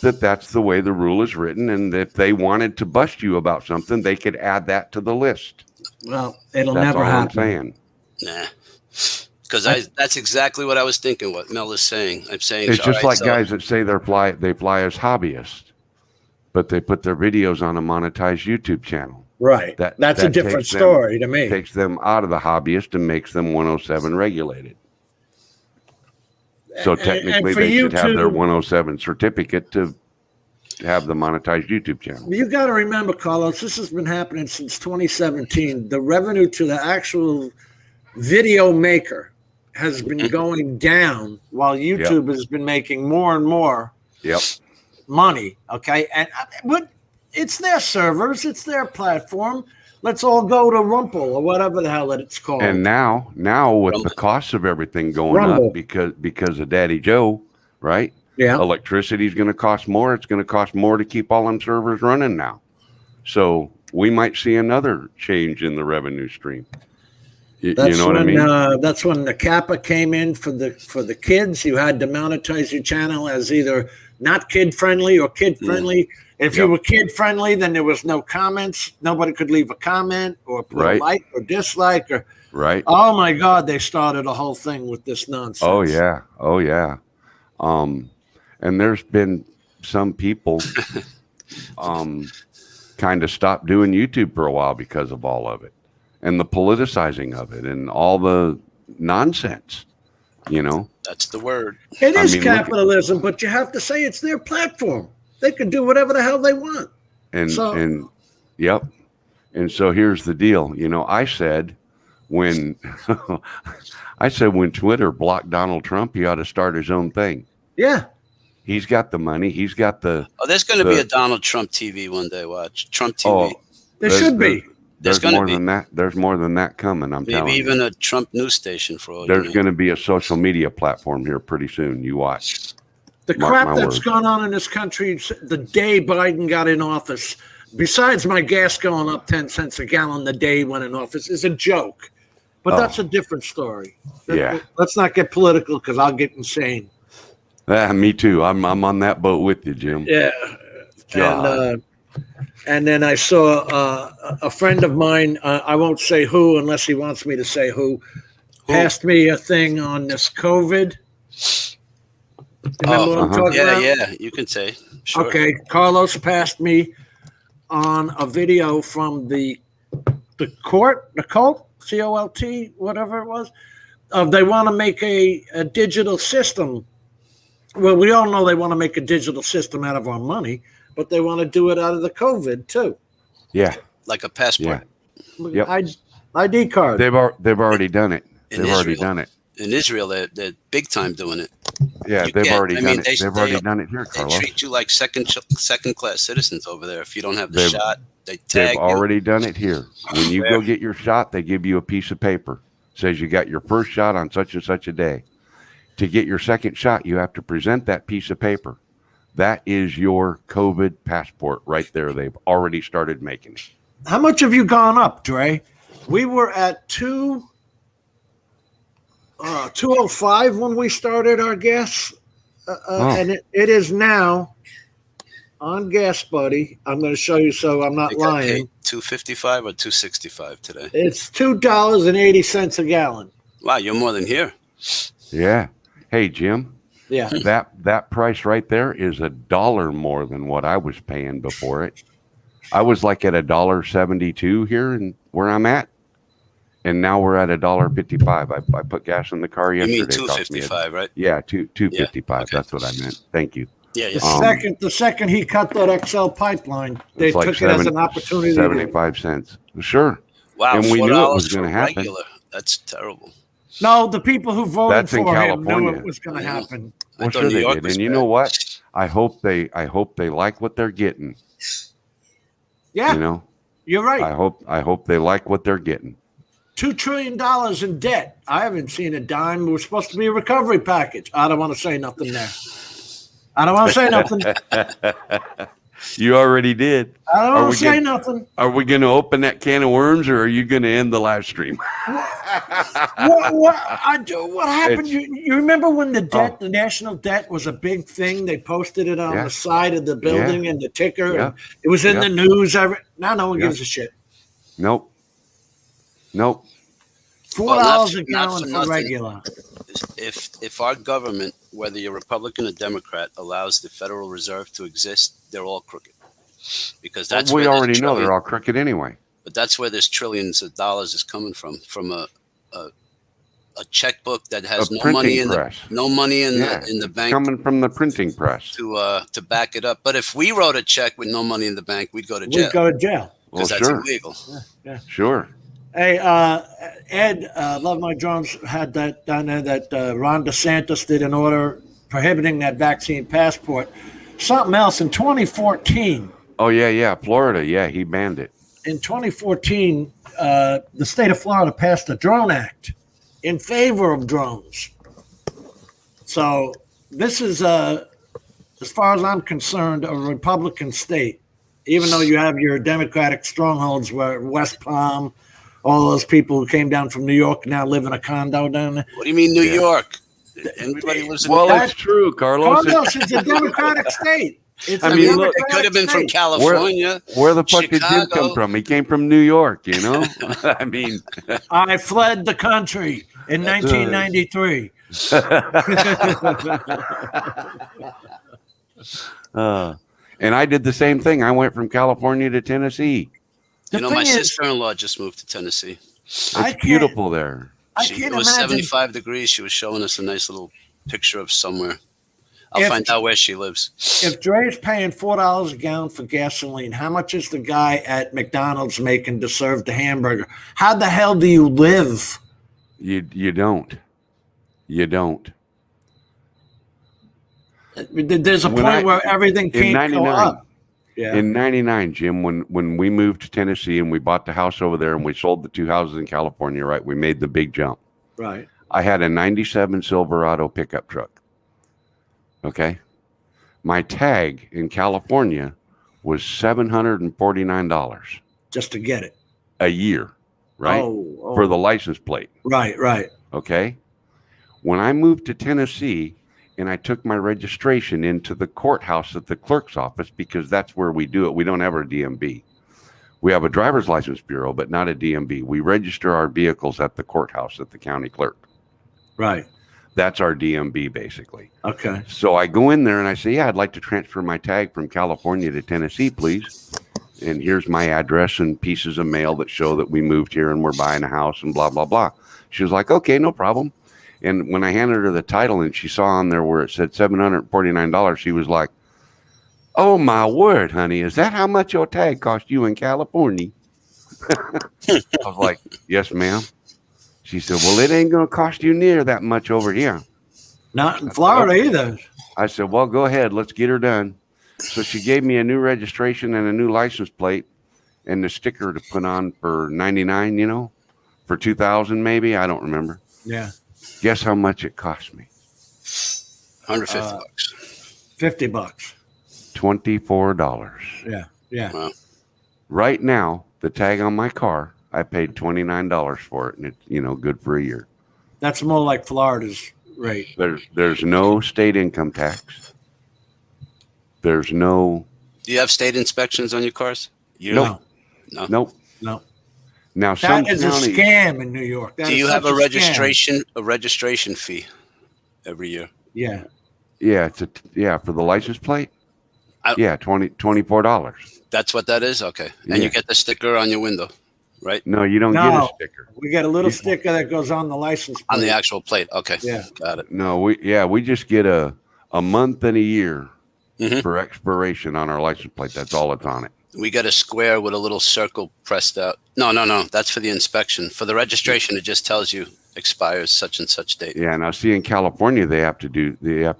that's the way the rule is written, and if they wanted to bust you about something, they could add that to the list. Well, it'll That's never all happen. I'm saying. Nah. Because that's exactly what I was thinking, what Mel is saying. I'm saying It's just like so guys that say they fly as hobbyists, but they put their videos on a monetized YouTube channel. Right. That's a different story to me. Takes them out of the hobbyist and makes them 107 regulated. So technically, they should have their 107 certificate to have the monetized YouTube channel. You got to remember, Carlos, this has been happening since 2017. The revenue to the actual video maker has been going down, while YouTube has been making more and more money. Okay, but it's their servers, it's their platform. Let's all go to Rumble or whatever the hell it's called. And now with the cost of everything going up because of Daddy Joe, right? Yeah. Electricity is going to cost more. It's going to cost more to keep all them servers running now. So we might see another change in the revenue stream. You know what I mean? That's when the Kappa came in for the kids. You had to monetize your channel as either not kid friendly or kid friendly. If you were kid friendly, then there was no comments. Nobody could leave a comment or put a like or dislike or. Right. Oh my God! They started a whole thing with this nonsense. Oh yeah. And there's been some people kind of stopped doing YouTube for a while because of all of it. And the politicizing of it and all the nonsense, That's the word. It is capitalism, but you have to say it's their platform. They can do whatever the hell they want. And so here's the deal. I said when Twitter blocked Donald Trump, he ought to start his own thing. Yeah. He's got the money. He's got the. Oh, there's going to be a Donald Trump TV one day. Watch Trump TV. Oh, there should be. There's more than that. There's more than that coming. I'm telling you. Maybe even a Trump news station for all. There's going to be a social media platform here pretty soon. You watch. The crap that's gone on in this country the day Biden got in office, besides my gas going up 10 cents a gallon the day he went in office, is a joke. But that's a different story. Yeah. Let's not get political because I'll get insane. Me too. I'm on that boat with you, Jim. Yeah. God. And then I saw a friend of mine, I won't say who unless he wants me to say who, passed me a thing on this COVID. Remember what I'm talking about? Yeah, you can say. Sure. Okay, Carlos passed me on a video from the court, the cult, COLT, whatever it was. They want to make a digital system. Well, we all know they want to make a digital system out of our money, but they want to do it out of the COVID too. Yeah. Like a passport. Yeah. Yep. ID card. They've already done it. Already done it. In Israel, they're big time doing it. Yeah, they've already done it. They've already done it here, Carlos. They treat you like second class citizens over there. If you don't have the shot, they tag you. They've already done it here. When you go get your shot, they give you a piece of paper. Says you got your first shot on such and such a day. To get your second shot, you have to present that piece of paper. That is your COVID passport right there. They've already started making it. How much have you gone up, Dre? We were at 205 when we started our gas, and it is now on Gas Buddy. I'm going to show you so I'm not lying. $2.55 or $2.65 today. It's $2.80 a gallon. Wow, you're more than here. Yeah. Hey, Jim. Yeah. That price right there is $1 more than what I was paying before it. I was like at $1.72 here and where I'm at. And now we're at $1.55. I put gas in the car yesterday. You mean $2.55, right? Yeah, $2.55. Yeah, okay. That's what I meant. Thank you. Yeah. The second he cut that XL pipeline, they It's like took it as an opportunity. 75 cents. Sure. Wow. And we knew it was going to happen. Regular. That's terrible. No, the people who voted That's in for him knew California. it was going to happen. Well, sure they did. And you know what? I hope they like what they're getting. Yeah. You know? You're right. I hope they like what they're getting. $2 trillion in debt. I haven't seen a dime. It was supposed to be a recovery package. I don't want to say nothing there. I don't want to say nothing. You already did. I don't want to say nothing. Are we going to open that can of worms, or are you going to end the live stream? What happened? You remember when the national debt was a big thing? They posted it on the side of the building and the ticker. Yeah. And it was in the news. Now no one gives a shit. Nope. $4 a gallon for regular. If our government, whether you're Republican or Democrat, allows the Federal Reserve to exist, they're all crooked. Because that's we already know they're all crooked anyway. But that's where this trillions of dollars is coming from a checkbook that has no money in the bank. Coming from the printing press to back it up. But if we wrote a check with no money in the bank, we'd go to jail. We'd go to jail. Because that's illegal. Yeah. Sure. Hey, Ed, Love My Drones had that down there that Ron DeSantis did an order prohibiting that vaccine passport. Something else in 2014. Oh, yeah. Florida. Yeah, he banned it. In 2014, the state of Florida passed a drone act in favor of drones. So this is, as far as I'm concerned, a Republican state, even though you have your Democratic strongholds where West Palm, all those people who came down from New York now live in a condo down there. What do you mean New York? Everybody lives in it's true, Carlos. Carlos is a Democratic state. Look, it could have been from California. Where the fuck Chicago. did Jim come from? He came from New York, you know? I mean. I fled the country in 1993. And I did the same thing. I went from California to Tennessee. My sister-in-law just moved to Tennessee. It's beautiful there. It was 75 degrees. She was showing us a nice little picture of somewhere. I'll find out where she lives. If Dre's paying $4 a gallon for gasoline, how much is the guy at McDonald's making to serve the hamburger? How the hell do you live? You don't. There's a point where everything can't go up. Yeah. In 99, Jim, when we moved to Tennessee and we bought the house over there and we sold the 2 houses in California, right? We made the big jump. Right. I had a 97 Silverado pickup truck. Okay. My tag in California was $749. Just to get it. A year, right? For the license plate. Right. Okay. When I moved to Tennessee, and I took my registration into the courthouse at the clerk's office because that's where we do it. We don't have a DMV. We have a driver's license bureau, but not a DMV. We register our vehicles at the courthouse at the county clerk. Right. That's our DMV, basically. Okay. So I go in there and I say, yeah, I'd like to transfer my tag from California to Tennessee, please. And here's my address and pieces of mail that show that we moved here and we're buying a house and blah, blah, blah. She was like, okay, no problem. And when I handed her the title and she saw on there where it said $749, she was like, oh, my word, honey, is that how much your tag cost you in California? I was like, yes, ma'am. She said, well, it ain't going to cost you near that much over here. Not in Florida either. I said, well, go ahead. Let's get her done. So she gave me a new registration and a new license plate and the sticker to put on for $99, for $2,000 maybe. I don't remember. Yeah. Guess how much it cost me? $150. $50. $24. Yeah, yeah. Wow. Right now, the tag on my car, I paid $29 for it, and it's good for a year. That's more like Florida's rate. There's no state income tax. There's no. Do you have state inspections on your cars? Nope. No. Nope. No. Now some That is a counties. scam in New York. That Do is you have such a scam. registration fee every year? Yeah. Yeah, for the license plate. Yeah, $24. That's what that is? Okay. And Yeah. you get the sticker on your window, right? No, you don't get a No. sticker. We got a little sticker that goes on the license plate. On the actual plate. Okay. Yeah. Got it. No, we just get a month and a year Mhm. for expiration on our license plate. That's all that's on it. We got a square with a little circle pressed out. No. That's for the inspection. For the registration, it just tells you expires such and such date. Yeah, now see in California they have to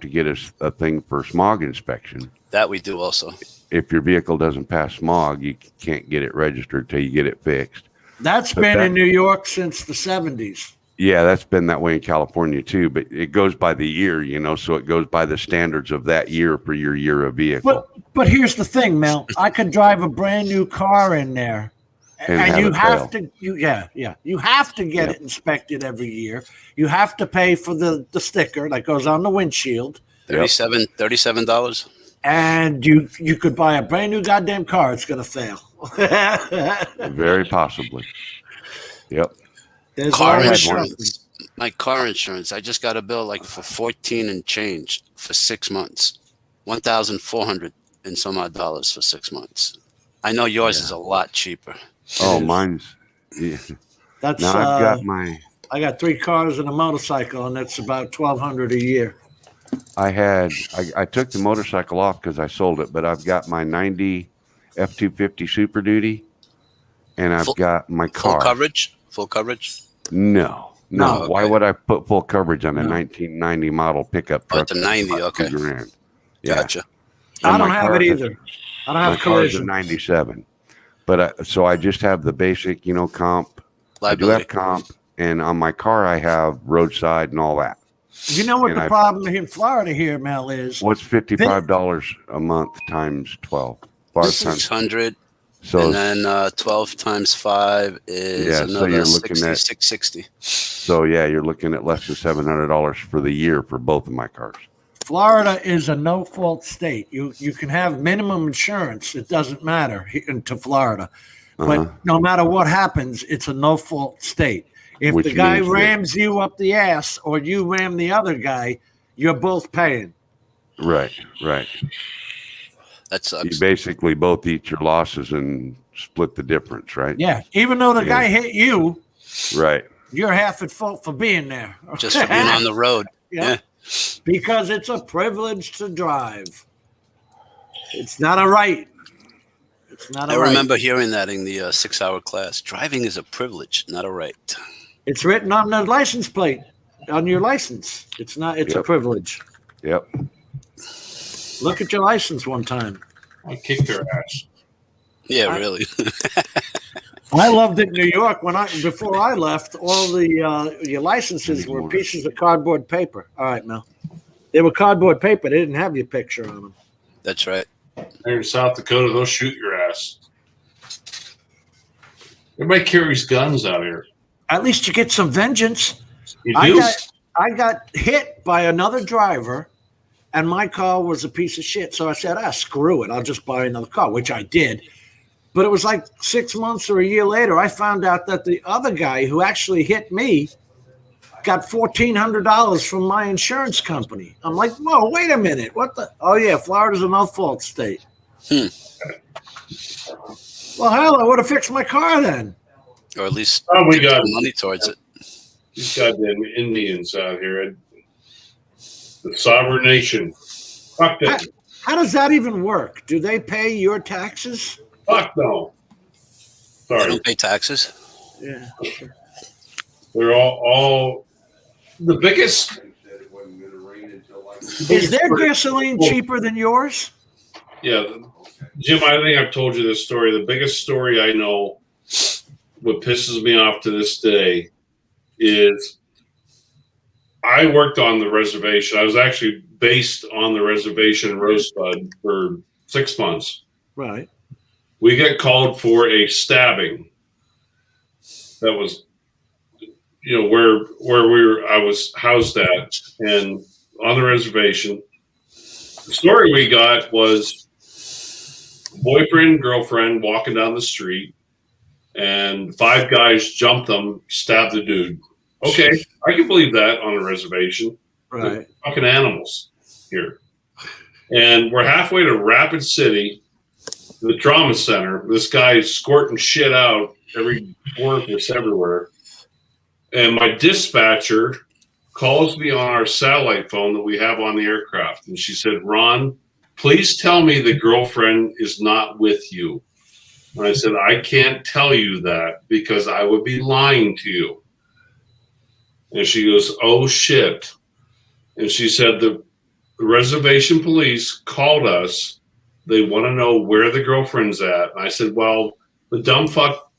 get us a thing for smog inspection. That we do also. If your vehicle doesn't pass smog, you can't get it registered till you get it fixed. That's But been in New York since the 70s. Yeah, that's been that way in California too, but it goes by the year, so it goes by the standards of that year for your year of vehicle. But here's the thing, Mel. I could drive a brand new car in there, and you have to. You have to get it inspected every year. You have to pay for the sticker that goes on the windshield. $37. And you could buy a brand new goddamn car. It's going to fail. Very possibly. Yep. There's Car always insurance. something. My car insurance. I just got a bill for 14 and change for 6 months. 1,400 and some odd dollars for 6 months. I know yours is a lot cheaper. Oh, mine's. Yeah. That's Now I've got I got 3 cars and a motorcycle, and that's about $1,200 a year. I took the motorcycle off because I sold it, but I've got my 90 F250 Super Duty, and I've got my car. Full coverage? No. No, Why would I put full coverage on a 1990 model pickup truck? It's a 90, okay. $2,000? Yeah. Gotcha. I And don't my have car's it a- either. I don't My have car's a collision. 97. But so I just have the basic, comp. I do Liability. have comp, and on my car I have roadside and all that. You know what And the problem in Florida here, Mel, is? What's $55 a month times 12? 600, So and then 12 times 5 is Yeah, so another you're looking 60, at- 660. So yeah, you're looking at less than $700 for the year for both of my cars. Florida is a no-fault state. You can have minimum insurance. It doesn't matter to Florida. But no matter what happens, it's a no-fault state. If Which the guy means that- rams you up the ass or you ram the other guy, you're both paying. Right. That You sucks. basically both eat your losses and split the difference, right? Yeah. Even though the guy hit you, Right. you're half at fault for being there. Just for being on the road. Yeah. Because it's a privilege to drive. It's not a right. It's not a I right. remember hearing that in the 6-hour class. Driving is a privilege, not a right. It's written on the license plate, on your license. It's not. It's a Yep. privilege. Yep. Look at your license one time. I kicked their ass. Yeah, really. I loved it in New York before I left. All the your licenses were pieces of cardboard paper. All right, Mel. They were cardboard paper. They didn't have your picture on them. That's right. There in South Dakota, they'll shoot your ass. Everybody carries guns out here. At least you get some vengeance. You do? I got hit by another driver, and my car was a piece of shit. So I said, screw it. I'll just buy another car, which I did. But it was like 6 months or a year later, I found out that the other guy who actually hit me got $1,400 from my insurance company. I'm like, whoa, wait a minute. What the? Oh, yeah, Florida's a no-fault state. Well, hell, I would have fixed my car then. Or at least Oh, we put got some money towards it. these goddamn Indians out here. The sovereign nation. Fuck them. How does that even work? Do they pay your taxes? Fuck no. They Sorry. don't pay taxes. Yeah. They're all the biggest. Is their gasoline cheaper than yours? Yeah. Jim, I think I've told you this story. The biggest story I know, what pisses me off to this day, is I worked on the reservation. I was actually based on the reservation in Rosebud for 6 months. Right. We get called for a stabbing. That was, where I was housed at, and on the reservation. The story we got was boyfriend, girlfriend walking down the street, and 5 guys jumped them, stabbed the dude. Okay, I can believe that on a reservation. Right. They're fucking animals here. And we're halfway to Rapid City, the trauma center. This guy's squirting shit out every orifice everywhere. And my dispatcher calls me on our satellite phone that we have on the aircraft. And she said, Ron, please tell me the girlfriend is not with you. And I said, I can't tell you that because I would be lying to you. And she goes, oh, shit. And she said, the reservation police called us. They want to know where the girlfriend's at. And I said, well, the dumb fuck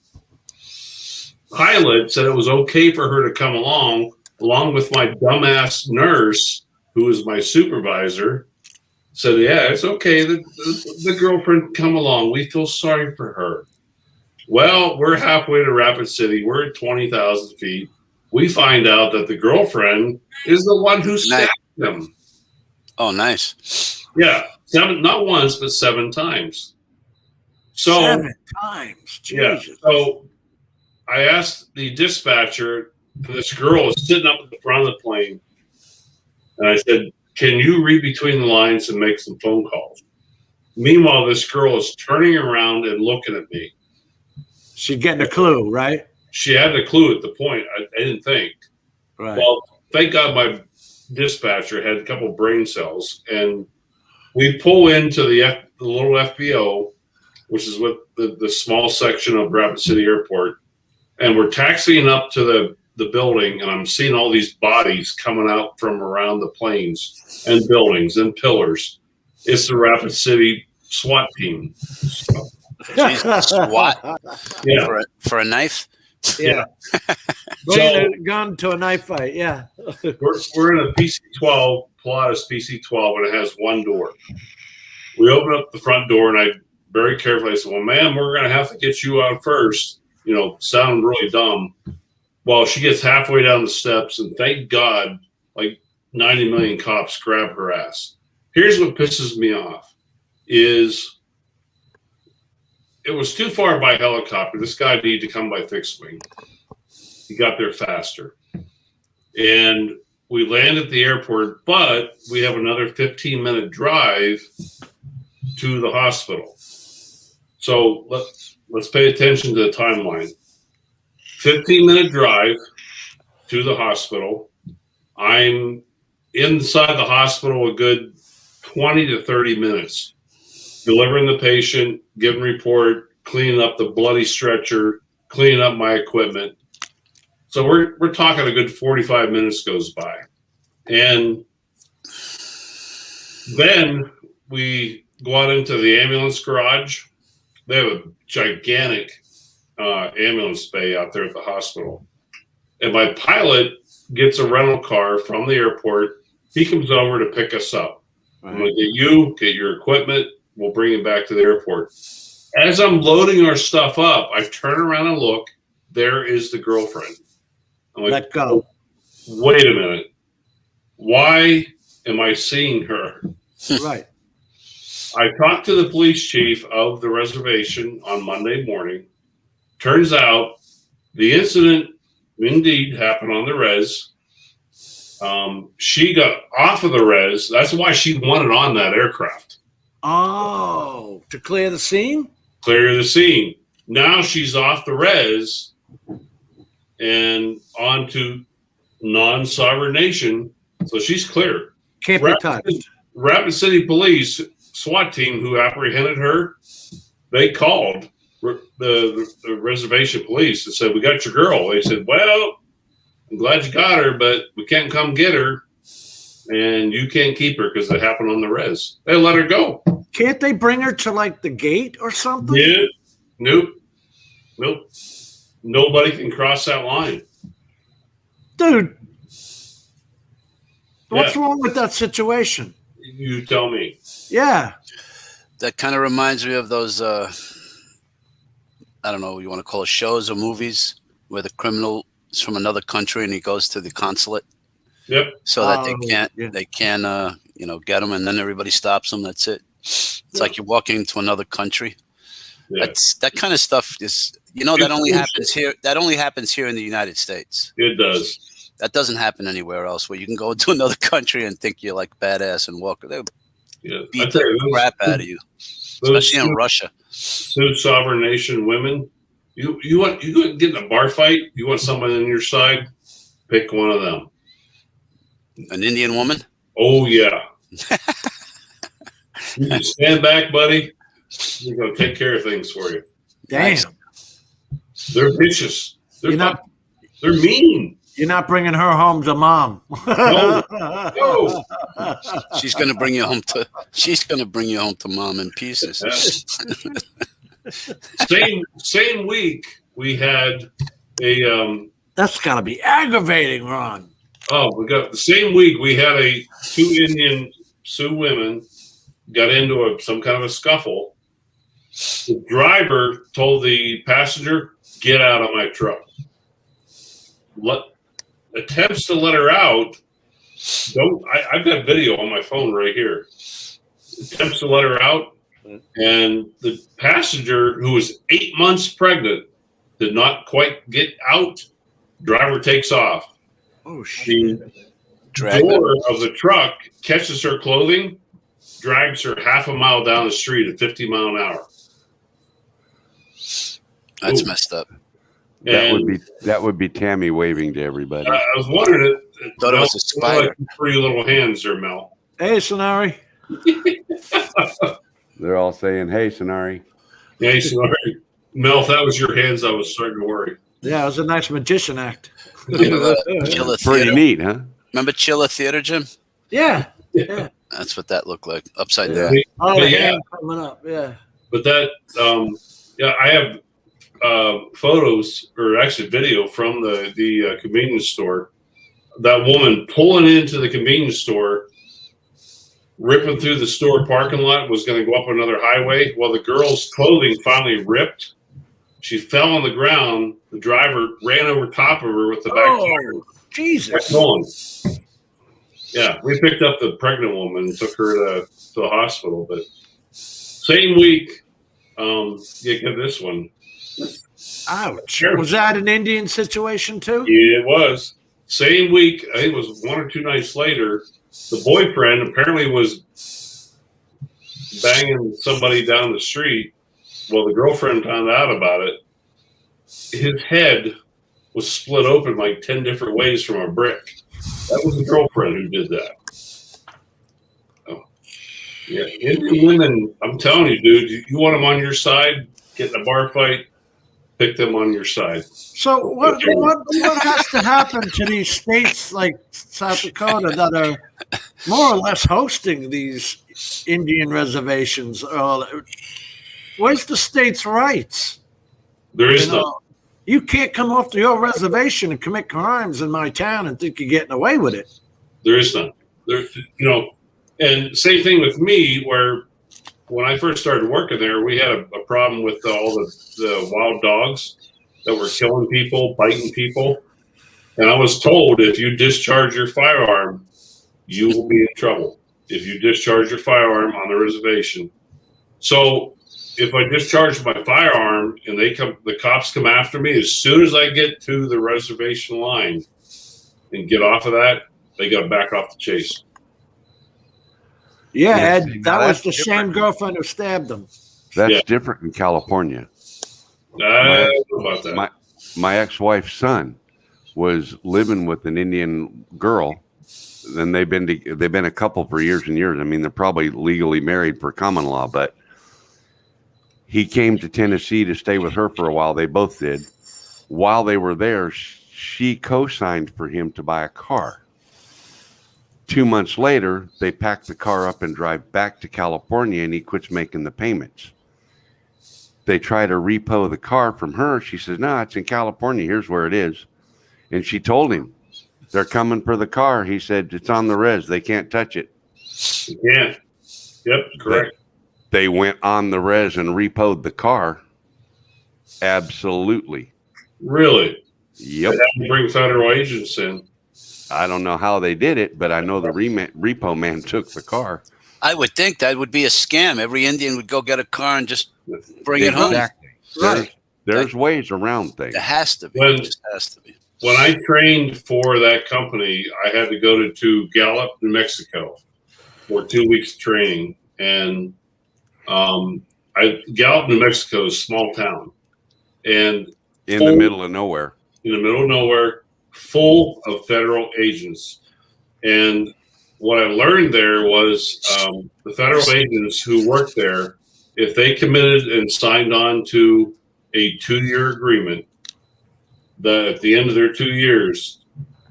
pilot said it was okay for her to come along with my dumbass nurse, who is my supervisor. Said, yeah, it's okay. The girlfriend come along. We feel sorry for her. Well, we're halfway to Rapid City. We're at 20,000 feet. We find out that the girlfriend is the one who stabbed him. Oh, nice. Yeah. 7, not once, but 7 times. So 7 times. Jesus. Yeah. So I asked the dispatcher, this girl is sitting up at the front of the plane. And I said, can you read between the lines and make some phone calls? Meanwhile, this girl is turning around and looking at me. She's getting a clue, right? She had a clue at the point. I didn't think. Right. Well, thank God my dispatcher had a couple of brain cells. And we pull into the little FBO, which is with the small section of Rapid City Airport. And we're taxiing up to the building, and I'm seeing all these bodies coming out from around the planes and buildings and pillars. It's the Rapid City SWAT team. Jesus, SWAT? Yeah. For a knife? Yeah. Bringing a gun to a knife fight. Yeah. We're in a PC-12, Pilatus PC-12, and it has one door. We open up the front door, and I very carefully said, well, ma'am, we're going to have to get you out first. Sound really dumb. Well, she gets halfway down the steps, and thank God, like 90 million cops grab her ass. Here's what pisses me off is it was too far by helicopter. This guy needed to come by fixed wing. He got there faster. And we land at the airport, but we have another 15-minute drive to the hospital. So let's pay attention to the timeline. 15-minute drive to the hospital. I'm inside the hospital a good 20 to 30 minutes, delivering the patient, giving report, cleaning up the bloody stretcher, cleaning up my equipment. So we're talking a good 45 minutes goes by. And then we go out into the ambulance garage. They have a gigantic ambulance bay out there at the hospital. And my pilot gets a rental car from the airport. He comes over to pick us up. I'm going to get your equipment. We'll bring it back to the airport. As I'm loading our stuff up, I turn around and look. There is the girlfriend. I'm like, let go. Wait a minute. Why am I seeing her? Right. I talked to the police chief of the reservation on Monday morning. Turns out the incident indeed happened on the res. She got off of the res. That's why she wanted on that aircraft. Oh, to clear the scene? Clear the scene. Now she's off the res and on to non-sovereign nation. So she's clear. Can't be touched. Rapid City Police SWAT team who apprehended her, they called the reservation police and said, we got your girl. They said, well, I'm glad you got her, but we can't come get her, and you can't keep her because it happened on the res. They let her go. Can't they bring her to like the gate or something? Yeah. Nope. Nobody can cross that line. Dude, what's wrong with that situation? You tell me. Yeah. That kind of reminds me of those, I don't know what you want to call it, shows or movies where the criminal is from another country and he goes to the consulate. Yep. So that they yeah. can, get him, and then everybody stops them. That's it. It's like you're walking into another country. Yeah. That kind of stuff is, that only happens here. That only happens here in the United States. It does. That doesn't happen anywhere else, where you can go into another country and think you're like badass and walk. They'll beat the crap out of you, especially in Russia. Those sovereign nation women, you get in a bar fight. You want someone on your side, pick one of them. An Indian woman? Oh yeah. You can stand back, buddy. They're gonna take care of things for you. Damn. They're vicious. They're You're they're mean. You're not bringing her home to mom. No. She's gonna bring you home to. She's gonna bring you home to mom in pieces. Same week we had a. That's gotta be aggravating, Ron. Oh, we got the same week we had two Indian Sioux women got into some kind of a scuffle. The driver told the passenger, "Get out of my truck." Attempts to let her out. I've got video on my phone right here. Attempts to let her out, and the passenger, who was 8 months pregnant, did not quite get out. Driver takes off. Oh shit! The door of the truck catches her clothing, drags her half a mile down the street at 50 miles an hour. That's messed up. That would be Tammy waving to everybody. I was wondering Thought it was a spider. Like pretty little hands there, Mel. Hey, Sonari. They're all saying, "Hey, Sonari." Yeah, Sonari. Mel, if that was your hands, I was starting to worry. Yeah, it was a nice magician act. Chilla Pretty Theater. neat, huh? Remember Chilla Theater, Jim? Yeah. That's what that looked like, upside down. Oh, the hand coming up. Yeah. But that, I have photos, or actually video from the convenience store. That woman pulling into the convenience store, ripping through the store parking lot, was going to go up another highway. Well, the girl's clothing finally ripped. She fell on the ground. The driver ran over top of her with the back tire. Jesus. Yeah, we picked up the pregnant woman and took her to the hospital. But same week, you get this one. Ouch. Was that an Indian situation too? It was. Same week, I think it was 1 or 2 nights later, the boyfriend apparently was banging somebody down the street. Well, the girlfriend found out about it. His head was split open like 10 different ways from a brick. That was the girlfriend who did that. Oh. Yeah, Indian women, I'm telling you, dude, you want them on your side, get in a bar fight, pick them on your side. So what has to happen to these states like South Dakota that are more or less hosting these Indian reservations? Where's the state's rights? There is none. You can't come off your reservation and commit crimes in my town and think you're getting away with it. There is none. And same thing with me, where when I first started working there, we had a problem with all the wild dogs that were killing people, biting people. And I was told, if you discharge your firearm, you will be in trouble if you discharge your firearm on the reservation. So if I discharge my firearm and the cops come after me, as soon as I get to the reservation line and get off of that, they got to back off the chase. Yeah, Ed, that was the same girlfriend who stabbed him. That's different in California. I don't know about that. My ex-wife's son was living with an Indian girl. Then they've been a couple for years and years. I mean, they're probably legally married for common law, but he came to Tennessee to stay with her for a while. They both did. While they were there, she co-signed for him to buy a car. 2 months later, they pack the car up and drive back to California, and he quits making the payments. They try to repo the car from her. She says, "No, it's in California. Here's where it is." And she told him, "They're coming for the car." He said, "It's on the res. They can't touch it." Yeah. Yep, correct. they went on the res and repoed the car. Absolutely. Really? Yep. They have to bring federal agents in. I don't know how they did it, but I know the repo man took the car. I would think that would be a scam. Every Indian would go get a car and just bring it home. Right. There's ways around things. It has to be. When- It just has to be. When I trained for that company, I had to go to Gallup, New Mexico for 2 weeks of training. And Gallup, New Mexico is a small town. And In the middle of nowhere. in the middle of nowhere, full of federal agents. And what I learned there was the federal agents who worked there, if they committed and signed on to a 2-year agreement, that at the end of their 2 years,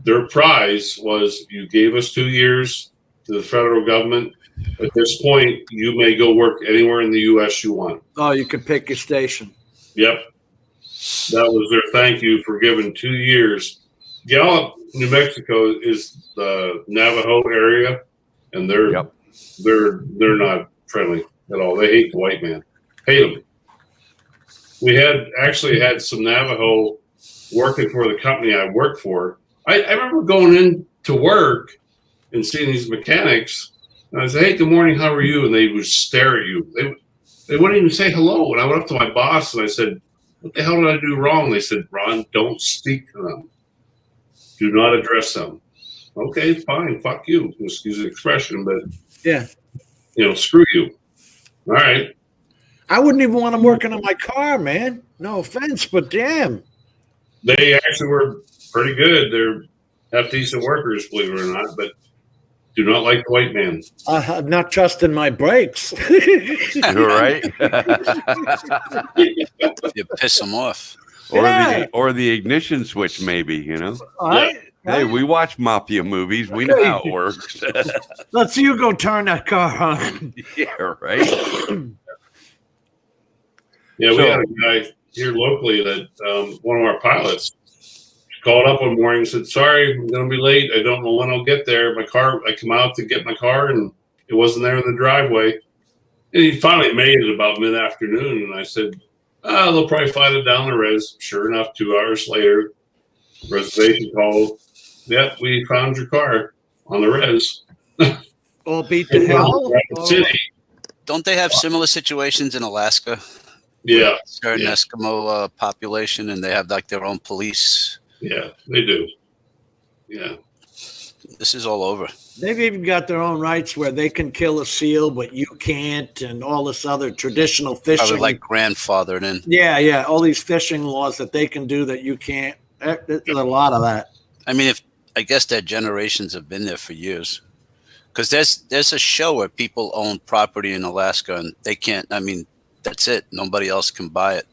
their prize was you gave us 2 years to the federal government. At this point, you may go work anywhere in the U.S. you want. Oh, you could pick your station. Yep. That was their thank you for giving 2 years. Gallup, New Mexico is the Navajo area, and they're not friendly at all. They hate the white man. Hate them. We actually had some Navajo working for the company I worked for. I remember going in to work and seeing these mechanics, and I said, "Hey, good morning, how are you?" And they would stare at you. They wouldn't even say hello. And I went up to my boss and I said, "What the hell did I do wrong?" They said, "Ron, don't speak to them. Do not address them." Okay, fine, fuck you. Excuse the expression, but Yeah. Screw you. All right. I wouldn't even want them working on my car, man. No offense, but damn. They actually were pretty good. They're half decent workers, believe it or not, but do not like the white man. I'm not trusting my brakes. You're right. You piss them off. Or the ignition switch, maybe, All right. Hey, we watch mafia movies. We know how it works. Let's you go turn that car on. Yeah, right. Yeah, we had a guy here locally that one of our pilots called up one morning and said, "Sorry, I'm going to be late. I don't know when I'll get there. I come out to get my car and it wasn't there in the driveway." And he finally made it about mid-afternoon. And I said, "They'll probably find it down the res." Sure enough, 2 hours later, reservation call. "Yep, we found your car on the res." All beat to hell. City. Don't they have similar situations in Alaska? Yeah. Certain Eskimo population, and they have like their own police. Yeah, they do. Yeah. This is all over. They've even got their own rights where they can kill a seal, but you can't, and all this other traditional fishing. Probably like grandfathered in. Yeah, all these fishing laws that they can do that you can't. There's a lot of that. I mean, I guess that generations have been there for years. Because there's a show where people own property in Alaska and they can't. I mean, that's it. Nobody else can buy it.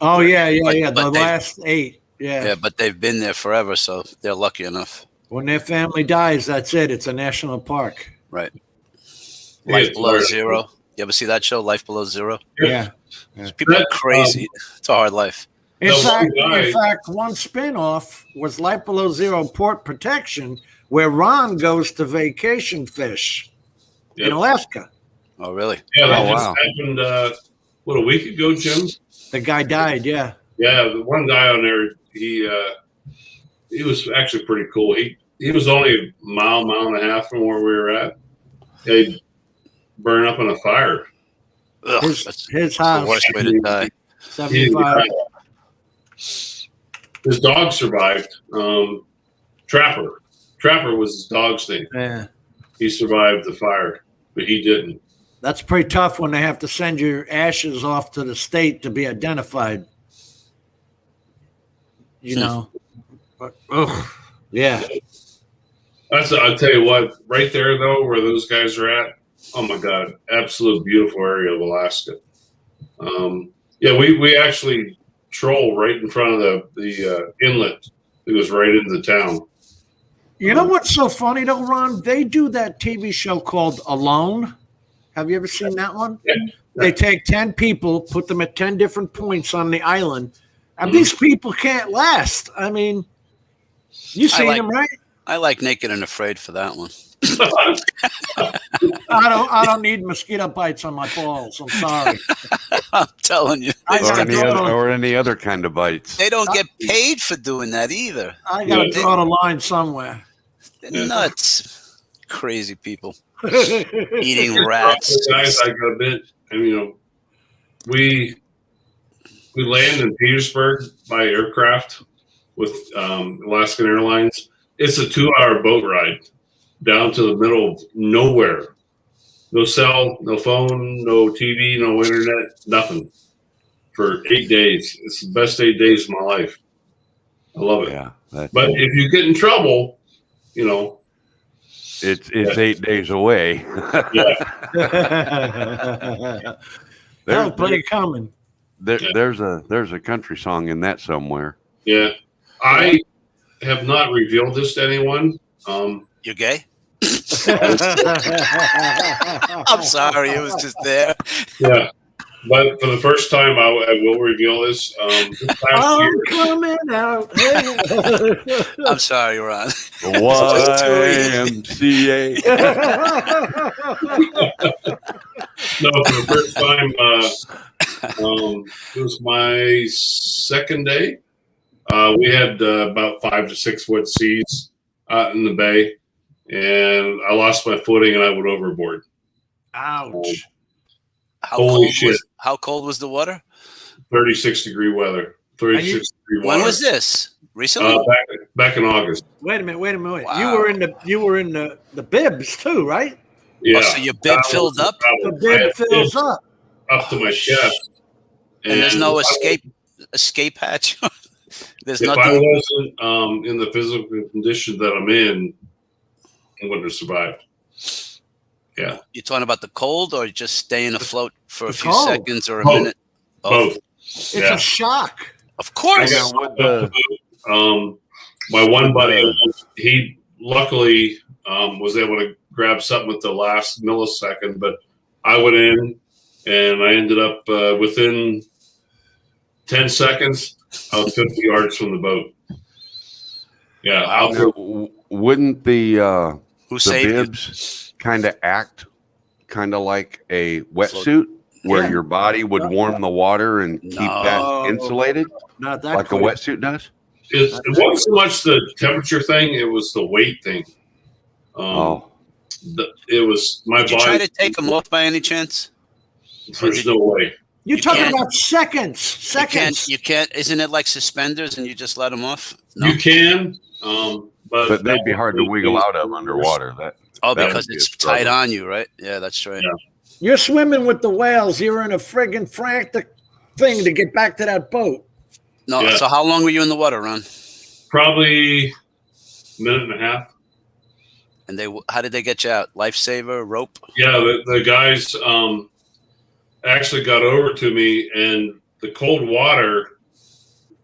Oh yeah. But The last 8. Yeah. Yeah, but they've been there forever, so they're lucky enough. When their family dies, that's it. It's a national park. Right. Yeah, Life Below Zero. You ever see that show, Life Below Zero? Yeah. People are crazy. It's a hard life. In fact, one spin-off was Life Below Zero Port Protection, where Ron goes to vacation fish in Alaska. Oh, really? Yeah, that just happened, a week ago, Jim? The guy died, yeah. Yeah, the one guy on there, he was actually pretty cool. He was only a mile and a half from where we were at. He'd burn up in a fire. Ugh, His house. The worst way to die. 75. His dog survived. Trapper was his dog's name. Yeah. He survived the fire, but he didn't. That's pretty tough when they have to send your ashes off to the state to be identified. But, yeah. I'll tell you what, right there, though, where those guys are at, oh, my God, absolute beautiful area of Alaska. We actually troll right in front of the inlet that goes right into the town. You know what's so funny, though, Ron? They do that TV show called Alone. Have you ever seen that one? Yeah. They take 10 people, put them at 10 different points on the island, and these people can't last. I mean, you seen them, right? I like Naked and Afraid for that one. I don't need mosquito bites on my balls. I'm sorry. I'm telling you. Or any other kind of bites. They don't get paid for doing that either. I got to draw the line somewhere. They're nuts. Crazy people. Eating rats. Guys, I got a bit, and we land in Petersburg by aircraft with Alaskan Airlines. It's a 2-hour boat ride down to the middle of nowhere. No cell, no phone, no TV, no internet, nothing. For 8 days. It's the best 8 days of my life. I love it. Yeah. But if you get in trouble, it's 8 days away. Yeah. That was pretty common. There's a country song in that somewhere. Yeah. I have not revealed this to anyone. You're gay? I'm sorry, it was just there. Yeah. But for the first time, I will reveal this. This past year, Coming out. I'm sorry, Ron. YMCA. No, for the first time, it was my second day. We had about 5 to 6 foot seas out in the bay, and I lost my footing and I went overboard. Ouch. How cold was the water? 36-degree weather. 36-degree water. When was this? Recently? Back in August. Wait a minute. Wow. You were in the bibs too, right? Yeah. Oh, so your bib filled up? The bib fills up. Up to my chest. And there's no escape hatch? There's if nothing. I wasn't in the physical condition that I'm in, I wouldn't have survived. Yeah. You're talking about the cold or just staying afloat for a few cold. seconds or a minute? Both. It's a shock. Of course. My one buddy, he luckily was able to grab something at the last millisecond, but I went in and I ended up within 10 seconds, I was 50 yards from the boat. Yeah. Wouldn't the Who saved you? bibs kind of act kind of like a wetsuit where your body would warm the water and keep that insulated Not that like quick. a wetsuit does? It wasn't so much the temperature thing; it was the weight thing. It was my Did you body. try to take them off by any chance? There's no way. You're talking can't. about seconds. You can't. Isn't it like suspenders and you just let them off? No. You can, But they'd be hard to wiggle out of underwater. That would because be a it's struggle. tight on you, right? Yeah, that's right. Yeah. You're swimming with the whales. You're in a friggin' frantic thing to get back to that boat. No. Yeah. So how long were you in the water, Ron? Probably a minute and a half. And how did they get you out? Lifesaver, rope? Yeah, the guys actually got over to me, and the cold water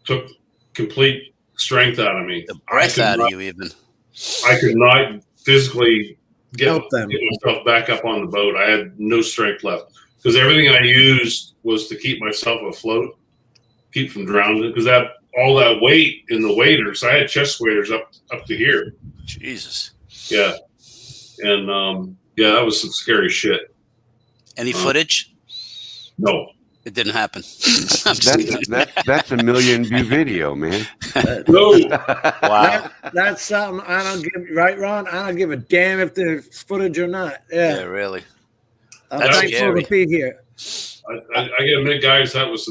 took complete strength out of me. The breath out of you, even. I could not physically get Help them. myself back up on the boat. I had no strength left because everything I used was to keep myself afloat, keep from drowning. Because all that weight in the waders, I had chest waders up to here. Jesus. Yeah, and that was some scary shit. Any footage? No. It didn't happen. I'm just kidding. That's a million view video, man. No. Wow. That's something I don't give. Right, Ron? I don't give a damn if there's footage or not. Yeah, Yeah. really. I'm That's thankful scary. to be here. I gotta admit, guys, that was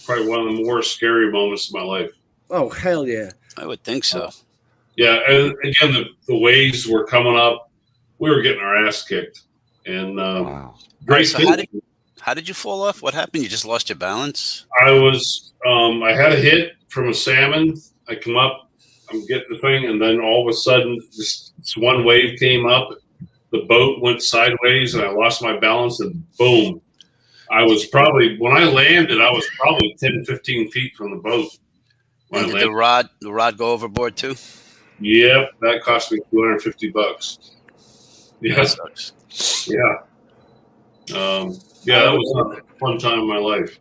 probably one of the more scary moments of my life. Oh, hell yeah. I would think so. Yeah, and again, the waves were coming up. We were getting our ass kicked, and Wow. great. So how did you fall off? What happened? You just lost your balance? I had a hit from a salmon. I come up, I'm getting the thing, and then all of a sudden, this one wave came up. The boat went sideways, and I lost my balance, and boom. When I landed, I was probably 10, 15 feet from the boat. And did the rod go overboard too? Yep, that cost me $250. Yes. Yeah. That was a fun time in my life.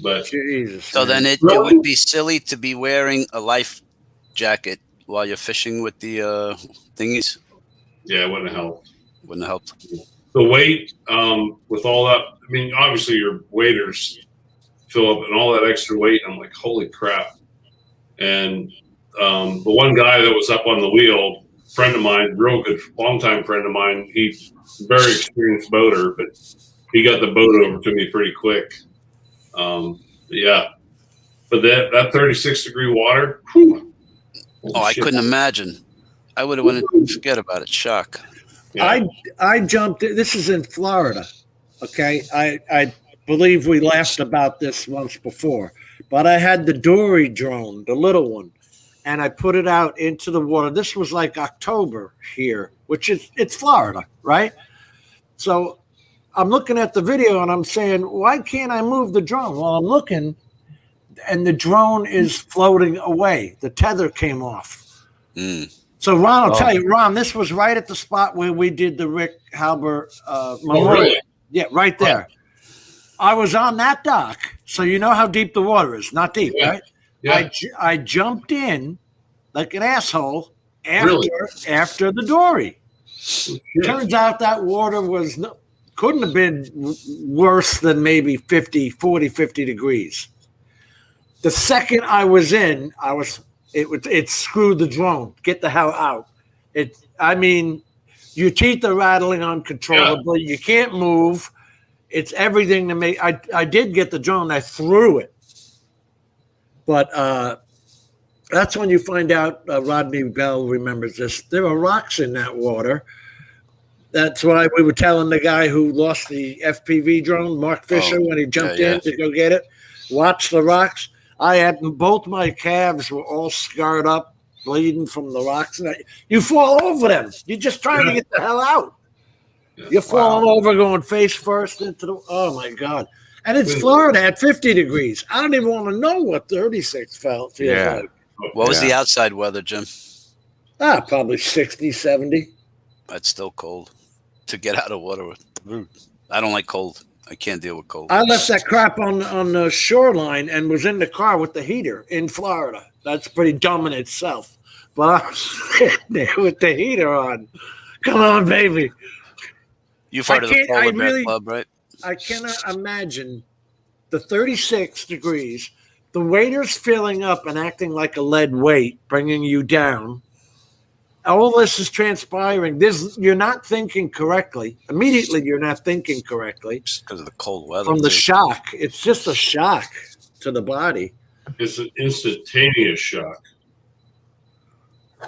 But Jesus. So then it would be silly to be wearing a life jacket while you're fishing with the thingies. Yeah, it wouldn't have helped. Wouldn't have helped. The weight, with all that, I mean, obviously your waders fill up and all that extra weight. I'm like, holy crap. And the one guy that was up on the wheel, friend of mine, real good, longtime friend of mine, he's a very experienced boater, but he got the boat over to me pretty quick. Yeah. But that 36-degree water, whew, I couldn't imagine. I would have wanted to forget about it. Shock. Yeah. I jumped in. This is in Florida. Okay. I believe we laughed about this once before, but I had the Dory drone, the little one, and I put it out into the water. This was like October here, which is, it's Florida, right? So I'm looking at the video and I'm saying, why can't I move the drone? Well, I'm looking and the drone is floating away. The tether came off. So Ron, I'll tell you, Ron, this was right at the spot where we did the Rick Halbur memorial. Really? Yeah, right there. I was on that dock, so you know how deep the water is. Not deep, right? Yeah. I jumped in like an asshole after the dory. Turns out that water was couldn't have been worse than maybe 50 degrees. The second I was in, it screwed the drone. Get the hell out. I mean, your teeth are rattling uncontrollably. Yeah. You can't move. It's everything to make. I did get the drone. I threw it. But that's when you find out, Rodney Bell remembers this, there are rocks in that water. That's why we were telling the guy who lost the FPV drone, Mark Fisher, when he jumped in to go get it, watch the rocks. I had both my calves were all scarred up, bleeding from the rocks. And you fall over them. You're just trying to get the hell out. You're falling over, going face first into the. Oh my God! And it's Florida at 50 degrees. I don't even want to know what 36 felt. Like. What was the outside weather, Jim? Probably 60, 70. That's still cold to get out of water with. I don't like cold. I can't deal with cold. I left that crap on the shoreline and was in the car with the heater in Florida. That's pretty dumb in itself. But I was sitting there with the heater on. Come on, baby. You've heard of the Polar Bear Club, right? I cannot imagine the 36 degrees, the waiters filling up and acting like a lead weight, bringing you down. All this is transpiring. You're not thinking correctly. Immediately, you're not thinking correctly. Just because of the cold weather. From the shock. It's just a shock to the body. It's an instantaneous shock.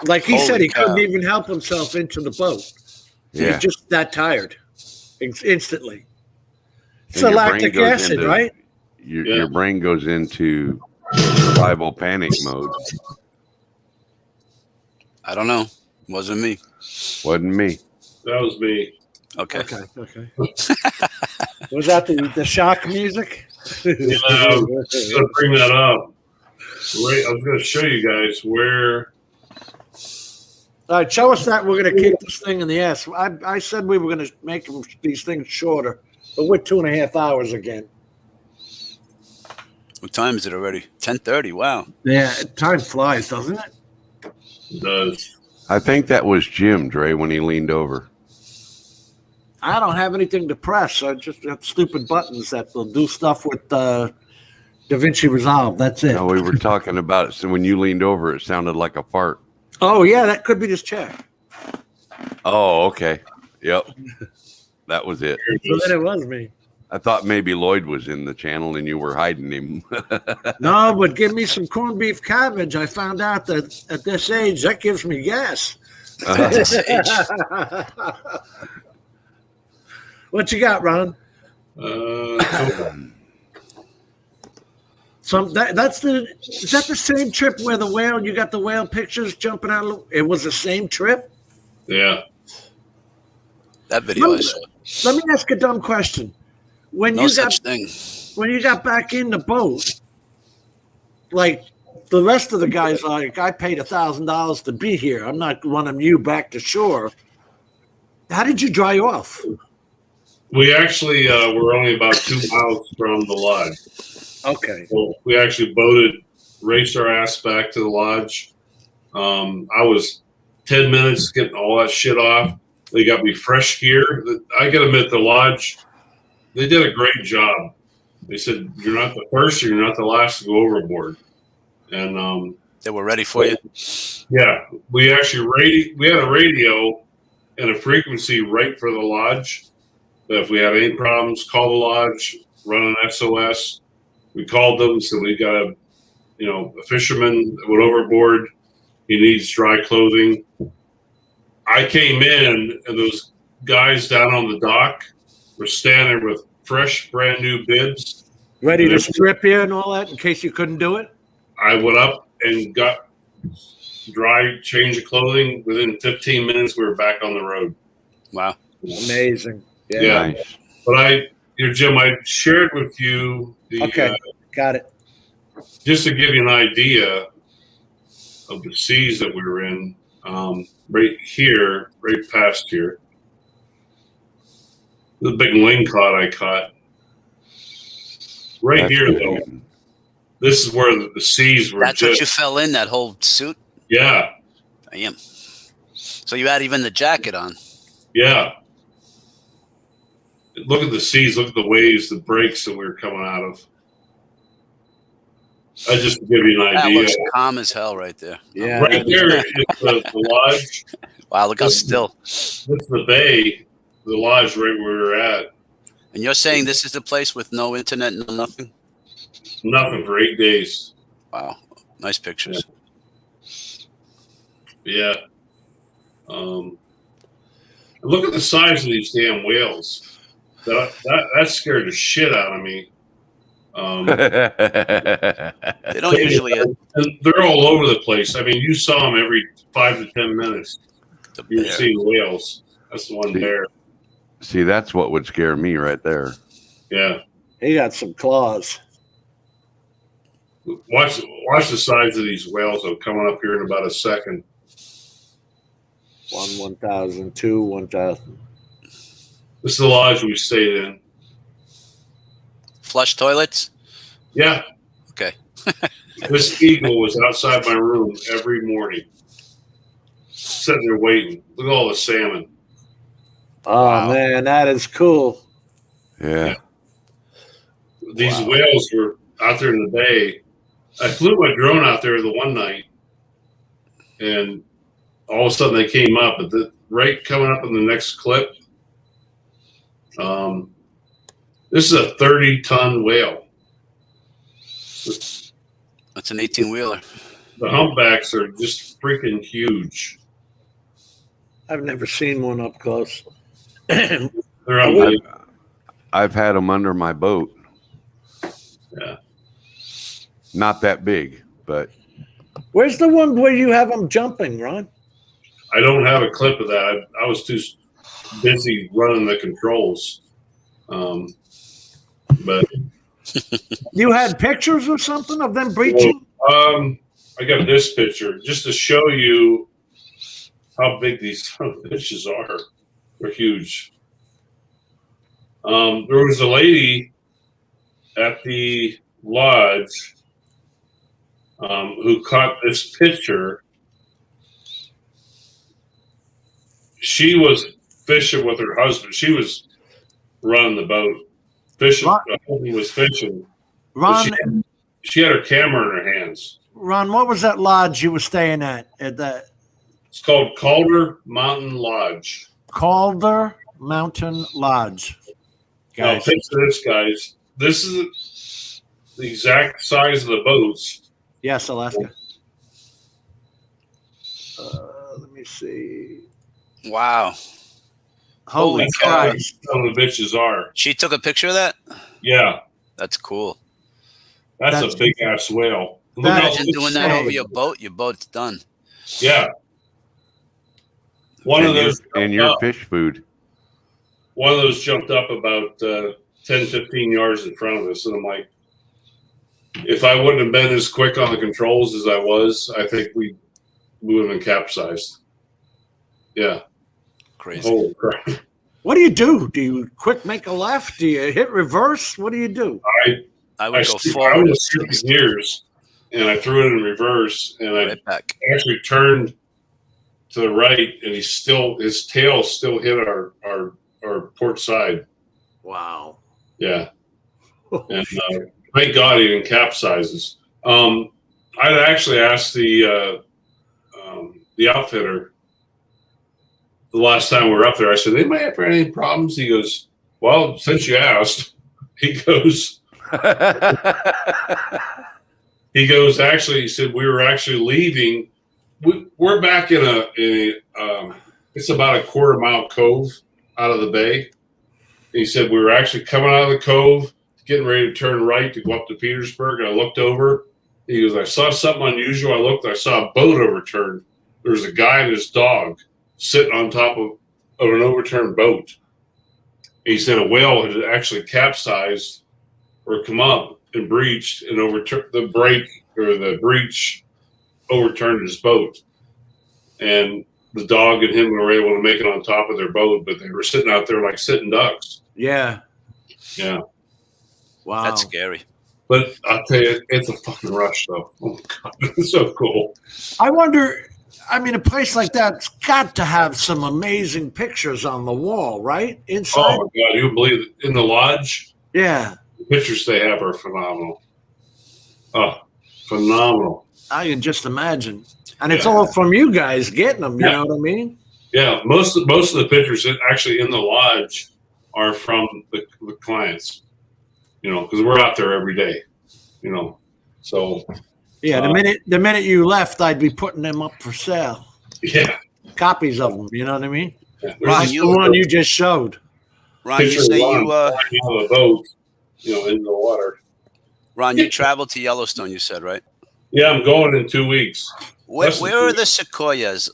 Like he said, he couldn't even help himself into the boat. He was just that tired. Instantly. It's a lactic acid, right? Your brain goes into survival panic mode. I don't know. Wasn't me. Wasn't me. That was me. Okay. Was that the shock music? Yeah, I was going to bring that up. Wait, I was going to show you guys where. All right, show us that we're going to kick this thing in the ass. I said we were going to make these things shorter, but we're 2.5 hours again. What time is it already? 10:30. Wow. Yeah, time flies, doesn't it? It does. I think that was Jim, Dre, when he leaned over. I don't have anything to press. I just have stupid buttons that will do stuff with DaVinci Resolve. That's it. No, we were talking about it. So when you leaned over, it sounded like a fart. Oh, yeah, that could be this chair. Oh, okay. Yep. That was it. So then it was me. I thought maybe Lloyd was in the channel and you were hiding him. No, but give me some corned beef cabbage. I found out that at this age, that gives me gas. At this age. What you got, Ron? Is that the same trip where the whale, you got the whale pictures jumping out? It was the same trip? Yeah. That video I saw. Let me ask a dumb question. When you got back in the boat, like the rest of the guys, like I paid $1,000 to be here. I'm not running you back to shore. How did you dry off? We actually were only about 2 miles from the lodge. Okay. So we actually raced our ass back to the lodge. I was 10 minutes getting all that shit off. They got me fresh gear. I got to admit, the lodge, they did a great job. They said, you're not the first, you're not the last to go overboard. And they were ready for you? Yeah. We actually we had a radio and a frequency right for the lodge. That if we had any problems, call the lodge, run an SOS. We called them, so we got a fisherman that went overboard. He needs dry clothing. I came in, and those guys down on the dock were standing with fresh, brand new bibs. Ready to strip you and all that in case you couldn't do it? I went up and got dry change of clothing. Within 15 minutes, we were back on the road. Wow. Amazing. Yeah. Nice. But Jim, I shared with you Okay, got it. just to give you an idea of the seas that we were in, right here, right past here. The big lingcod I caught. Right That's here, cool. though. This is where the seas were. That's what you fell in, that whole suit? Yeah. Damn. So you had even the jacket on. Yeah. Look at the seas, look at the waves, the breaks that we were coming out of. I just to give you an That idea. looks calm as hell right there. Yeah. Right there is the lodge. Wow, look how still. This is the bay, the lodge right where we were at. And you're saying this is the place with no internet, no nothing? Nothing for 8 days. Wow. Nice pictures. Yeah. Look at the size of these damn whales. That scared the shit out of me. They don't usually. And they're all over the place. I mean, you saw them every 5 to 10 minutes. You were seeing whales. That's the one there. See, that's what would scare me right there. Yeah. He got some claws. Watch the size of these whales. Though, coming up here in about a second. 1,000, 2, 1,000. This is the lodge we stayed in. Flush toilets? Yeah. Okay. This eagle was outside my room every morning, sitting there waiting. Look at all the salmon. Oh, Wow. man, that is cool. Yeah. These whales were out there in the bay. I flew my drone out there the one night, and all of a sudden they came up. But right coming up in the next clip, this is a 30-ton whale. That's an 18-wheeler. The humpbacks are just freaking huge. I've never seen one up close. They're unbelievable. I've had them under my boat. Yeah. Not that big, but Where's the one where you have them jumping, Ron? I don't have a clip of that. I was too busy running the controls. But You had pictures or something of them breaching? I got this picture just to show you how big these fishes are. They're huge. There was a lady at the lodge who caught this picture. She was fishing with her husband. She was running the boat. Fishing. Ron, Her husband was fishing. Ron, She had her camera in her hands. Ron, what was that lodge you were staying at the It's called Calder Mountain Lodge. Calder Mountain Lodge? Now, Guys, picture this, guys. This is the exact size of the boats. yes, Alaska. Let me see. Wow. Holy That's how Christ! some of the bitches are. She took a picture of that? Yeah, That's cool. that's a big ass whale. Look how Imagine doing that insane. over your boat. Your boat's done. Yeah. One of those and jumped your up. fish food. One of those jumped up about 10, 15 yards in front of us, and I'm like, if I wouldn't have been as quick on the controls as I was, I think we would have been capsized. Yeah. Crazy. Holy crap. What do you do? Do you quick make a left? Do you hit reverse? What do you do? I would go I forward. was shooting gears, and I threw it in reverse, and I Right back. actually turned to the right, and his tail still hit our port side. Wow. Yeah. And thank God he didn't capsize. I'd actually asked the outfitter the last time we were up there. I said, "They might have any problems." He goes, "Well, since you asked," he goes. Actually, he said we were actually leaving. We're back in it's about a quarter-mile cove out of the bay. And he said we were actually coming out of the cove, getting ready to turn right to go up to Petersburg, and I looked over. He goes, "I saw something unusual. I looked, I saw a boat overturned. There was a guy and his dog sitting on top of an overturned boat." And he said a whale had actually capsized or come up and breached and overturned the breach overturned his boat. And the dog and him were able to make it on top of their boat, but they were sitting out there like sitting ducks. Yeah. Yeah. Wow. That's scary. But I'll tell you, it's a fucking rush, though. Oh my God, it's so cool. I wonder, I mean, a place like that's got to have some amazing pictures on the wall, right? Inside? Oh, my God. You believe it? In the lodge, Yeah. the pictures they have are phenomenal. Oh, phenomenal. I can just imagine. And it's all from you guys getting them, you know what I mean? Yeah, most of the pictures that actually in the lodge are from the clients, you know, because we're out there every day, you know. So yeah, the minute you left, I'd be putting them up for sale. Yeah, copies of them. You know what I mean? Yeah. That's the one you just showed. Ron, you say you on the boat, you know, in the water. Ron, you traveled to Yellowstone. You said, right? Yeah, I'm going in 2 weeks. Where are the sequoias?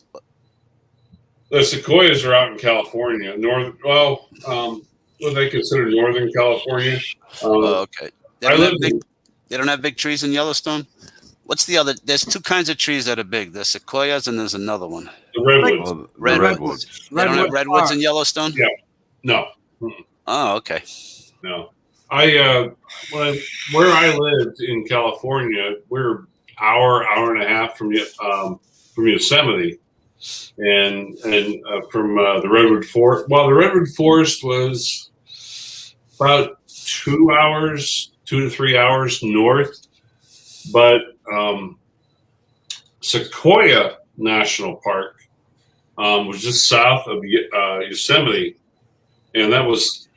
The sequoias are out in California, what they consider Northern California. Okay. They don't have big trees in Yellowstone? What's the other? There's two kinds of trees that are big. There's sequoias and there's another one. The redwoods. Redwoods. They don't have redwoods in Yellowstone? Yeah. No. Oh, okay. No. Where I lived in California, we're hour and a half from Yosemite, and from the redwood forest. Well, the redwood forest was about 2 to 3 hours north, but Sequoia National Park was just south of Yosemite, and that was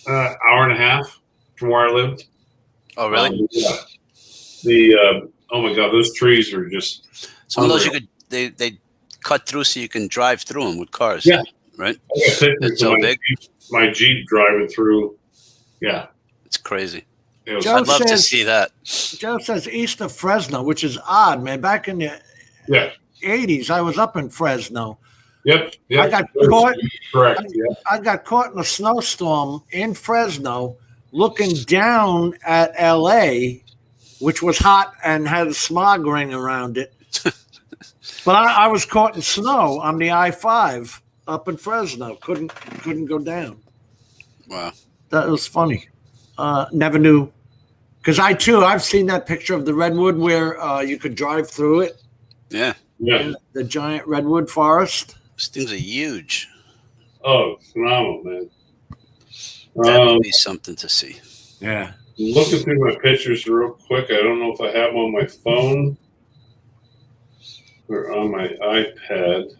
an hour and a half from where I lived. Oh, really? Yeah. Oh my God, those trees are just some of those you could they cut through so you can drive through them with cars. Yeah, right. It's so big. My Jeep driving through. Yeah, it's crazy. I'd love to see that. Joe says east of Fresno, which is odd, man. Back in the 80s, I was up in Fresno. Yep. I got caught. Correct. Yeah. I got caught in a snowstorm in Fresno, looking down at LA, which was hot and had a smog ring around it. But I was caught in snow on the I-5 up in Fresno. Couldn't go down. Wow. That was funny. Never knew. Because I've seen that picture of the redwood where you could drive through it. Yeah. Yeah. The giant redwood forest. Those things are huge. Oh, phenomenal, man. That would be something to see. Yeah. Looking through my pictures real quick. I don't know if I have them on my phone or on my iPad.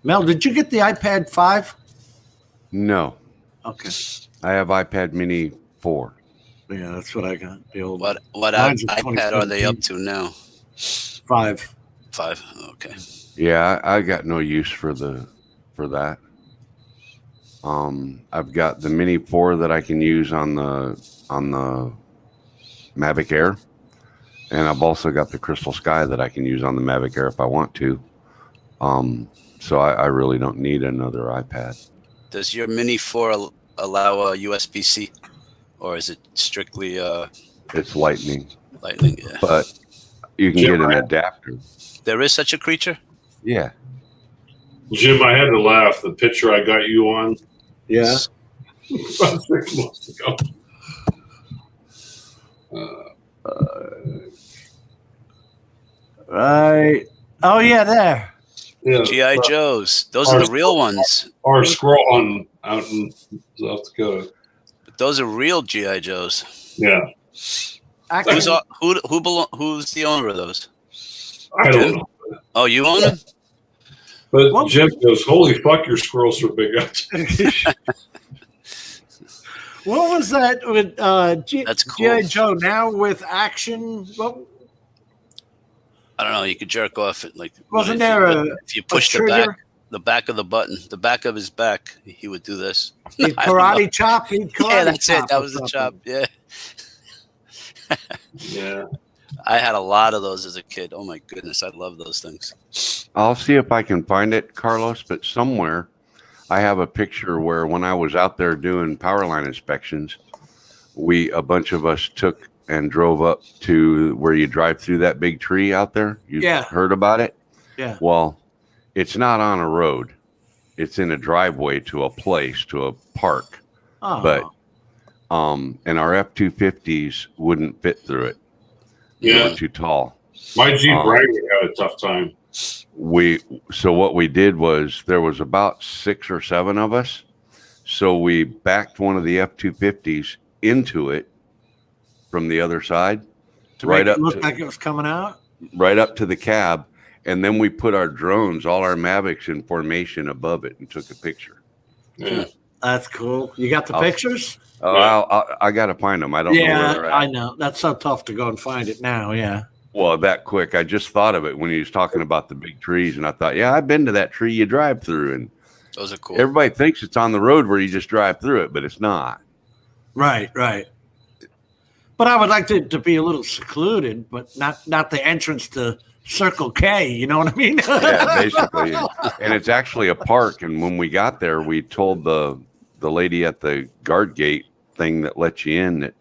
Mel, did you get the iPad 5? No. Okay. I have iPad Mini 4. Yeah, that's what I got. The old What Mine's a iPad are they up to now? 5. 5. Okay. Yeah, I got no use for that. I've got the Mini 4 that I can use on the Mavic Air, and I've also got the Crystal Sky that I can use on the Mavic Air if I want to. So I really don't need another iPad. Does your Mini 4 allow a USB-C, or is it strictly It's Lightning, yeah. but you can get an adapter. There is such a creature? Yeah. Jim, I had to laugh. The picture I got you on. Yeah. About 6 months ago. Right. Oh yeah, there. Yeah, GI Joes. Those are the real ones. Our squirrel out in South Dakota. But those are real GI Joes. Yeah, Actually, Who's the owner of those? I don't know. Oh, you own them? But Well- Jim goes, "Holy fuck, your squirrels are big." what was that with That's cool. GI Joe? Now with action, well, I don't know. You could jerk off it like. Wasn't if there if you push the trigger? back of the button, the back of his back, he would do this. he'd I don't know. karate chop. He'd karate Yeah, that's chop it. That or was the something. chop. Yeah, Yeah, I had a lot of those as a kid. Oh my goodness, I love those things. I'll see if I can find it, Carlos, but somewhere I have a picture where when I was out there doing power line inspections, a bunch of us took and drove up to where you drive through that big tree out there. You Yeah. heard about it? Yeah. Well, it's not on a road. It's in a driveway to a place, to a park. Oh. But and our F-250s wouldn't fit through it. They yeah. were too tall. My Jeep Wrangler had a tough time. So what we did was there was about 6 or 7 of us. So we backed one of the F-250s into it from the other side, to right make up it look to, like it was coming out. right up to the cab, and then we put our drones, all our Mavics, in formation above it and took a picture. Yeah. That's cool. You got the I'll- pictures? Oh, I got to find them. I don't know where Yeah, they're at. I know. That's so tough to go and find it now. Yeah. Well, that quick. I just thought of it when he was talking about the big trees, and I thought, yeah, I've been to that tree you drive through, and Those are cool. everybody thinks it's on the road where you just drive through it, but it's not. Right. Right. But I would like to be a little secluded, but not the entrance to Circle K. You know what I mean? Yeah, basically. And it's actually a park. And when we got there, we told the lady at the guard gate thing that let you in that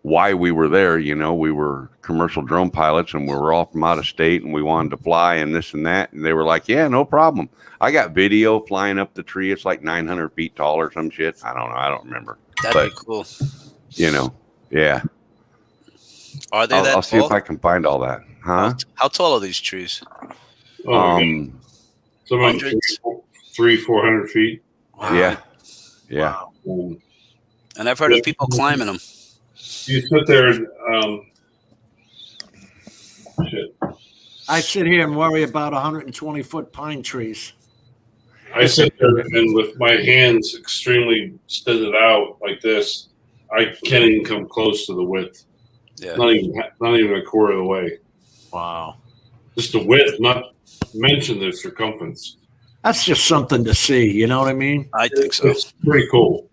why we were there. You know, we were commercial drone pilots and we were all from out of state and we wanted to fly and this and that. And they were like, yeah, no problem. I got video flying up the tree. It's like 900 feet tall or some shit. I don't know. I don't remember. That'd be cool. You know, yeah. Are they that I'll see tall? if I can find all that. Huh? How tall are these trees? Oh, my God. Some of them hundreds? 300-400 feet. Yeah. Yeah. Wow. And I've heard of people climbing them. You sit there and shit. I sit here and worry about 120-foot pine trees. I sit there and with my hands extremely extended out like this, I can't even come close to the width. Yeah. Not even a quarter of the way. Wow. Just the width, not mention the circumference. That's just something to see. You know what I mean? I think so. It's pretty cool.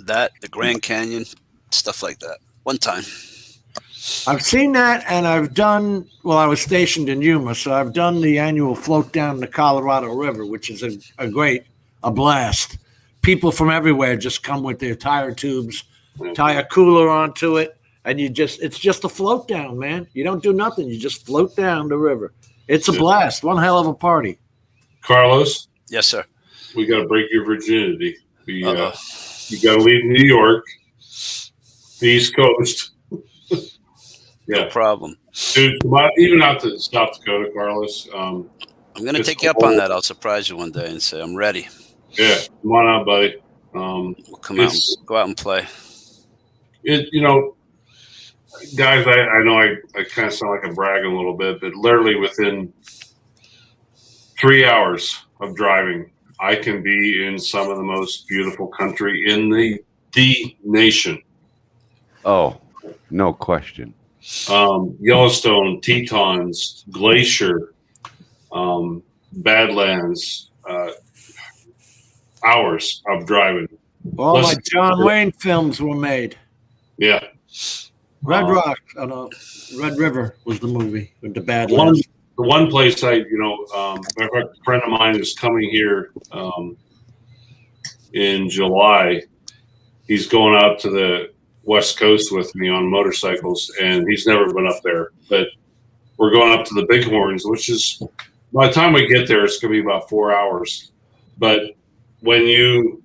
That, the Grand Canyon, stuff like that. One time. I've seen that, and I've done. Well, I was stationed in Yuma, so I've done the annual float down the Colorado River, which is a blast. People from everywhere just come with their tire tubes, tie a cooler onto it, and it's just a float down, man. You don't do nothing. You just float down the river. It's a blast. One hell of a party. Carlos, Yes, sir. we got to break your virginity. You Uh-oh. got to leave New York, the East Coast. No problem. Dude, even out to South Dakota, Carlos. I'm going to It's take you up cold. on that. I'll surprise you one day and say, I'm ready. Yeah, come on out, buddy. We'll come out and go out and play. Guys, I know I kind of sound like I'm bragging a little bit, but literally within 3 hours of driving, I can be in some of the most beautiful country in the nation. Oh, no question. Yellowstone, Tetons, Glacier, Badlands, hours of driving. All Listen- my John Wayne films were made. Yeah. Red Rock, Red River was the movie with the bad The lands. one place a friend of mine is coming here in July. He's going out to the West Coast with me on motorcycles, and he's never been up there. But we're going up to the Bighorns, which is, by the time we get there, it's going to be about 4 hours. But when you,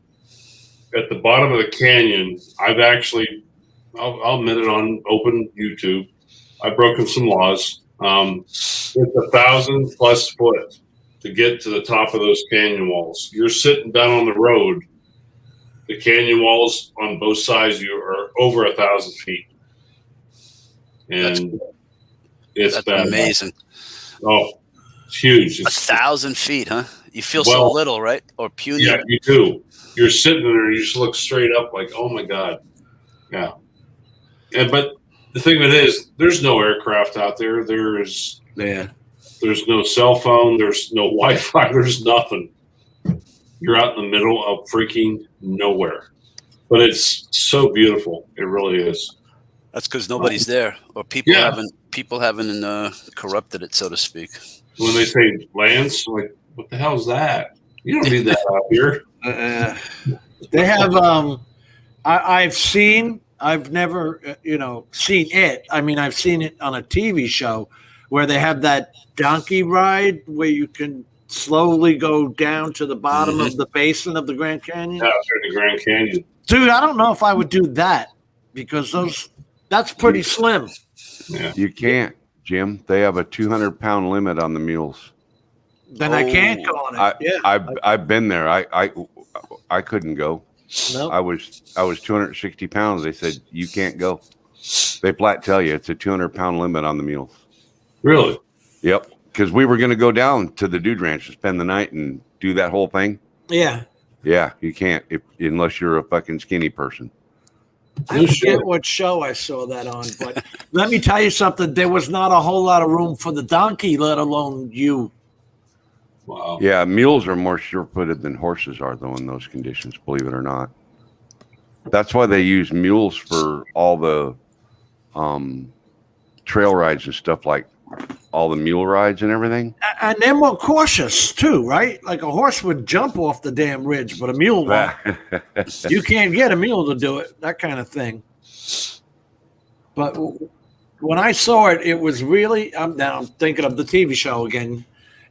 at the bottom of the canyon, I'll admit it on open YouTube, I've broken some laws. It's 1,000+ foot to get to the top of those canyon walls. You're sitting down on the road. The canyon walls on both sides you are over 1,000 feet, and it's That's amazing. Oh, it's huge. It's 1,000 feet, huh? You feel so little, right? Or puny. Yeah, you do. You're sitting there and you just look straight up like, oh my God. Yeah. But the thing of it is, there's no aircraft out there. There's no cell phone. There's no Wi-Fi. There's nothing. You're out in the middle of freaking nowhere. But it's so beautiful. It really is. That's because nobody's there, or people haven't corrupted it, so to speak. When they say lands, I'm like, what the hell is that? You don't need that out here. They have. I've never, seen it. I mean, I've seen it on a TV show where they have that donkey ride where you can slowly go down to the bottom of the basin of the Grand Canyon. Yeah, the Grand Canyon. Dude, I don't know if I would do that because that's pretty slim. Yeah. You can't, Jim. They have a 200-pound limit on the mules. Then I can't go on it. I've been there. I couldn't go. Nope. I was 260 pounds. They said you can't go. They flat tell you it's a 200-pound limit on the mules. Really? Yep. Because we were going to go down to the Dude Ranch to spend the night and do that whole thing. Yeah. Yeah, you can't unless you're a fucking skinny person. I forget what show I saw that on, but let me tell you something. There was not a whole lot of room for the donkey, let alone you. Wow. Yeah, mules are more sure-footed than horses are, though, in those conditions, believe it or not. That's why they use mules for all the trail rides and stuff, like all the mule rides and everything. And they're more cautious, too, right? Like a horse would jump off the damn ridge, but a mule won't. You can't get a mule to do it, that kind of thing. But when I saw it, it was really, I'm thinking of the TV show again.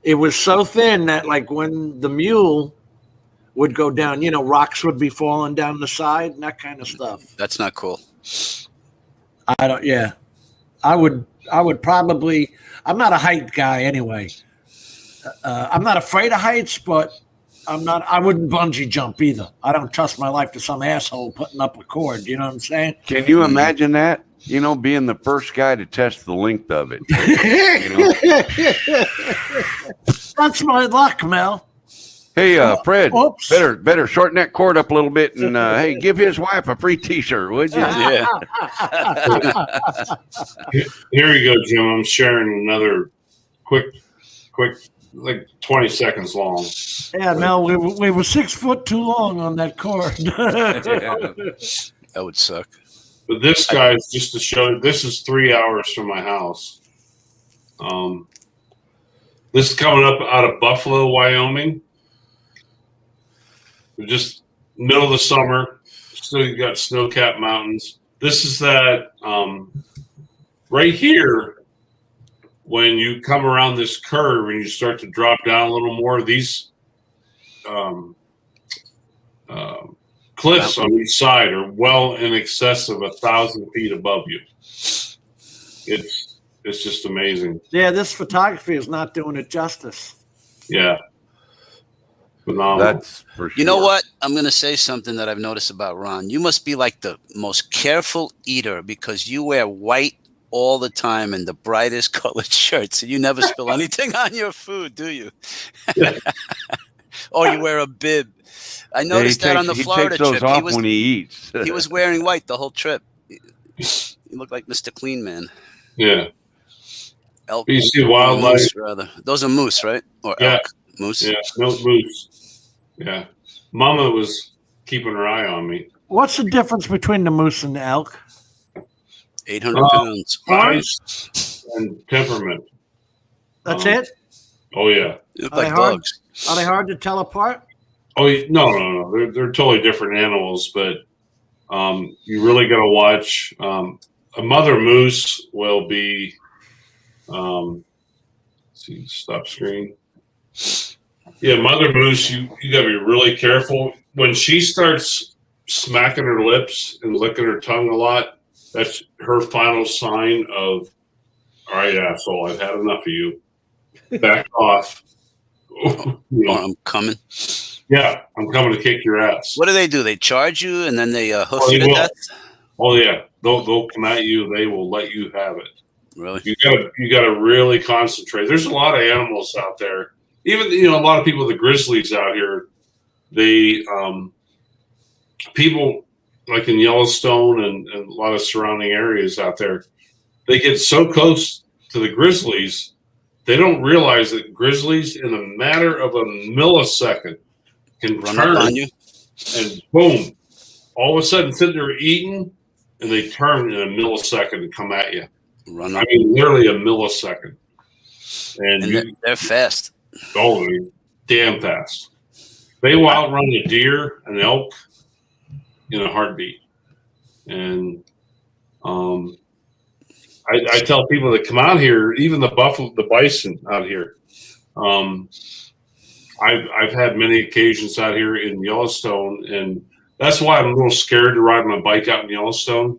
It was so thin that, like, when the mule would go down, rocks would be falling down the side and that kind of stuff. That's not cool. I would probably, I'm not a height guy anyway. I'm not afraid of heights, but I wouldn't bungee jump either. I don't trust my life to some asshole putting up a cord. You know what I'm saying? Can you imagine that? Being the first guy to test the length of it. That's my luck, Mel. Hey, Fred, Oops. better shorten that cord up a little bit and, hey, give his wife a free T-shirt, would you? Yeah. Here you go, Jim. I'm sharing another quick, like 20 seconds long. Yeah, Mel, we were 6 foot too long on that cord. That would suck. But this guy's just to show you, this is 3 hours from my house. This is coming up out of Buffalo, Wyoming. We're just middle of the summer. Still, you got snow-capped mountains. This is that right here. When you come around this curve and you start to drop down a little more, these cliffs on each side are well in excess of 1,000 feet above you. It's just amazing. Yeah, this photography is not doing it justice. Yeah. Phenomenal. That's for sure. You know what? I'm going to say something that I've noticed about Ron. You must be like the most careful eater because you wear white all the time and the brightest colored shirts. So you never spill anything on your food, do you? Or you wear a bib. I noticed that on the Florida trip. He takes those off when he eats. He was wearing white the whole trip. He looked like Mr. Clean Man. Yeah. Elk. You see wildlife. Moose, rather. Those are moose, right? Or elk. Moose. Yeah, no moose. Yeah. Mama was keeping her eye on me. What's the difference between the moose and the elk? 800 pounds. Size and temperament. That's it? Oh, yeah. They look Are like they hard? dogs. Are they hard to tell apart? Oh, no. They're totally different animals, but you really got to watch. A mother moose will be, see, stop screen. Yeah, mother moose, you got to be really careful. When she starts smacking her lips and licking her tongue a lot, that's her final sign of All right, asshole. I've had enough of you. Back off. Oh, I'm coming. Yeah, I'm coming to kick your ass. What do? They charge you and then they hoof Oh, you they to will. death? Oh yeah, they'll come at you. They will let you have it. Really? You gotta really concentrate. There's a lot of animals out there. Even a lot of people, the grizzlies out here. They people like in Yellowstone and a lot of surrounding areas out there. They get so close to the grizzlies, they don't realize that grizzlies, in a matter of a millisecond, can Run turn up on you? and boom, all of a sudden sit there eating, and they turn in a millisecond and come at you. Run I up. mean, literally a millisecond. And they're fast. Oh, they're damn fast. They will outrun a deer, an elk, in a heartbeat. And I tell people that come out here, even the buffalo, the bison out here. I've had many occasions out here in Yellowstone, and that's why I'm a little scared to ride my bike out in Yellowstone.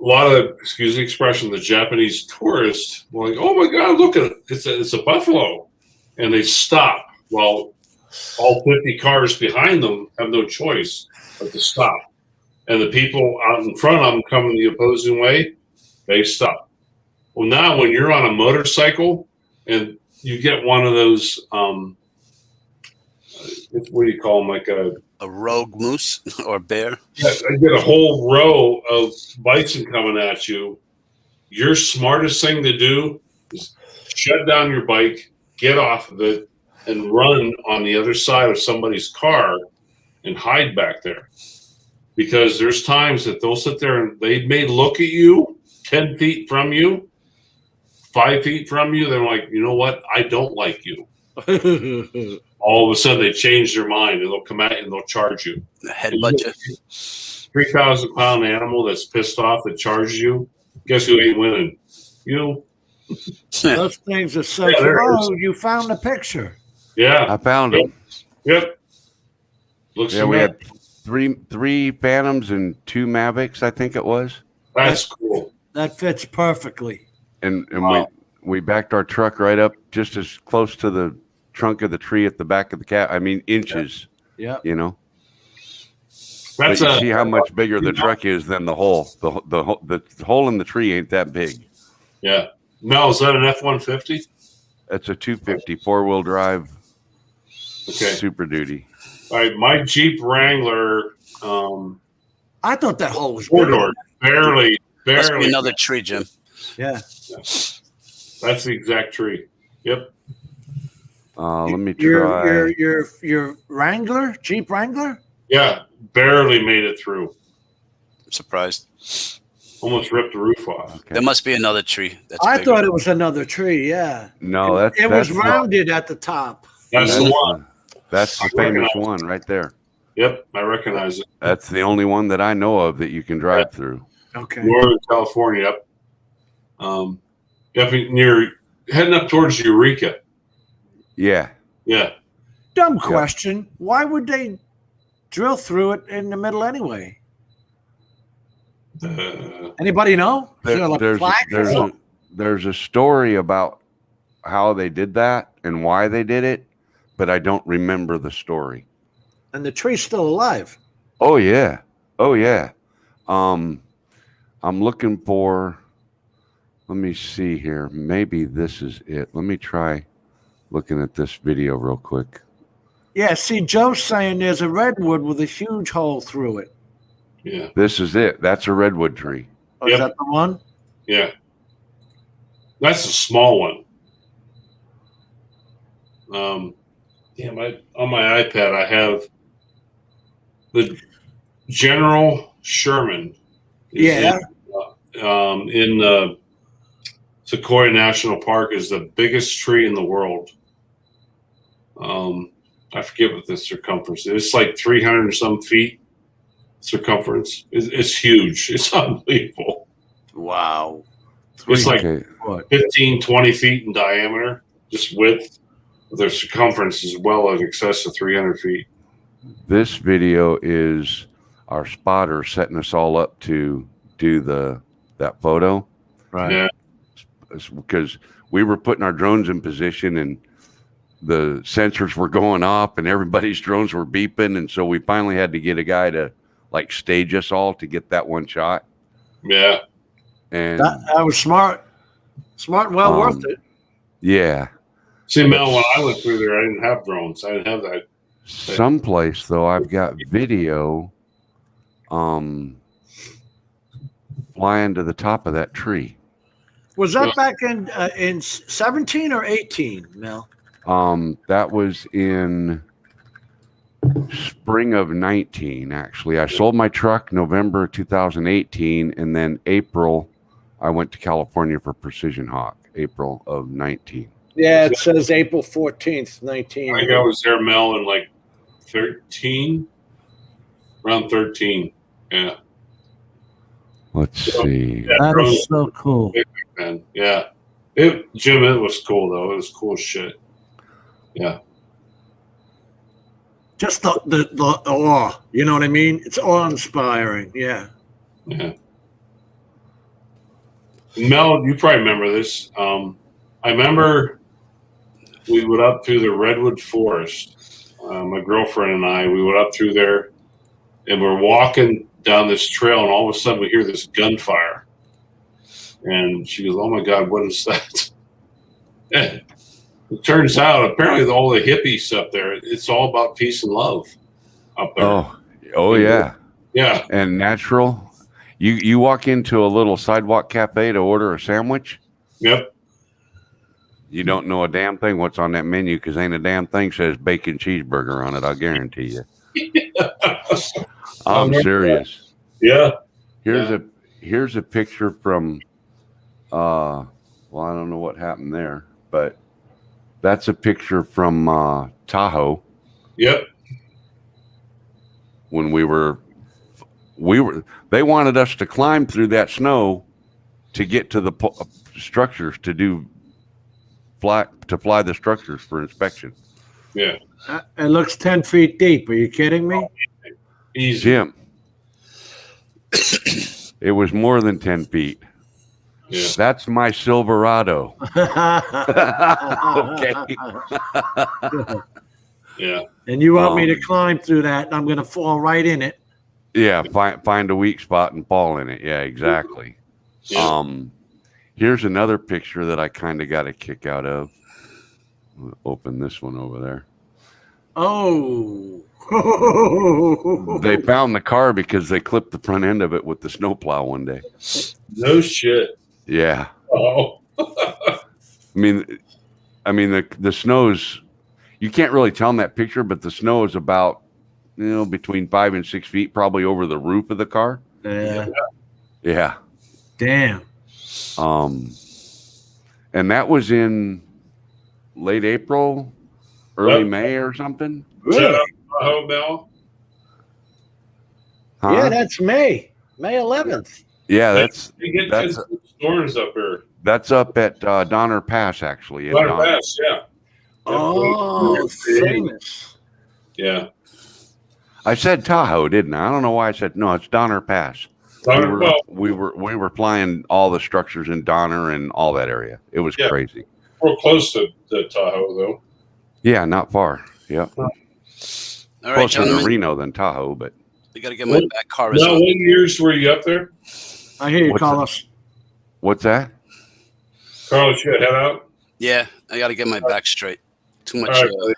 A lot of, excuse the expression, the Japanese tourists were like, "Oh my God, look at it! It's a buffalo," and they stop. Well, all 50 cars behind them have no choice but to stop, and the people out in front of them coming the opposing way, they stop. Well, now when you're on a motorcycle and you get one of those, what do you call them, like a rogue moose or bear? I get a whole row of bison coming at you. Your smartest thing to do is shut down your bike, get off of it, and run on the other side of somebody's car and hide back there. Because there's times that they'll sit there and they may look at you 10 feet from you, 5 feet from you. They're like, you know what? I don't like you. All of a sudden they change their mind and they'll come at you and they'll charge you. Headbutt you. 3,000-pound animal that's pissed off that charges you. Guess who ain't winning? You. Those things are so cool. You found the picture. Yeah. I found it. Yep. Looks Yeah, we had three Phantoms and 2 Mavics, I think it was. That's cool. That fits perfectly. And we backed our truck right up just as close to the trunk of the tree at the back of the cab. I mean, inches. Yeah. You know. That's but you see how much bigger the truck is than the hole. The hole in the tree ain't that big. Yeah. Mel, is that an F-150? That's a 250 4-wheel drive. Okay. Super Duty. All right, my Jeep Wrangler. I thought that hole was four-door, barely. Must be another tree, Jim. Yeah. That's the exact tree. Yep. Let me try. Your Wrangler, Jeep Wrangler. Yeah, barely made it through. I'm surprised. Almost ripped the roof off. Okay. There must be another tree. I thought it was another tree. Yeah. No, it was rounded at the top. That's the one. That's the famous one right there. Yep, I recognize it. That's the only one that I know of that you can drive through. Okay. Northern California. Yep. You're heading up towards Eureka. Yeah. Yeah. Dumb question. Why would they drill through it in the middle anyway? Anybody know? There's a story about how they did that and why they did it, but I don't remember the story. And the tree's still alive. Oh yeah. I'm looking for. Let me see here. Maybe this is it. Let me try looking at this video real quick. Yeah. See, Joe's saying there's a redwood with a huge hole through it. Yeah. This is it. That's a redwood tree. Oh, is that the one? Yeah. That's a small one. On my iPad, I have the General Sherman. Yeah. In Sequoia National Park is the biggest tree in the world. I forget what the circumference is. It's like 300 or some feet circumference. It's huge. It's unbelievable. Wow. It's like 15, 20 feet in diameter, just width. Their circumference is well in excess of 300 feet. This video is our spotter setting us all up to do that photo. Right. Yeah. because we were putting our drones in position and the sensors were going off and everybody's drones were beeping. And so we finally had to get a guy to like stage us all to get that one shot. Yeah. And that was smart. Smart and well worth it. Yeah. See, Mel, when I went through there, I didn't have drones. I didn't have that. Someplace though, I've got video flying to the top of that tree. Was that back in 17 or 18, Mel? That was in spring of 19, actually. I sold my truck November 2018, and then April, I went to California for Precision Hawk, April of 19. Yeah, it says April 14th, 19. I think I was there, Mel, in like 13, around 13. Yeah. Let's see. That is so cool. Man. Yeah. Jim, it was cool, though. It was cool shit. Yeah. Just the awe, you know what I mean? It's awe-inspiring. Yeah. Yeah. Mel, you probably remember this. I remember we went up through the redwood forest. My girlfriend and I, we went up through there, and we're walking down this trail, and all of a sudden we hear this gunfire. And she goes, "Oh my God, what is that?" And it turns out, apparently, all the hippies up there, it's all about peace and love up there. Oh yeah. Yeah. And natural. You walk into a little sidewalk cafe to order a sandwich. Yep. You don't know a damn thing what's on that menu because ain't a damn thing says bacon cheeseburger on it. I'll guarantee you. I'm serious. Yeah. Here's a picture from. Well, I don't know what happened there, but that's a picture from Tahoe. Yep. When we were, they wanted us to climb through that snow to get to the structures to fly the structures for inspection. Yeah. It looks 10 feet deep. Are you kidding me? Easy. Jim, it was more than 10 feet. Yeah. That's my Silverado. Okay. Yeah. And you want me to climb through that, and I'm going to fall right in it. Yeah, find a weak spot and fall in it. Yeah, exactly. Yeah. Here's another picture that I kind of got a kick out of. I'll open this one over there. Oh. They found the car because they clipped the front end of it with the snowplow one day. No shit. Yeah. Oh. I mean the snow's, you can't really tell in that picture, but the snow is about, between 5 and 6 feet, probably over the roof of the car. Yeah. Yeah. Damn. And that was in late April, early May or something. Shout out Tahoe, Mel. Huh? Yeah, that's May 11th. Yeah, that's storms up here. That's up at Donner Pass, actually. Donner Pass, yeah. Oh, famous. Yeah. I said Tahoe, didn't I? I don't know why I said no. It's Donner Pass. We were flying all the structures in Donner and all that area. It was crazy. We're close to Tahoe, though. Yeah, not far. Yep. All right, Closer to gentlemen. Reno than Tahoe, but We got to get my back car. Now, what years were you up there? I hear you, What's Carlos. what's that? Carlos, you head out? Yeah, I got to get my back straight. Too much All right,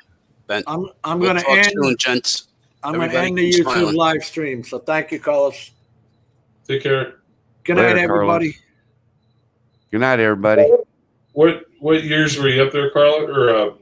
bent. I'm going to Talk end. soon, gents. I'm going to Everybody end the keep YouTube smiling. live stream. So thank you, Carlos. Take care. Good Later, night, everybody. Good night, everybody. What years were you up there, Carlos? Or